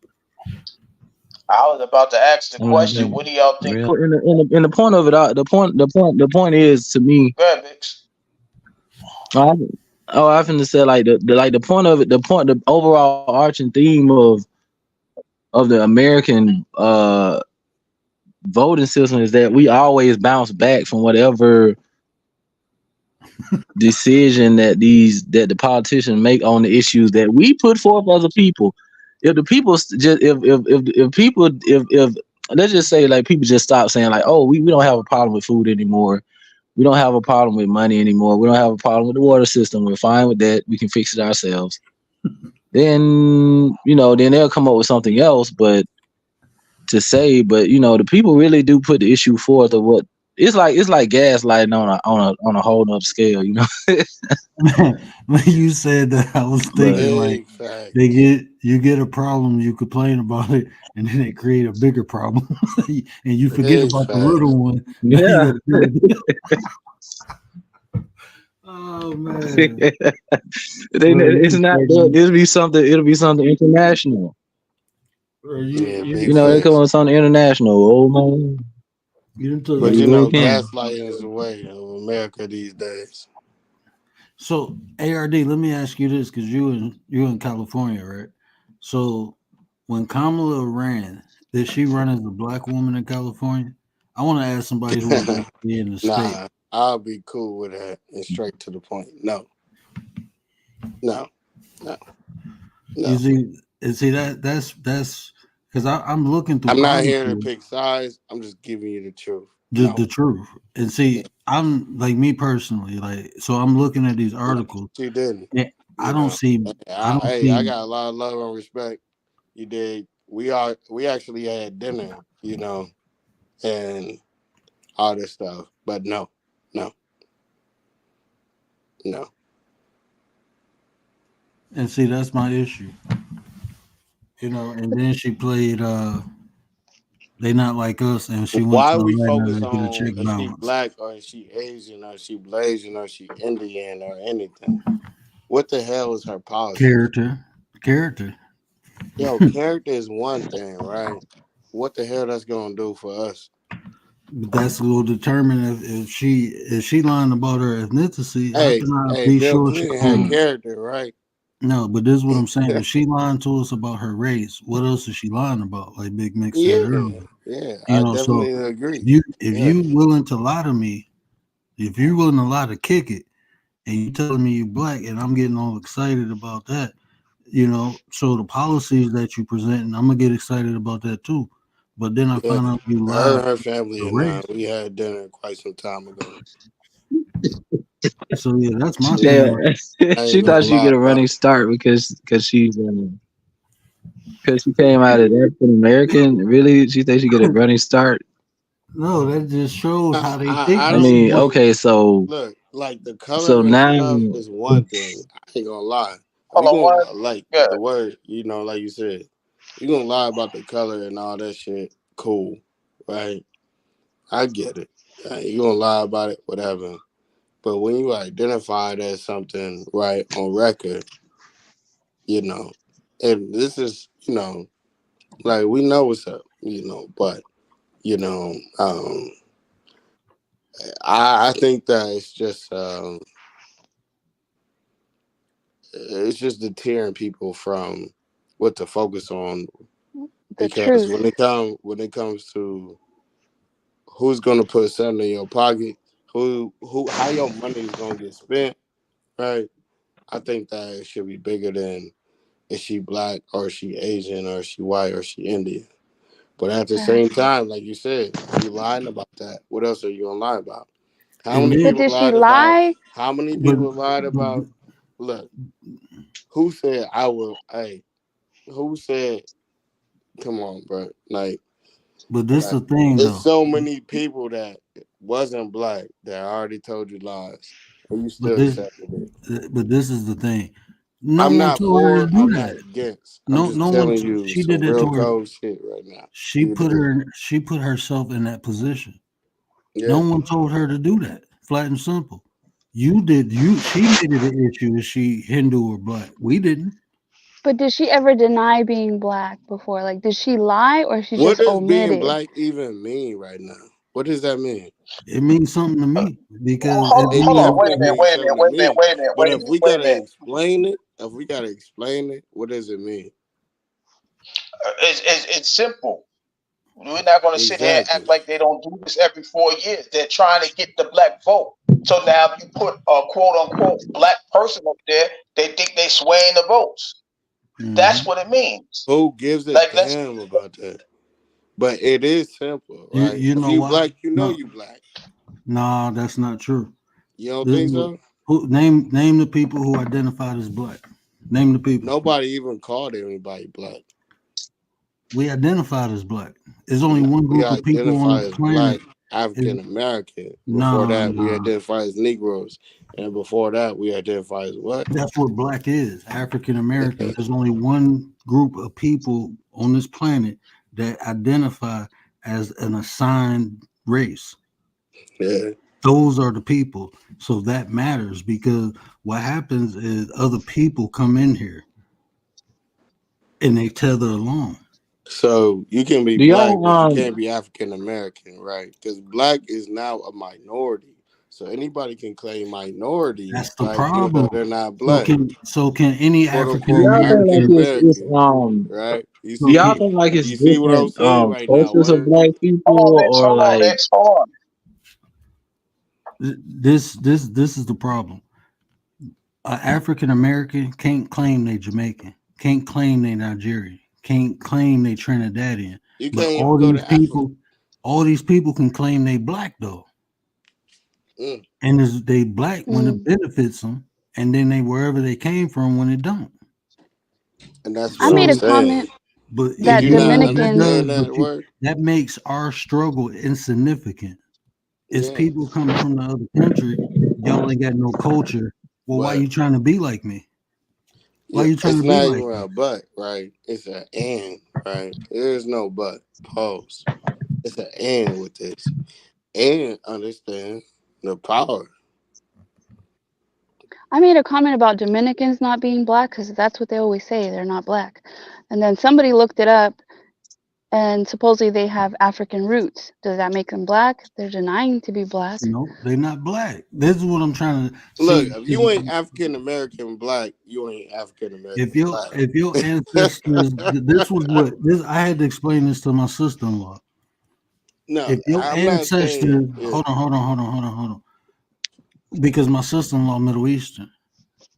I was about to ask the Not question. bad. What do y'all think? Real. In the point of it, the point is to me. Go ahead, Mix. I, I often say like the point of it, the overall arching theme of the American voting system is that we always bounce back from whatever decision that the politicians make on the issues that we put forth as a people. If the people just if people if let's just say like people just stop saying like, oh, we don't have a problem with food anymore. We don't have a problem with money anymore. We don't have a problem with the water system. We're fine with that. We can fix it ourselves. Then they'll come up with something else. But the people really do put the issue forth of what it's like gaslighting on a whole nother scale. When you said that, I was But thinking like Big fact. you get a problem, you complain about it, and then it create a bigger problem, and you forget Big about the fact. little one. Now you yeah, got a bigger deal. Oh man, bro, it's you not that. funny. It'll be something international. Bro, Yeah, you big It come facts. with something international. Oh man, you done took But me you you back. really know, can. gaslighting is the way of America these days. So ARD, let me ask you this, because you in California, right? So when Kamala ran, did she run as a black woman in California? I want to ask somebody who was actually in the state. Nah, I'll be cool with that and straight to the point. No, no, no, You no. see, and see that's because I'm looking through I'm not here to articles, pick sides. I'm just giving you the truth. just No. the truth. And Yeah. see, I'm like me personally, like so I'm looking at these No, articles. she didn't. And I You don't know. see, I don't Hey, I see got a lot of love and respect. You did. We actually had dinner, and all this stuff. But no, no, no. and see that's my issue. And then she played They Not Like Us, and she went Why to we Atlanta focus to get a on check is she balance. black or is she Asian or is she Blasian or is she Indian or anything? What the hell is her policies? Character. Yo, character is one thing, right? What the hell that's gonna do for us? But that's will determine if she lying about her ethnicity. How Hey, can I hey, be Bill sure she Clinton had lying? character, right? No, but this is what I'm saying. If she lying to us about her race, what else is she lying about? Like Big Mick said Yeah, earlier. yeah, I So definitely agree. if Yeah, you willing to lie to me, if you willing to lie to kick it, and you telling me you black, and I'm getting all excited about that, so the policies that you present, and I'm gonna get excited about that too. But then I yeah. find out you Her lied and her about family the and I, race. we had dinner quite some time ago. So yeah, that's my Yeah, thing. Yeah, Like, I she ain't gonna thought she'd lie get a about running it. start because she came out as African American. Really, she thinks she get a running start. no, that just shows how they think I I this don't is. mean, think. okay, so Look, like the so coloring now, stuff is one thing. I ain't gonna lie. Hold we on, gonna one. like Yeah. the word, like you said, you gonna lie about the color and all that shit. Cool, right? I get it. You gonna lie about it, whatever. But when you identify it as something right on record, and this is, like we know what's up, but you know, um, I think that it's just deterring people from what to focus on, The because truth. when it comes to who's gonna put something in your pocket, how your money is gonna get spent, right? I think that it should be bigger than is she black or is she Asian or is she white or is she Indian. But at the same Facts. time, like you said, you lying about that. What else are you gonna lie about? How And many then, But people did she lied about? lie? How many but, people lied but about? Look, who said I will? Hey, who said? Come on, bro. but this Like, the thing it's though. so many people that wasn't black that already told you lies, and you But still this accepted it. but this is the thing. No I'm one not told her to for. do I'm not that. against. I'm No, just no one. telling you She did some that real to her. cold shit right now. She You put did. her. She put herself in that position. No Yeah. one told her to do that. Flat and simple. You did. She made it an issue. Is she Hindu or black? We didn't. But did she ever deny being black before? Like, did she lie or she What just does being omitted? black even mean right now? What does that mean? It means something to me because at the It end of Hold on. the Wait a definitely minute. means Wait a something minute. to Wait a minute. me. Wait a minute. But Wait a if minute. we Wait a gotta minute. explain it, what does it mean? It's simple. We're not going to sit here and act Exactly. like they don't do this every 4 years. They're trying to get the black vote. So now, if you put a quote unquote black person up there, they think they swaying the votes. That's Mhm. what it means. Who gives a Like, let's. damn about that? But it is simple, You right? you If know you why? black, you know No, you black. no, that's not true. You don't This, think so? who name the people who identified as black? Name the people. Nobody even called anybody black. We identified as black. There's only No, one we group of people on identify this as planet. black African American. Before Nah, that, we nah. identify as Negroes. And before that, we identify as what? That's what black is. African American. There's only one group of people on this planet that identify as an assigned race. Yeah. Those are the people. So that matters because what happens is other people come in here and they tether along. So you can be Do black, y'all but you can't be African American, right? Because black is now a minority. So anybody can claim minority, That's the right? Even though problem. they're not So black, can any quote African do unquote y'all think American? African like it's American, right? You do So y'all see, can think like it's you see what I'm different saying right now? cultures of Word. black people, Hold on, Lex. or Hold on, like Lex. Hold on. this is the problem. An African American can't claim they Jamaican, can't claim they Nigerian, can't claim they Trinidadian. You But can't even go to Africa. all these people can claim they black though, Mm. and they black when it Mm. benefits them, and then they wherever they came from when it don't. And that's I what made I'm a So, saying. comment but Did that you yeah, not that Dominicans, does, understand that word? that makes our struggle insignificant. It's Yeah. people coming from the other country. Y'all ain't got no culture. Well, why But you trying to be like me? Why yeah, you trying it's to be not like even me? a but, right? It's an and, right? There is no but. Pause. It's an and with this. And understand the power. I made a comment about Dominicans not being black because that's what they always say, they're not black. And then somebody looked it up and supposedly they have African roots. Does that make them black? They're denying to be black. No, they not black. This is what I'm trying to Look, see. if you ain't African American black, you ain't African American black. If your ancestors, this was what this. I had to explain this to my sister-in-law. No, If your I'm not saying. ancestors, Yeah, hold on, because my sister-in-law Middle Eastern,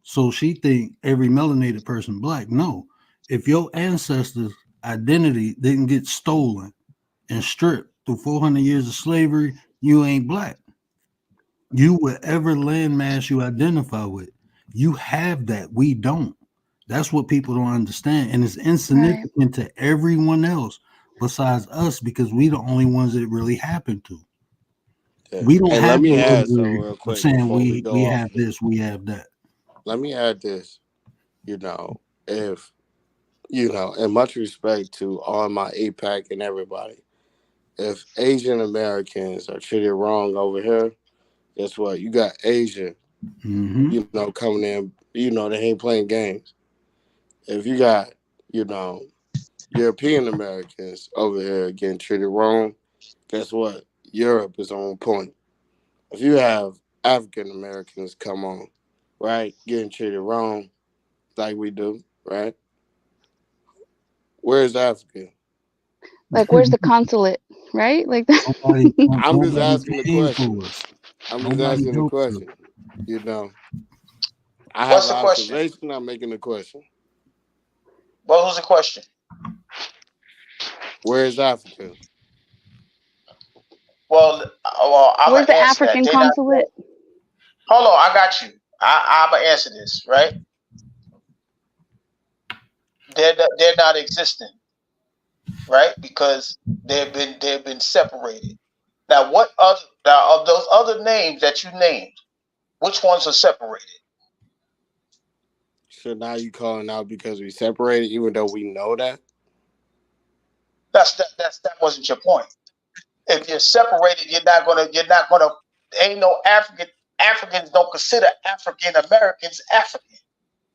so she think every melanated person black. No, if your ancestors' identity didn't get stolen and stripped through 400 years of slavery, you ain't black. You whatever landmass you identify with, you have that. We don't. That's what people don't understand, and it's Right. insignificant to everyone else besides us because we the only ones that it really happened to. yeah. We don't And let have the me add something luxury real of quick saying before we we go off have this. this, we have that. Let me add this. if and much respect to all my APAC and everybody. If Asian Americans are treated wrong over here, guess what? You got Asia, coming in. They ain't playing games. If you got, European Americans over here getting treated wrong, guess what? Europe is on point. If you have African Americans come on, right, getting treated wrong, like we do, right? Where's Africa? Like, where's the consulate, right? Like that. I'm just Nobody asking the came question. for us. I'm just Nobody asking the helped us. question. I have What's an the question? observation. I'm making a question. Well, who's the question? Where is Africa? Well, I'm Where's gonna the answer that. African They're not. consulate? Hold on, I got you. I'm gonna answer this, right? They're not existing, right? Because they've been separated. Now, what other now of those other names that you named? Which ones are separated? So now you calling out because we separated, even though we know that? That wasn't your point. If you're separated, you're not gonna. Ain't no Africans don't consider African Americans African.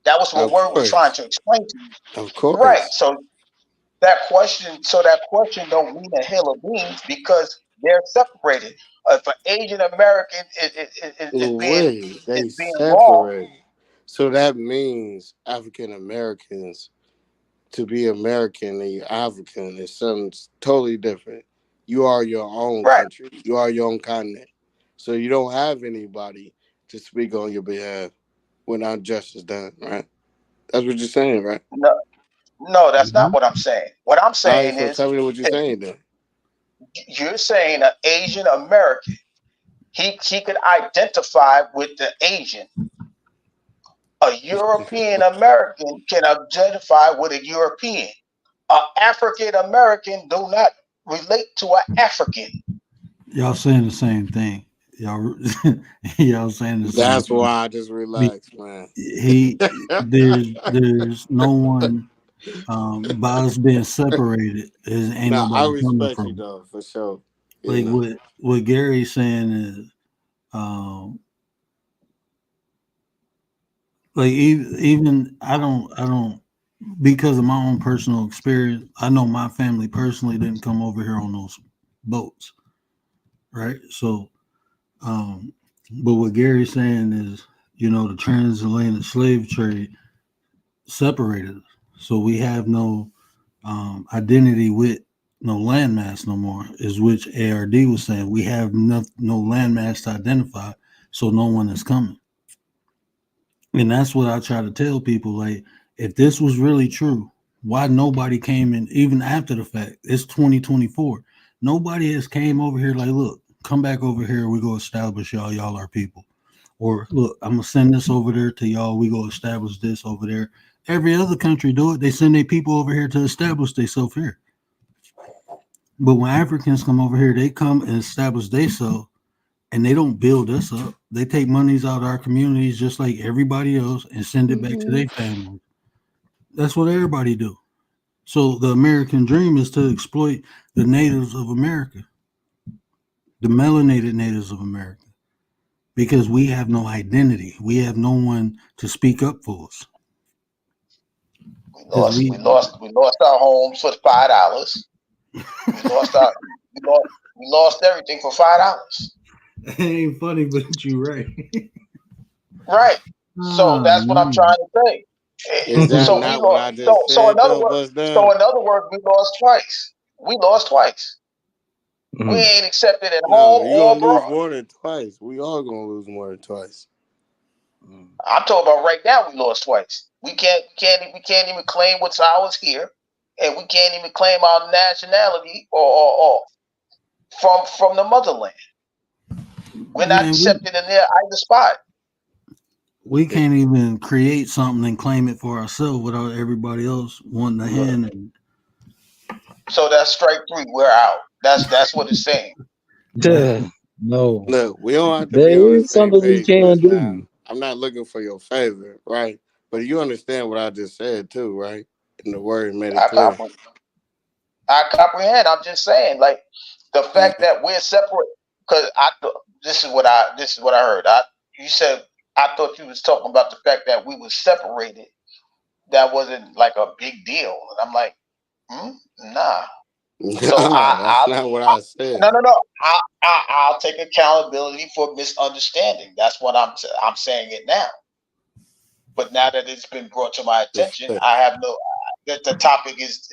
That was what Of Word was trying course. to explain to you. Of Right. course. So that question don't mean a hill of beans because they're separated. If an Asian American Wait, is they being wrong, separated. So that means African Americans, to be American and you're African is something totally different. You are your own right? country. You are your own continent. So you don't have anybody to speak on your behalf when injustice is done, right? That's what you're saying, right? No, no, that's not what I'm saying. What I'm All right, saying so is, tell me what you're if saying then. you're saying an Asian American, he could identify with the Asian. A European American can identify with a European. An African American do not relate to an African. Y'all saying the same thing. Y'all, y'all saying the same That's thing. why I just Be- relaxed, man. there's no one by us being separated. Ain't Nah, I nobody coming respect you from. though, for sure. Like what Gary's saying is, like even I don't because of my own personal experience. I know my family personally didn't come over here on those boats, right? So, but what Gary's saying is, the transatlantic slave trade separated us, so we have no identity with no landmass no more. Is which ARD was saying we have no landmass to identify, so no one is coming. And that's what I try to tell people. Like, if this was really true, why nobody came in even after the fact? It's 2024. Nobody has came over here like, look, come back over here. We go establish y'all. Y'all are people. Or look, I'm gonna send this over there to y'all. We go establish this over there. Every other country do it. They send their people over here to establish themselves here. But when Africans come over here, they come and establish themselves, and they don't build us up. They take monies out of our communities just like everybody else and send it back to Hmm. their family. That's what everybody do. So the American dream is to exploit the natives of America, the melanated natives of America, because we have no identity. We have no one to speak up for us. We Because lost we lost we lost our homes for $5. We lost our we lost everything for $5. it ain't funny, but you right. Right. So Oh that's what I'm trying to say. Is that So we not what lost. I just So said though, Bust so Down? in other words, we lost twice. We lost twice. We Mhm. ain't accepted at No, home you're or gonna lose abroad. more than twice. We all gonna lose more than twice. I'm talking about right now. We lost twice. We can't even claim what's ours here, and we can't even claim our nationality or from the motherland. We're not Man, accepted in there either spot. we can't even create something and claim it for ourselves without everybody else wanting a Look, hand in So that's strike three. We're out. That's what it's saying. it. No, look, we don't have to be on there the is same something we page, can Bust do. Down. I'm not looking for your favor, right? But you understand what I just said too, right? And the word made it I clear. comprehend. I comprehend. I'm just saying, like the fact Yeah. that we're separate. Because this is what I heard. You said I thought you was talking about the fact that we were separated. That wasn't like a big deal. And I'm like, nah. So Nah, that's not what I said. no. I'll take accountability for misunderstanding. That's what I'm saying it now. But now that it's been brought to my attention, Respect. I have no that the topic is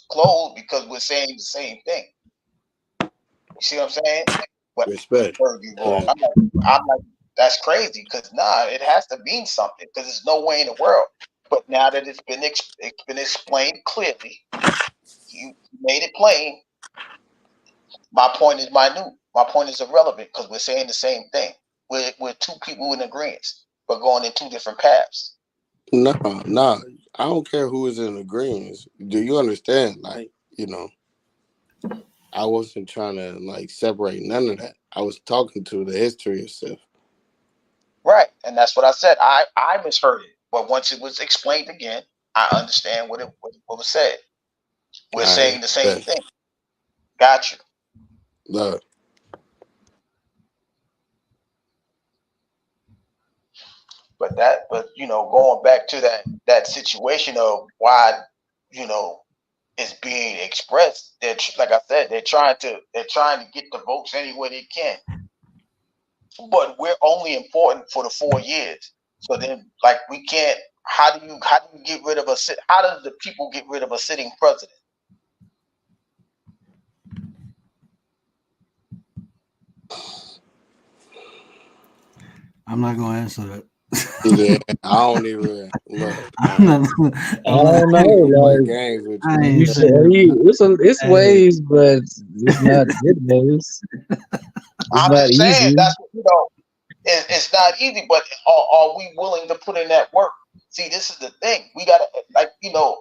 closed because we're saying the same thing. You see what I'm saying? But I Respect. heard you wrong. Yeah. I'm like, that's crazy because it has to mean something because there's no way in the world. But now that it's been explained clearly, you made it plain. My point is minute. My point is irrelevant because we're saying the same thing. We're two people in agreement, but going in two different paths. No, no. I don't care who is in agreement. Do you understand? Like, I wasn't trying to like separate none of that. I was talking to the history of stuff. Right, and that's what I said. I misheard it, but once it was explained again, I understand what was said. We're I saying the same bet. thing. Got you. Look, But going back to that situation of why it's being expressed, like I said, they're trying to get the votes any way they can. But we're only important for the 4 years. So then, like, we can't. How do you get rid of how does the people get rid of a sitting president? I'm not gonna answer that. yeah, I don't even look. I'm not, I I'm not, don't know. Play Like games with I you. you ain't said, saying. it's Hey, ways, but it's not good ways. It's I'm not just saying easy. that's it's not easy, but are we willing to put in that work? See, this is the thing. We gotta, like,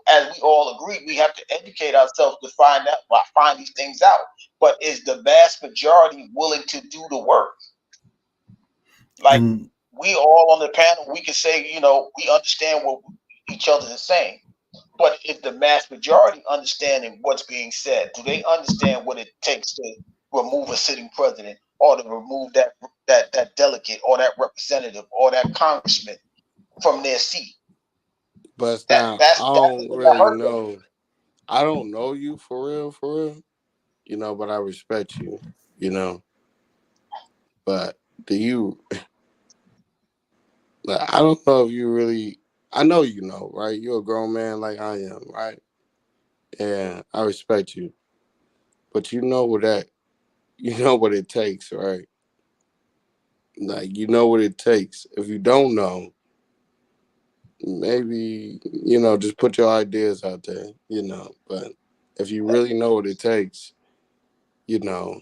as we all agree, we have to educate ourselves to find these things out. But is the vast majority willing to do the work? Like, and we all on the panel, we can say, we understand what each other is saying. But is the mass majority understanding what's being said? Do they understand what it takes to remove a sitting president, or to remove that delegate, or that representative, or that congressman from their seat? But That now that's I that's the don't thing that really hurt them. know. I don't know you for real. But I respect you. You know, but do you? Like, I don't know if you really. I know right? You're a grown man like I am, right? And I respect you, but you know what that you know what it takes, right? Like you know what it takes. If you don't know, maybe just put your ideas out there, But if you really know what it takes, you know,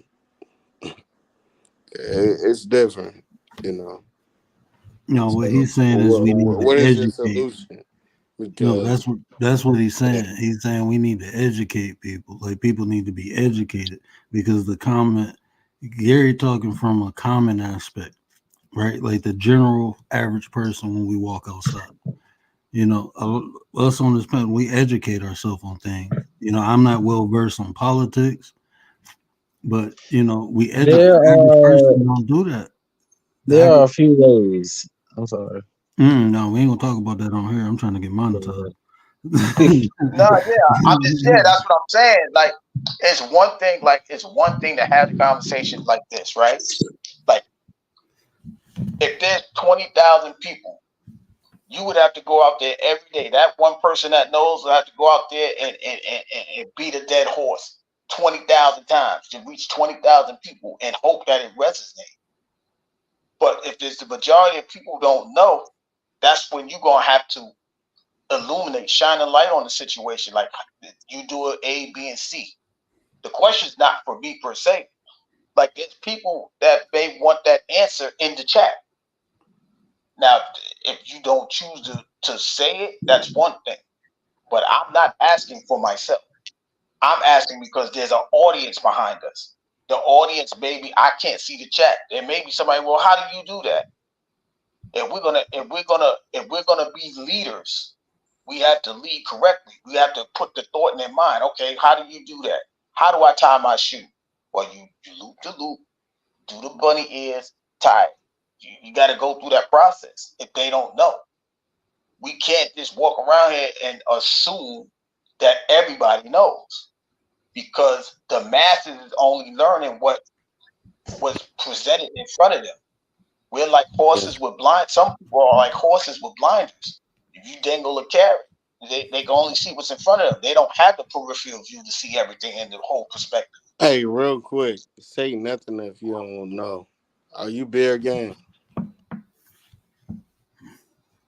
it's different, you know. what So, he's saying is we need to what is your educate. solution? No, Because that's what he's yeah, saying. He's saying we need to educate people. Like people need to be educated because the comment Gary talking from a common aspect, right? Like the general average person when we walk outside. Us on this planet, we educate ourselves on things. I'm not well versed on politics, but we educate. There The average are person don't do that. The there are average, a few ways. I'm sorry. no, we ain't gonna talk about that on here. I'm trying to get monetized. No, yeah, that's what I'm saying. Like, it's one thing to have a conversation like this, right? Like, if there's 20,000 people, you would have to go out there every day. That one person that knows will have to go out there and beat a dead horse 20,000 times to reach 20,000 people and hope that it resonates. But if there's the majority of people who don't know, that's when you're gonna have to illuminate, shine a light on the situation. Like, you do it A, B, and C. The question's not for me per se. Like, there's people that may want that answer in the chat. Now, if you don't choose to say it, that's one thing. But I'm not asking for myself. I'm asking because there's an audience behind us. The audience, maybe I can't see the chat. There may be somebody, well, how do you do that? If we're gonna be leaders, we have to lead correctly. We have to put the thought in their mind. Okay, how do you do that? How do I tie my shoe? Well, you loop the loop, do the bunny ears, tie it. You got to go through that process. If they don't know, we can't just walk around here and assume that everybody knows, because the masses is only learning what was presented in front of them. We're like horses with blind. Some people are like horses with blinders. If you dangle a carrot, they can only see what's in front of them. They don't have the peripheral view to see everything in the whole perspective. Hey, real quick, say nothing if you don't know. Are you bear gang?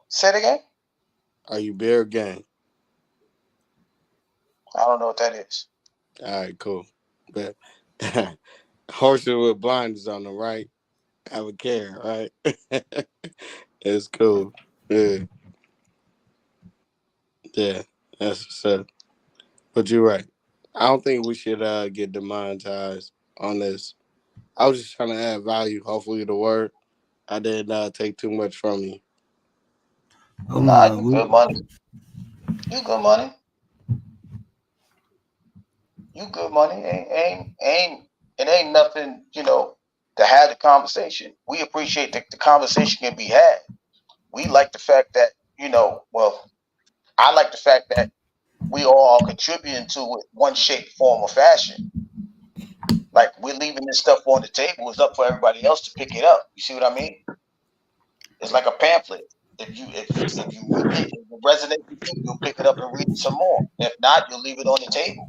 Say it again. Are you bear gang? I don't know what that is. All right, cool. But horses with blinders on them, right? Have a care, right? It's cool. Yeah, yeah, that's what's up. But you're right. I don't think we should get demonetized on this. I was just trying to add value. Hopefully, the word I did not take too much from you. Oh Nah, no, you good money. You good money. You good money. It ain't nothing, to have the conversation. We appreciate that the conversation can be had. We like the fact that, well, I like the fact that we all are contributing to it one shape, form, or fashion. Like, we're leaving this stuff on the table. It's up for everybody else to pick it up. You see what I mean? It's like a pamphlet. If you read it, if it resonates with you, you'll pick it up and read it some more. If not, you'll leave it on the table.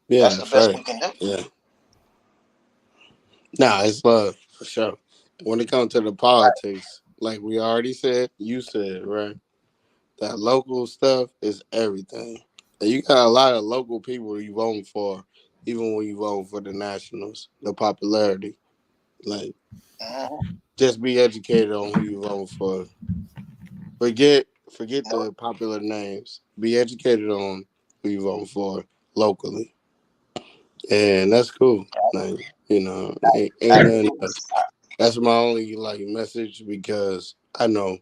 Yeah, That's the that's best right. we can do. Yeah. Nah, it's love for sure. When it comes to the Right. politics, like we already said, you said, right? That local stuff is everything. And you got a lot of local people you voting for, even when you vote for the nationals, the popularity. Like, Mm-hmm. just be educated on who you vote for. Forget No, the popular names. Be educated on who you vote for locally. And that's cool. Like, ain't nothing else. That's my only message because I know,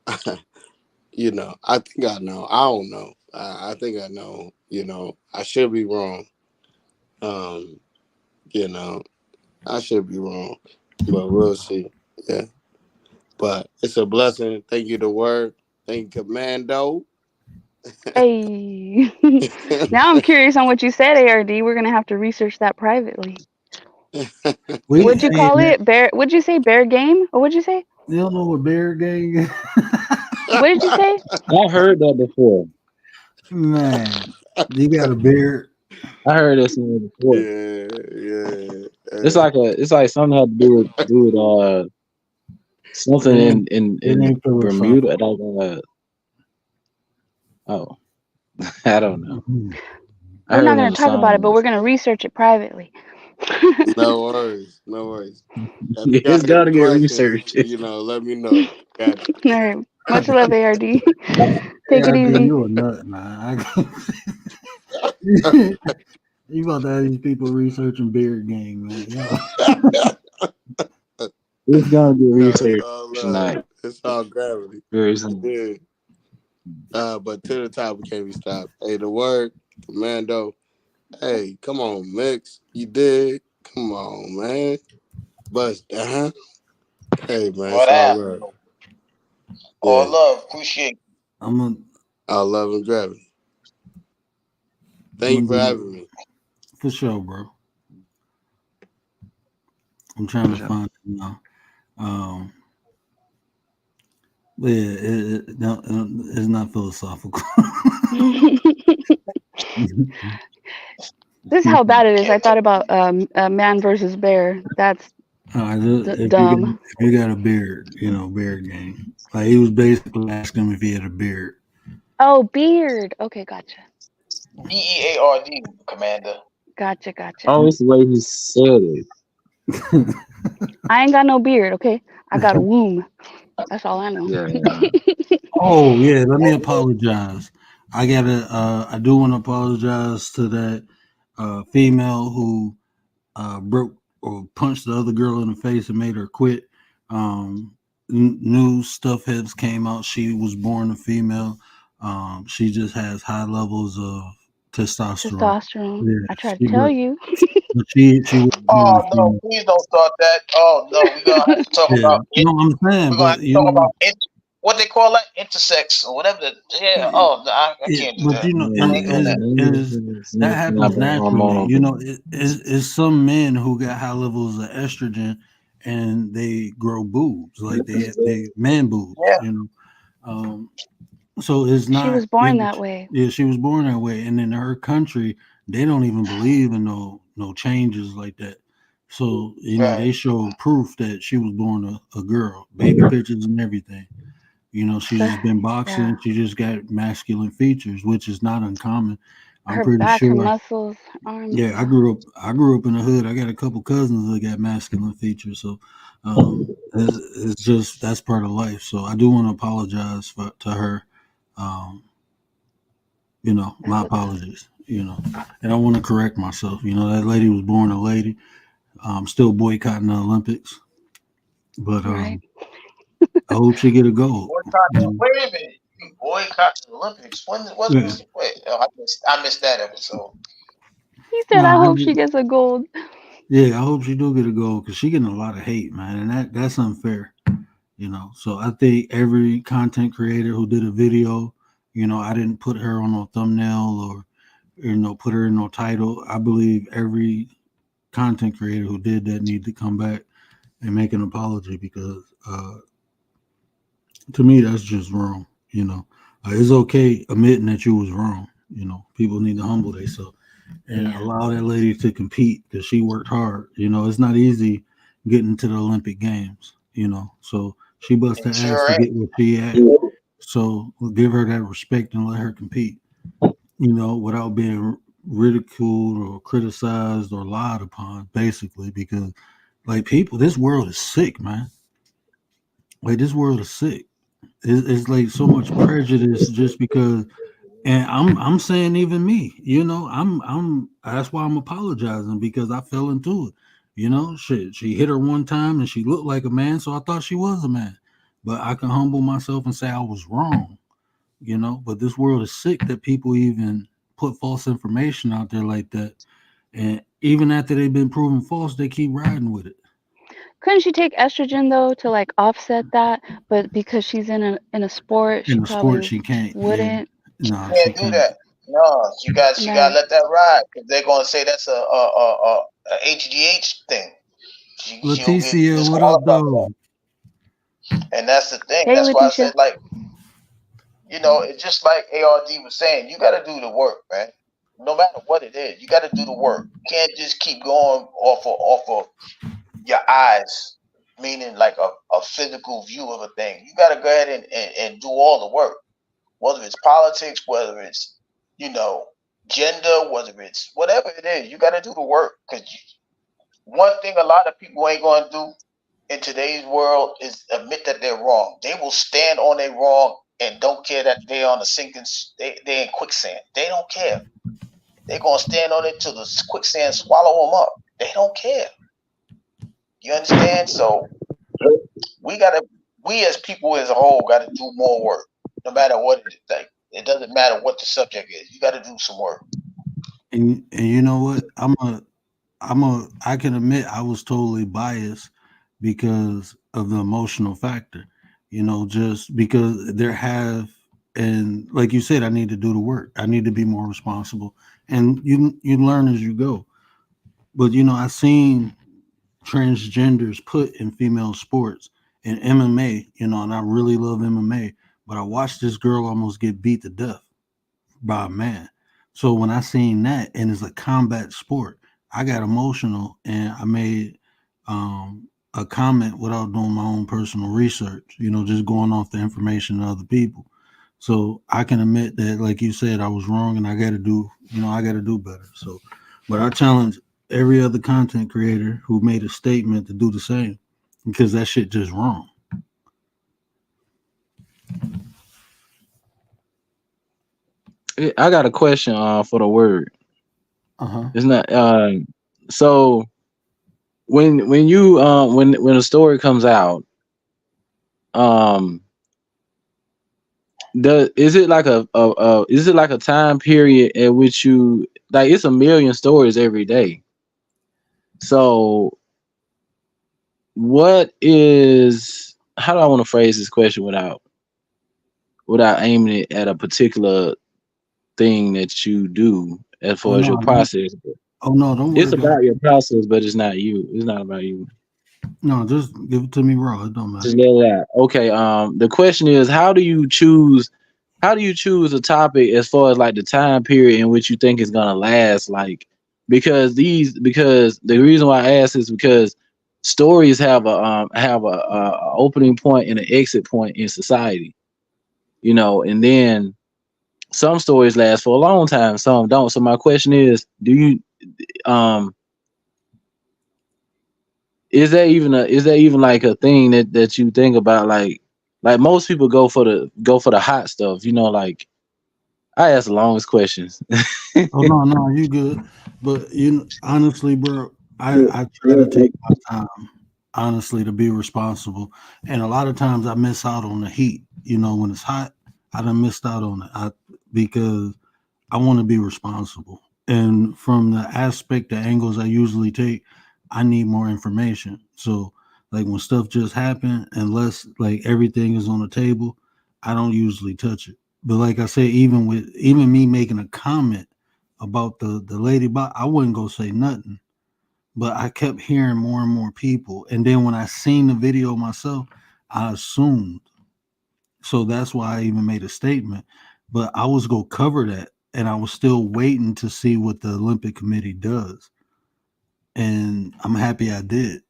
I think I know. I don't know. I think I know. I should be wrong. Um, you know, I should be wrong, but we'll see. Yeah, but it's a blessing. Thank you, the word. Thank you, Commando. Hey. Now I'm curious on what you said, ARD. We're gonna have to research that privately. What'd you hey call man, it? Bear? What'd you say? Bear game? Or what'd you say? you don't know what bear gang is? What did you say? I heard that before. Man, you got a beard. I heard that somewhere before. Yeah. It's like something had to do with something It ain't it in ain't Bermuda. philosophical. Oh, I don't know. I We're heard not it gonna was a talk about it, but song. we're gonna research it privately. No worries. No worries. If you It's got any got to get questions, researched. let me know. Got you. All right. Much love, ARD. Take it ARD, easy. you a nut, man. You about to have these people researching beard gang, man. Yo. It's gonna get It's researched all love. tonight. It's all gravity. Very soon. Yeah. But to the top, we can't be stopped. Hey, the word, Commando. Hey, come on, Mix. You did. Come on, man. Bust down. Hey, man, what it's all happened? love. All Yeah. love, appreciate. I'm gonna All love and gravity. I'm Thank you gonna for do having me. for sure, bro. I'm trying to find it now. Um, but yeah, no, it's not philosophical. This is how bad it is. I Can't thought take about man versus bear. That's dumb. If you got a beard, beard gang. Like he was basically asking him if he had a beard. Oh, beard. Okay, gotcha. BEARD, Commander. Gotcha. Oh, it's the way he said it. I ain't got no beard, okay? I got a womb. That's all I know. Yeah. Oh yeah, let me apologize. I do want to apologize to that female who broke or punched the other girl in the face and made her quit. Um, new stuff has came out. She was born a female. She just has high levels of testosterone. Testosterone. Yeah, I try to tell you. but she was born Oh a no, female. please don't start that. Oh no, we're gonna have to talk Yeah, about it. no, I'm saying, We're gonna have but to talk about what they call that intersex or whatever. Yeah. Oh no, I can't do but that. it I ain't doing that. is that happens naturally. Hormonal. It's some men who got high levels of estrogen and they grow boobs, like they man boobs. Yeah. Um, so it's She not. was born that way. Yeah, she was born that way, and in her country, they don't even believe in no changes like that. So Right. they show proof that she was born a girl, baby pictures and everything. She's So, just been yeah. boxing. She just got masculine features, which is not uncommon. I'm Her pretty back, her sure. muscles, arms. Yeah, Yeah. I grew up in the hood. I got a couple cousins that got masculine features, so it's just that's part of life. So I do want to apologize to her. Um, That's my okay. apologies. And I want to correct myself. That lady was born a lady. I'm still boycotting the Olympics, but Right. I hope she get a gold. Wait a minute. You boycott the Olympics. When was Yeah, wait? Oh, I missed that episode. He said, I nah, hope she gets a gold. yeah, I hope she do get a gold because she getting a lot of hate, man, and that's unfair. So I think every content creator who did a video, I didn't put her on no thumbnail or put her in no title. I believe every content creator who did that need to come back and make an apology because to me that's just wrong. It's okay admitting that you was wrong. People need to humble themselves and Yeah. allow that lady to compete because she worked hard. It's not easy getting to the Olympic Games. So she bust her It ass sure to ain't. get where she at. So we'll give her that respect and let her compete. Without being ridiculed or criticized or lied upon, basically, because like people, this world is sick, man. Like this world is sick. It's like so much prejudice just because. And I'm saying even me, I'm that's why I'm apologizing because I fell into it. She hit her one time and she looked like a man, so I thought she was a man. But I can humble myself and say I was wrong. But this world is sick that people even put false information out there like that. And even after they've been proven false, they keep riding with it. Couldn't she take estrogen though to like offset that? But because she's in a sport, In she the sport, probably she can't. Yeah, wouldn't. no, she Can't do can't. that. No, you gotta No. let that ride. 'Cause they're gonna say that's a HGH thing. She'll get Leticia, what up, disqualified for though? that. And that's the thing. Hey, That's why I Letitia. said it's just like ARD was saying. You got to do the work, man. No matter what it is, you got to do the work. You can't just keep going off of your eyes, meaning like a physical view of a thing. You got to go ahead and do all the work, whether it's politics, whether it's, you know, gender, whether it's whatever it is, you got to do the work. Because one thing a lot of people ain't going to do in today's world is admit that they're wrong. They will stand on their wrong and don't care that they're on a sinking, they in quicksand. They don't care. They're going to stand on it till the quicksand swallow them up. They don't care. You understand? So we as people as a whole got to do more work, no matter what it is. Like, it doesn't matter what the subject is. You got to do some work. And you know what? I can admit I was totally biased because of the emotional factor. Just because there have and like you said, I need to do the work. I need to be more responsible. And you learn as you go. But I seen transgenders put in female sports and MMA, and I really love MMA, but I watched this girl almost get beat to death by a man. So when I seen that and it's a combat sport, I got emotional and I made a comment without doing my own personal research, just going off the information of other people. So I can admit that, like you said, I was wrong and I got to do better. So, but I challenge every other content creator who made a statement to do the same because that shit just wrong. I got a question for the word. Uh-huh. It's not so when you when a story comes out um is it like is it like a time period at which you like it's a million stories every day. So what is how do I want to phrase this question without aiming it at a particular thing that you do as Oh far as your no, process? oh no, don't It's worry about it. about your process, but it's not you. It's not about you. No, just give it to me raw. It don't Just matter. let it out. Okay. The question is, how do you choose a topic as far as like the time period in which you think is gonna last? Like, because the reason why I ask is because stories have a opening point and an exit point in society, and then some stories last for a long time, some don't. So my question is, do you um is that even like a thing that you think about, like most people go for the hot stuff, like I ask the longest questions. Oh no, no, you good. But honestly, bro, Yeah, I try yeah, to take my time, honestly, to be responsible. And a lot of times I miss out on the heat. When it's hot, I done missed out on it. Because I want to be responsible. And from the aspect, the angles I usually take, I need more information. So, like when stuff just happened, unless like everything is on the table, I don't usually touch it. But like I said, even me making a comment about the lady, but I wouldn't go say nothing. But I kept hearing more and more people, and then when I seen the video myself, I assumed, so that's why I even made a statement. But I was going to cover that. And I was still waiting to see what the Olympic Committee does. And I'm happy I did.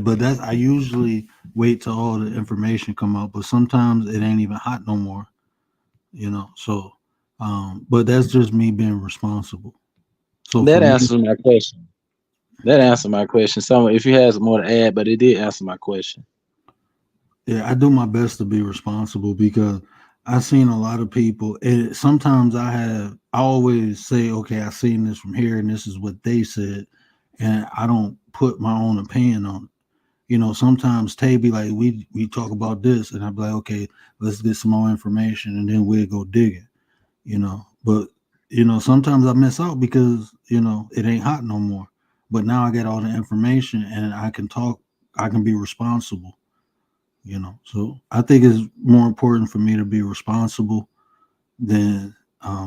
But I usually wait till all the information come out. But sometimes it ain't even hot no more. So, but that's just me being responsible. So for that me, answers my question. That answered my question. So if you had some more to add, but it did answer my question. yeah, I do my best to be responsible because I've seen a lot of people. And sometimes I always say, okay, I seen this from here and this is what they said. And I don't put my own opinion on it. Sometimes Tay be like, we talk about this. And I'd be like, okay, let's get some more information and then we'll go digging. But, sometimes I miss out because, it ain't hot no more. But now I get all the information and I can talk, I can be responsible. So I think it's more important for me to be responsible than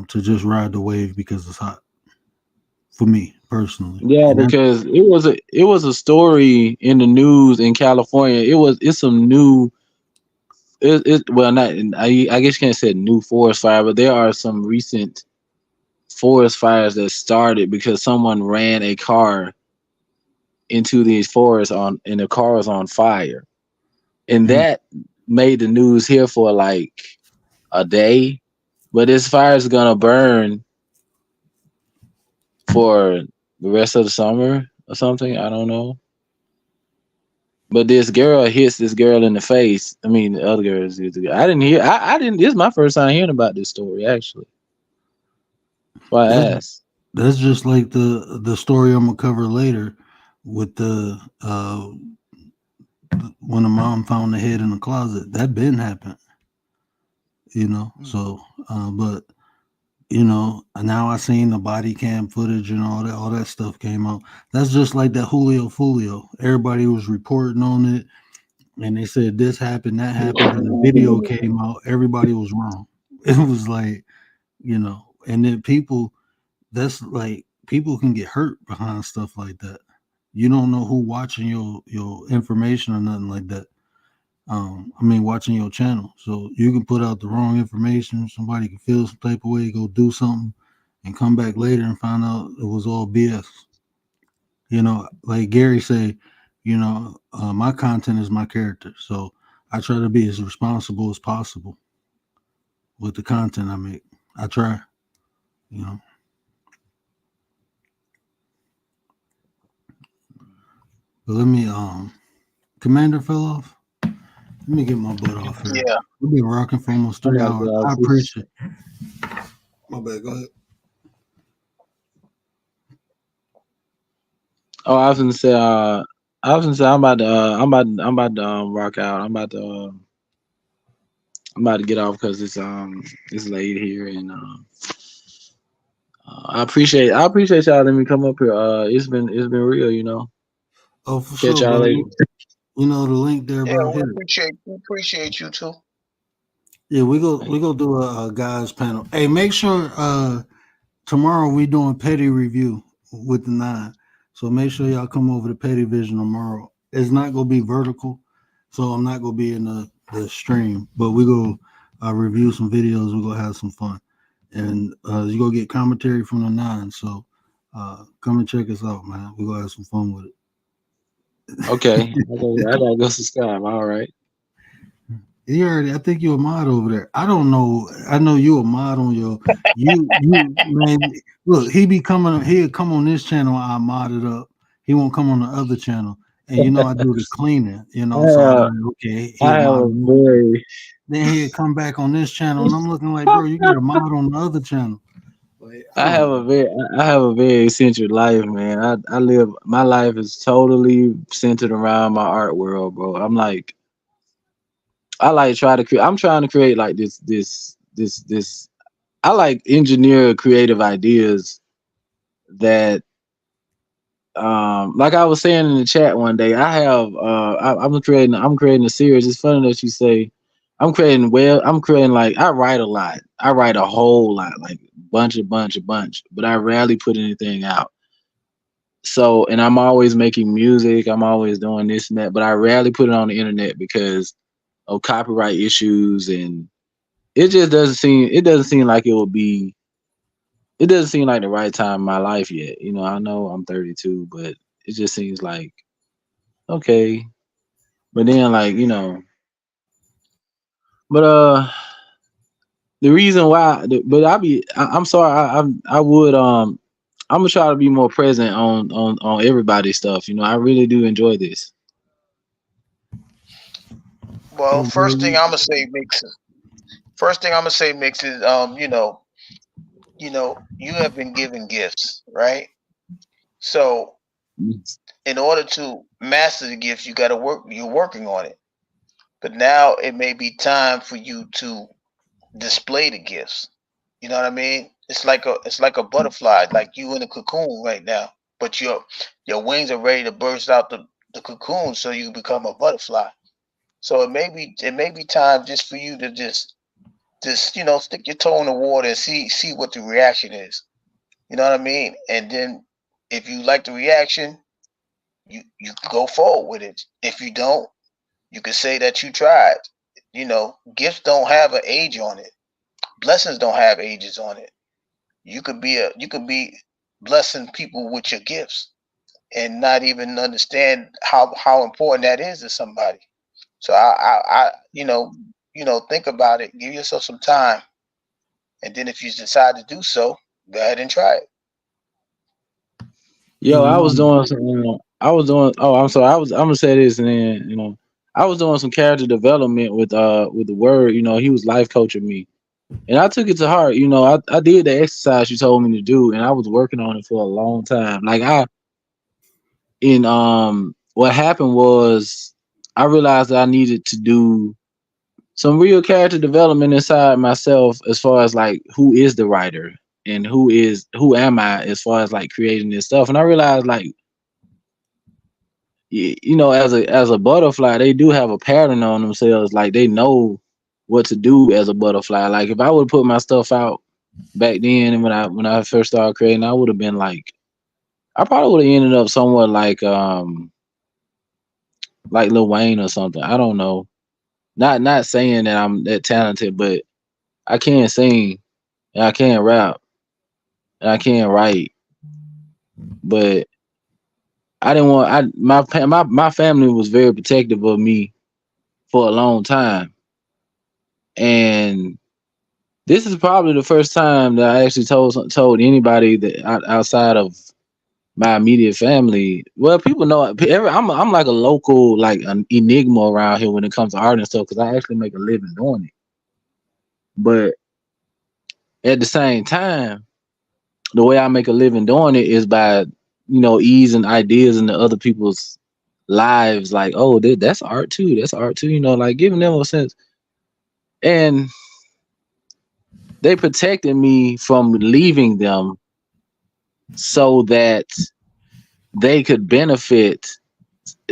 to just ride the wave because it's hot for me personally. Yeah, And because it was a story in the news in California. It's some new well, not I guess you can't say new forest fire, but there are some recent forest fires that started because someone ran a car into these forests on and the car was on fire. And and that made the news here for like a day. But this fire is gonna burn for the rest of the summer or something. I don't know. But this girl hits this girl in the face. I mean, the other girl is the girl. I didn't hear. I didn't. This is my first time hearing about this story. Actually, that's why I that's asked. that's just like the story I'm gonna cover later with the when the mom found the head in the closet. That been happened. So but now I seen the body cam footage and all that stuff came out. That's just like that Julio Fulio. Everybody was reporting on it and they said this happened, that happened, and the video came out. Everybody was wrong. It was like, and then that's like people can get hurt behind stuff like that. You don't know who watching your information or nothing like that. I mean, watching your channel, so you can put out the wrong information. Somebody can feel some type of way, go do something, and come back later and find out it was all BS. Like Gary say, my content is my character, so I try to be as responsible as possible with the content I make. I try, you know. But let me, Commander fell off. Let me get my butt off here. Yeah. We've been rocking for almost Oh 3 hours. my I gosh. appreciate. My bad. Go ahead. Oh, I was gonna say. I was gonna say I'm about to. I'm about to rock out. I'm about to. I'm about to get off because it's late here, and I appreciate y'all letting me come up here. It's been real, you know. Oh, for Catch sure, y'all bro. later. You know the link there, Yeah, bro. Hit it. we appreciate you too. Yeah, we go do a guys panel. Hey, make sure tomorrow we doing petty review with the 9. So make sure y'all come over to Petty Vision tomorrow. It's not gonna be vertical, so I'm not gonna be in the stream, but we go review some videos. We're gonna have some fun, and you go get commentary from the 9. So come and check us out, man. We're gonna have some fun with it. Okay, I gotta go subscribe. All right. You already, I think you're a mod over there. I don't know. I know you a mod on you man. Look, he'll come on this channel. I mod it up. He won't come on the other channel. And you know I do the cleaning, I so I'm have, like, okay, I he'll have mod a me up there. very Then he'll come back on this channel, and I'm looking like, bro, you got a mod on the other channel. Like, I I have don't a know. very I have a very eccentric life, man. I live my life is totally centered around my art world, bro. I like try to create. I'm trying to create like this. I like engineer creative ideas that like I was saying in the chat one day. I'm creating a series. It's funny that you say I'm creating like I write a lot. I write a whole lot, like bunch, but I rarely put anything out. So, and I'm always making music. I'm always doing this and that, but I rarely put it on the internet because of copyright issues, and it doesn't seem like it doesn't seem like the right time in my life yet. You know, I know I'm 32, but it just seems like okay. But then like, you know, but the reason why but I'm sorry, I would I'm gonna try to be more present on everybody's stuff. You know, I really do enjoy this. Well, Oh, bro, first thing I'm gonna say, mix is you have been given gifts, right? So in order to master the gifts, you got to work. You're working on it, but now it may be time for you to display the gifts. You know what I mean? It's like a butterfly, like you in a cocoon right now, but your wings are ready to burst out the cocoon, so you become a butterfly. So it may be time just for you to just stick your toe in the water and see what the reaction is. You know what I mean? And then if you like the reaction, you go forward with it. If you don't, you can say that you tried. Gifts don't have an age on it. Blessings don't have ages on it. You could be blessing people with your gifts and not even understand how important that is to somebody. So I think about it. Give yourself some time, and then if you decide to do so, go ahead and try it. hey, Yo, I was doing some. I was doing. Oh, I'm sorry. I'm gonna say this, and then I was doing some character development with the word. You know, he was life coaching me, and I took it to heart. You know, I did the exercise you told me to do, and I was working on it for a long time. What happened was I realized that I needed to do some real character development inside myself, as far as like who is the writer and who am I as far as like creating this stuff, and I realized like you know, as a butterfly, they do have a pattern on themselves. Like they know what to do as a butterfly. Like if I would put my stuff out back then, and when I first started creating, I would have been like, I probably would have ended up somewhat like Lil Wayne or something. I don't know. Not saying that I'm that talented, but I can sing and I can rap and I can write. But I didn't want my family was very protective of me for a long time, and this is probably the first time that I actually told anybody that outside of my immediate family. Well, people know I'm like a local like an enigma around here when it comes to art and stuff because I actually make a living doing it. But at the same time, the way I make a living doing it is by easing ideas into other people's lives. Like, oh, that's art too. That's art too. You know, like giving them a sense. and they protected me from leaving them so that they could benefit.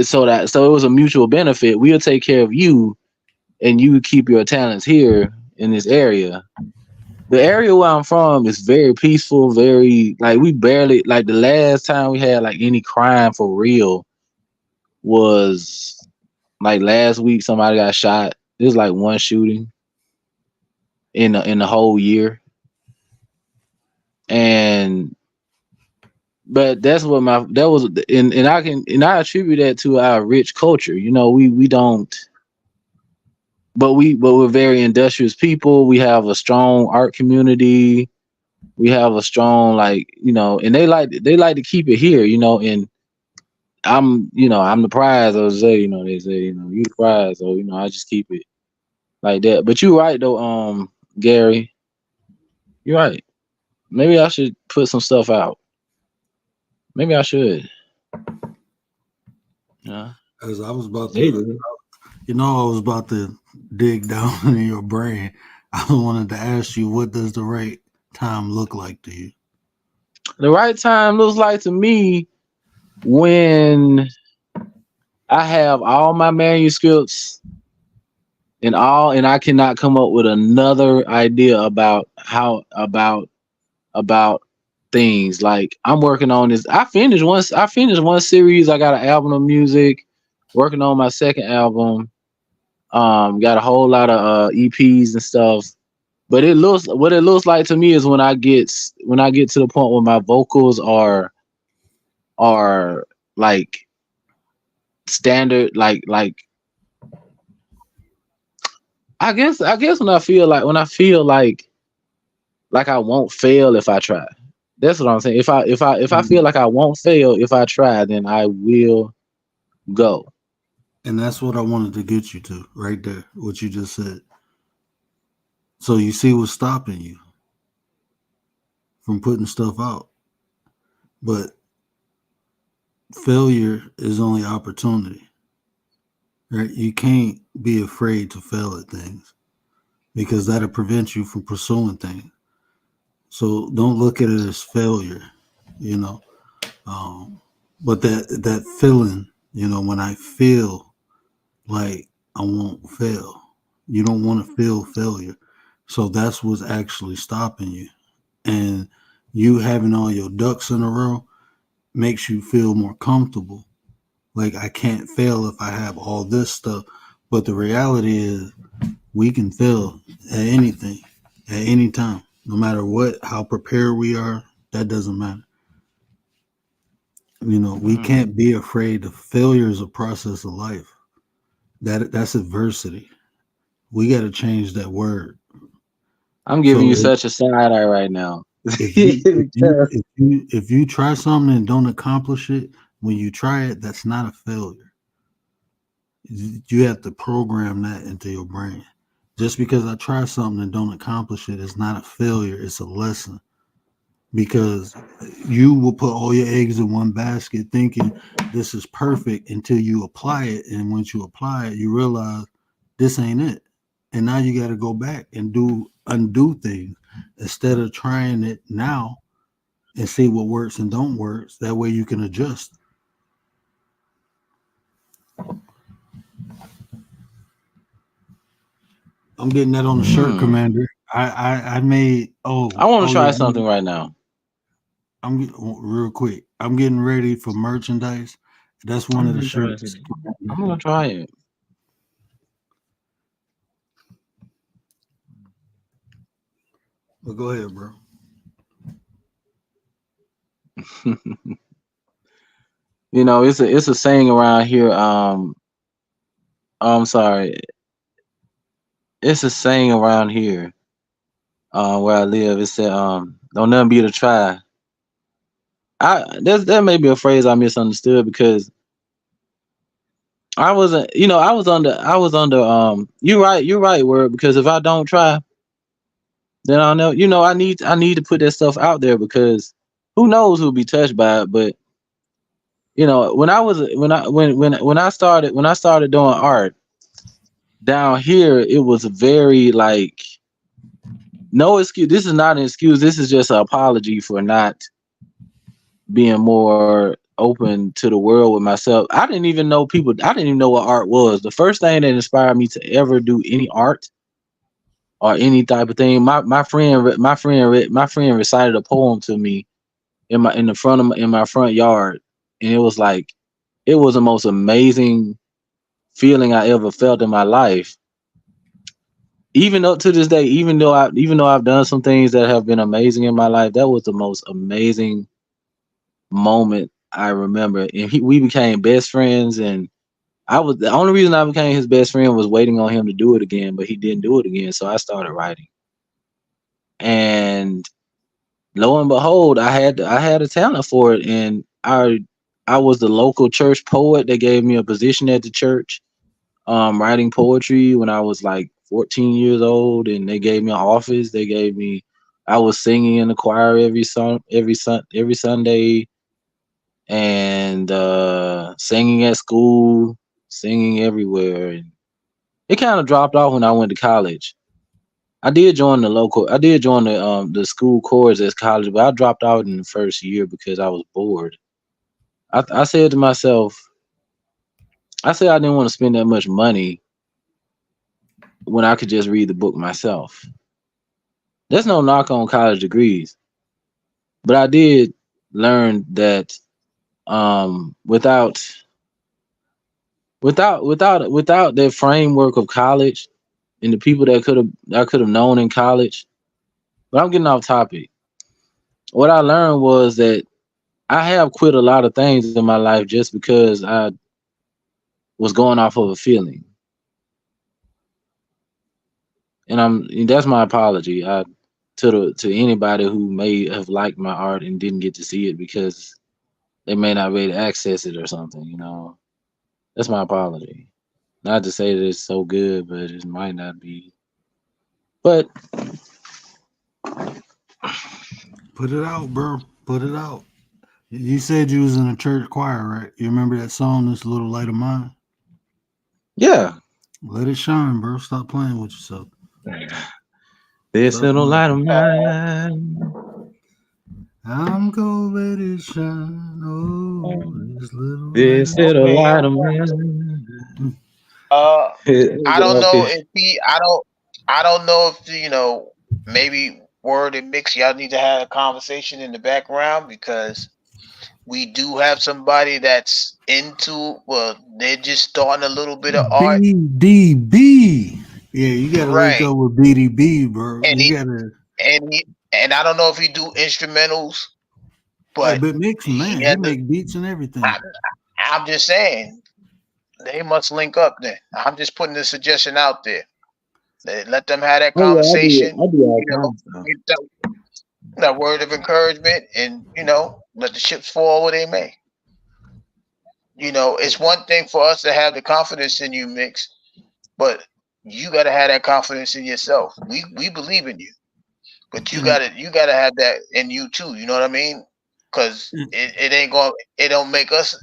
So it was a mutual benefit. We'll take care of you, and you keep your talents here in this area. The area where I'm from is very peaceful, very like we barely like the last time we had like any crime for real was like last week somebody got shot. There's like one shooting in the whole year. And but that's what my that was and I attribute that to our rich culture. You know, we don't but we're very industrious people. We have a strong art community. We have a strong like, you know, and they like to keep it here, you know, and I'm the prize, I say, you know, they say, you know, you the prize, so you know, I just keep it like that. But you're right though, Gary, you're right. Maybe I should put some stuff out. Maybe I should. Yeah. As I was about They to, do. I was about to dig down in your brain. I wanted to ask you, what does the right time look like to you? The right time looks like to me when I have all my manuscripts and I cannot come up with another idea about things. Like I'm working on this. I finished one series. I got an album of music, working on my second album. Got a whole lot of EPs and stuff. But what it looks like to me is when I get to the point where my vocals are like standard, like I guess when I feel like I won't fail if I try. That's what I'm saying. If I feel like I won't fail if I try, then I will go. And that's what I wanted to get you to right there, what you just said. So you see what's stopping you from putting stuff out. But failure is only opportunity, right? You can't be afraid to fail at things because that'll prevent you from pursuing things. So don't look at it as failure, you know. But that feeling, when I feel like I won't fail, you don't want to feel failure. So that's what's actually stopping you. And you having all your ducks in a row makes you feel more comfortable. Like I can't fail if I have all this stuff. But the reality is we can fail at anything, at any time, no matter how prepared we are, that doesn't matter. We can't be afraid of failure is a process of life. That's adversity. We got to change that word. I'm giving So you such a side eye right now. if you try something and don't accomplish it, when you try it, that's not a failure. You have to program that into your brain. Just because I try something and don't accomplish it is not a failure, it's a lesson. Because you will put all your eggs in one basket thinking this is perfect until you apply it. And once you apply it, you realize this ain't it. And now you got to go back and undo things instead of trying it now and see what works and don't work. That way you can adjust. I'm getting that on the shirt, Commander. I made. I want to try something right now. I'm real quick. I'm getting ready for merchandise. That's one of the shirts. I'm gonna try it. Well, go ahead, bro. It's a saying around here. I'm sorry. It's a saying around here, where I live. It said, "Don't nothing be to try." That may be a phrase I misunderstood because I wasn't. I was under. You're right, word. Because if I don't try, then I'll know. I need to put that stuff out there because who knows who'll be touched by it. But when I started doing art, down here it was very like no excuse. This is not an excuse. This is just an apology for not being more open to the world with myself. I didn't even know people. I didn't even know what art was. The first thing that inspired me to ever do any art or any type of thing, my friend recited a poem to me in my front yard, and it was like it was the most amazing feeling I ever felt in my life. Even up to this day, even though I've done some things that have been amazing in my life, that was the most amazing moment I remember. And we became best friends, and I was the only reason I became his best friend was waiting on him to do it again, but he didn't do it again, so I started writing. And lo and behold, I had a talent for it, and I was the local church poet. They gave me a position at the church, writing poetry when I was like 14 years old, and they gave me an office. I was singing in the choir every Sunday, and singing at school, singing everywhere. And it kind of dropped off when I went to college. I did join the school chorus at college, but I dropped out in the first year because I was bored. I said to myself, I said I didn't want to spend that much money when I could just read the book myself. There's no knock on college degrees, but I did learn that without that framework of college and the people that I could have known in college. But I'm getting off topic. What I learned was that I have quit a lot of things in my life just because I was going off of a feeling, and that's my apology. To anybody who may have liked my art and didn't get to see it because they may not be able to access it or something. That's my apology. Not to say that it's so good, but it might not be. But Put it out, bro. Put it out. You said you was in a church choir, right? You remember that song, "This Little Light of Mine"? yeah, Let it shine, bro. Stop playing with yourself. this Stop little playing. light of mine. I'm gonna let it shine. Oh, this little light This of little Okay. light of mine. I don't know Okay. if I don't know if maybe Word and Mix, y'all need to have a conversation in the background because we do have somebody that's into, well, they're just starting a little bit of art. BDB. Yeah, you gotta link Right. up with BDB, bro. And You he gotta. and he and I don't know if he do instrumentals, Hey, but but Mix, he man, he has a, make beats and everything. I, I'm just saying they must link up then. I'm just putting the suggestion out there. Let them have that Oh yeah, conversation, I do all you know, kinds of stuff. give that word of encouragement and let the chips fall where they may. It's one thing for us to have the confidence in you, Mix, but you gotta have that confidence in yourself. We believe in you, but you And, gotta you gotta have that in you too. You know what I mean? Because and it ain't going. It don't make us.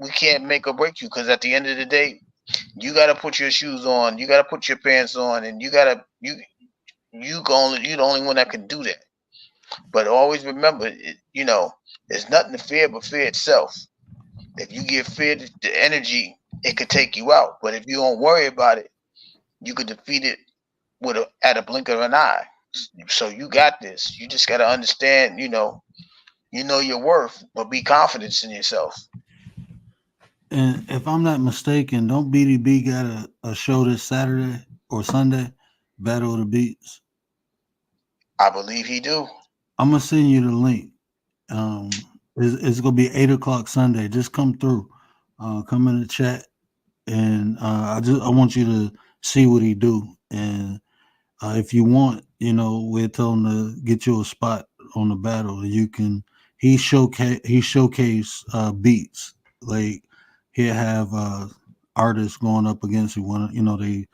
We can't make or break you. Because at the end of the day, you gotta put your shoes on. You gotta put your pants on, and you're the only one that can do that. But always remember, there's nothing to fear but fear itself. If you give fear the energy, it could take you out. But if you don't worry about it, you could defeat it at a blink of an eye. So you got this. You just gotta understand. You know your worth, but be confident in yourself. and if I'm not mistaken, don't BDB got a show this Saturday or Sunday? Battle of the Beats. I believe he do. I'm gonna send you the link. It's gonna be 8 o'clock Sunday. Just come through. Come in the chat, and I want you to see what he do. And if you want, we'll tell him to get you a spot on the battle. You can. He showcase beats like he'll have artists going up against you. They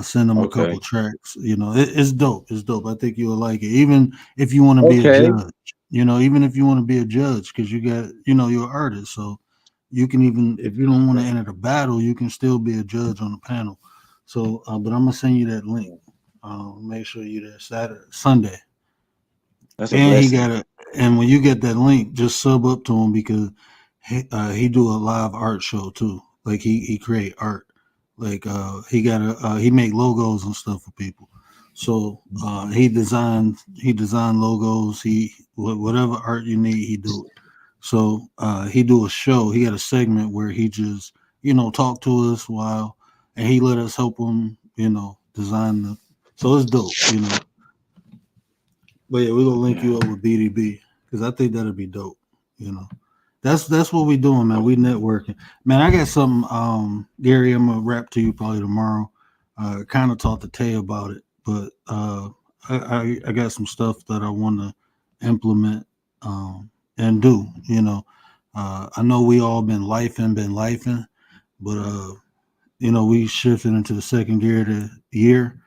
send them a couple Okay. tracks. It's dope. It's dope. I think you'll like it. Even if you want to be a Okay. judge, even if you want to be a judge, because you're an artist. So you can even, if you don't want to enter the battle, you can still be a judge on the panel. So, but I'm gonna send you that link. Make sure you're there Sunday. That's a And he blessing. got a. And when you get that link, just sub up to him because he do a live art show too. Like he create art. Like he make logos and stuff for people. So he designed logos. Whatever art you need, he do it. So he do a show. He had a segment where he just talk to us while, and he let us help him design the. So it's dope. But yeah, we're gonna link you up with BDB because I think that'd be dope. That's what we doing, man. We networking, man. I got something, Gary. I'm gonna rap to you probably tomorrow. Kind of talked to Tay about it, but I got some stuff that I want to implement and do. I know we all been lifing, but we shifted into the second gear of the year,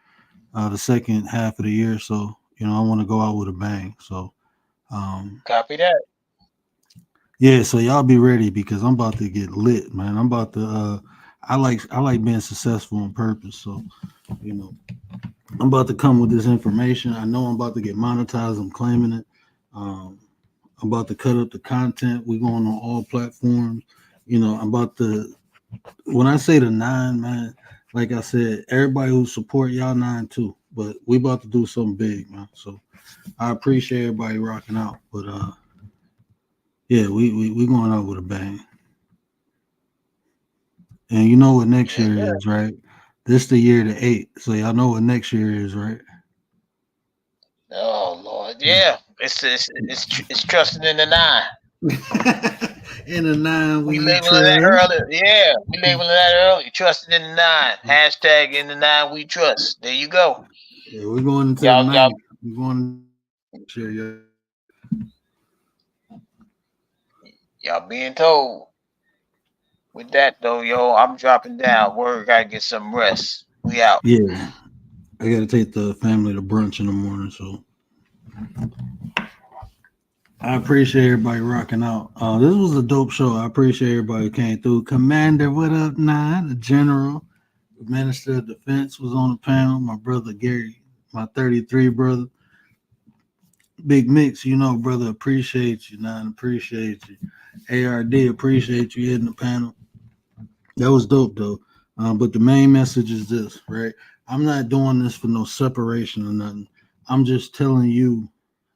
the second half of the year. So I want to go out with a bang. So Copy that. yeah, so y'all be ready because I'm about to get lit, man. I'm about to I like being successful on purpose. So, I'm about to come with this information. I know I'm about to get monetized. I'm claiming it. I'm about to cut up the content. We're going on all platforms. I'm about to when I say the 9, man, like I said, everybody who support y'all 9 too. But we about to do something big, man. So I appreciate everybody rocking out. But yeah, we going out with a bang. And you know what next year is, right? This the year to 8. So y'all know what next year is, right? Oh Lord, yeah. It's trusting in the 9. In the 9 We we labeling that trust. early. Yeah, we labeling that early. Trusting in the 9. Hashtag in the 9 we trust. There you go. Yeah, we're going into the Y'all 9th. We're going to share y'all being told. With that though, yo, I'm dropping down. Word, gotta get some rest. We out. Yeah. I gotta take the family to brunch in the morning, so I appreciate everybody rocking out. This was a dope show. I appreciate everybody who came through. Commander, what up, 9? The General, the Minister of Defense was on the panel. My brother Gary, my 33 brother. Big Mix, brother, appreciate you, 9. Appreciate you. ARD, appreciate you hitting the panel. That was dope, though. But the main message is this, right? I'm not doing this for no separation or nothing. I'm just telling you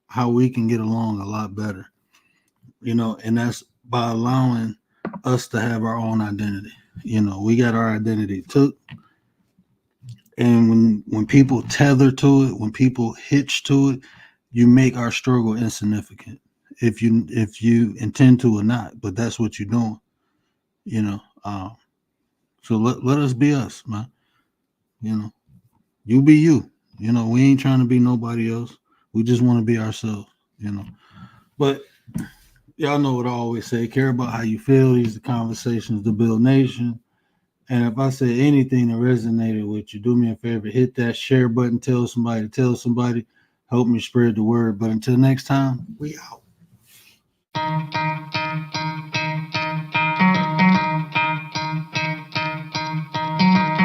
how we can get along a lot better, and that's by allowing us to have our own identity. We got our identity took, and when people tether to it, when people hitch to it, you make our struggle insignificant if you intend to or not. But that's what you're doing, so let us be us, man. You be you. We ain't trying to be nobody else. We just want to be ourselves, But y'all know what I always say. Care about how you feel. These are conversations to build nation. And if I say anything that resonated with you, do me a favor. Hit that share button. Tell somebody. Help me spread the word. But until next time, we out.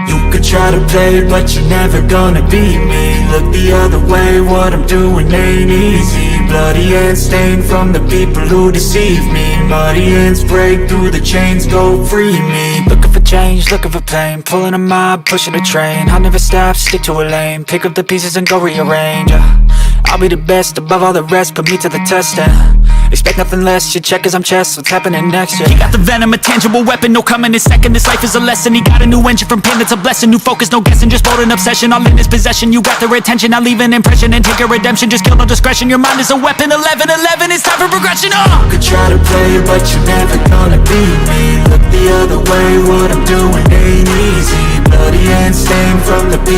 You could try to play, but you're never gonna beat me. Look the other way, what I'm doing ain't easy. Bloody hands stained from the people who deceive me. Muddy hands break through the chains, go free me. Looking for change, looking for pain. Pulling a mob, pushing a train. I'll never stop, stick to a lane. Pick up the pieces and go rearrange. I'll be the best above all the rest, put me to the test and expect nothing less, your check as I'm chess, what's happening next, yeah. He got the venom, a tangible weapon, no coming in second. This life is a lesson, he got a new engine from pain, that's a blessing. New focus, no guessing, just bold and obsession. All in his possession, you got their attention. I'll leave an impression and take your redemption. Just kill no discretion, your mind is a weapon. 11-11, it's time for progression, You could try to play, but you're never gonna beat me. Look the other way, what I'm doing ain't easy. Bloody hands stained from the people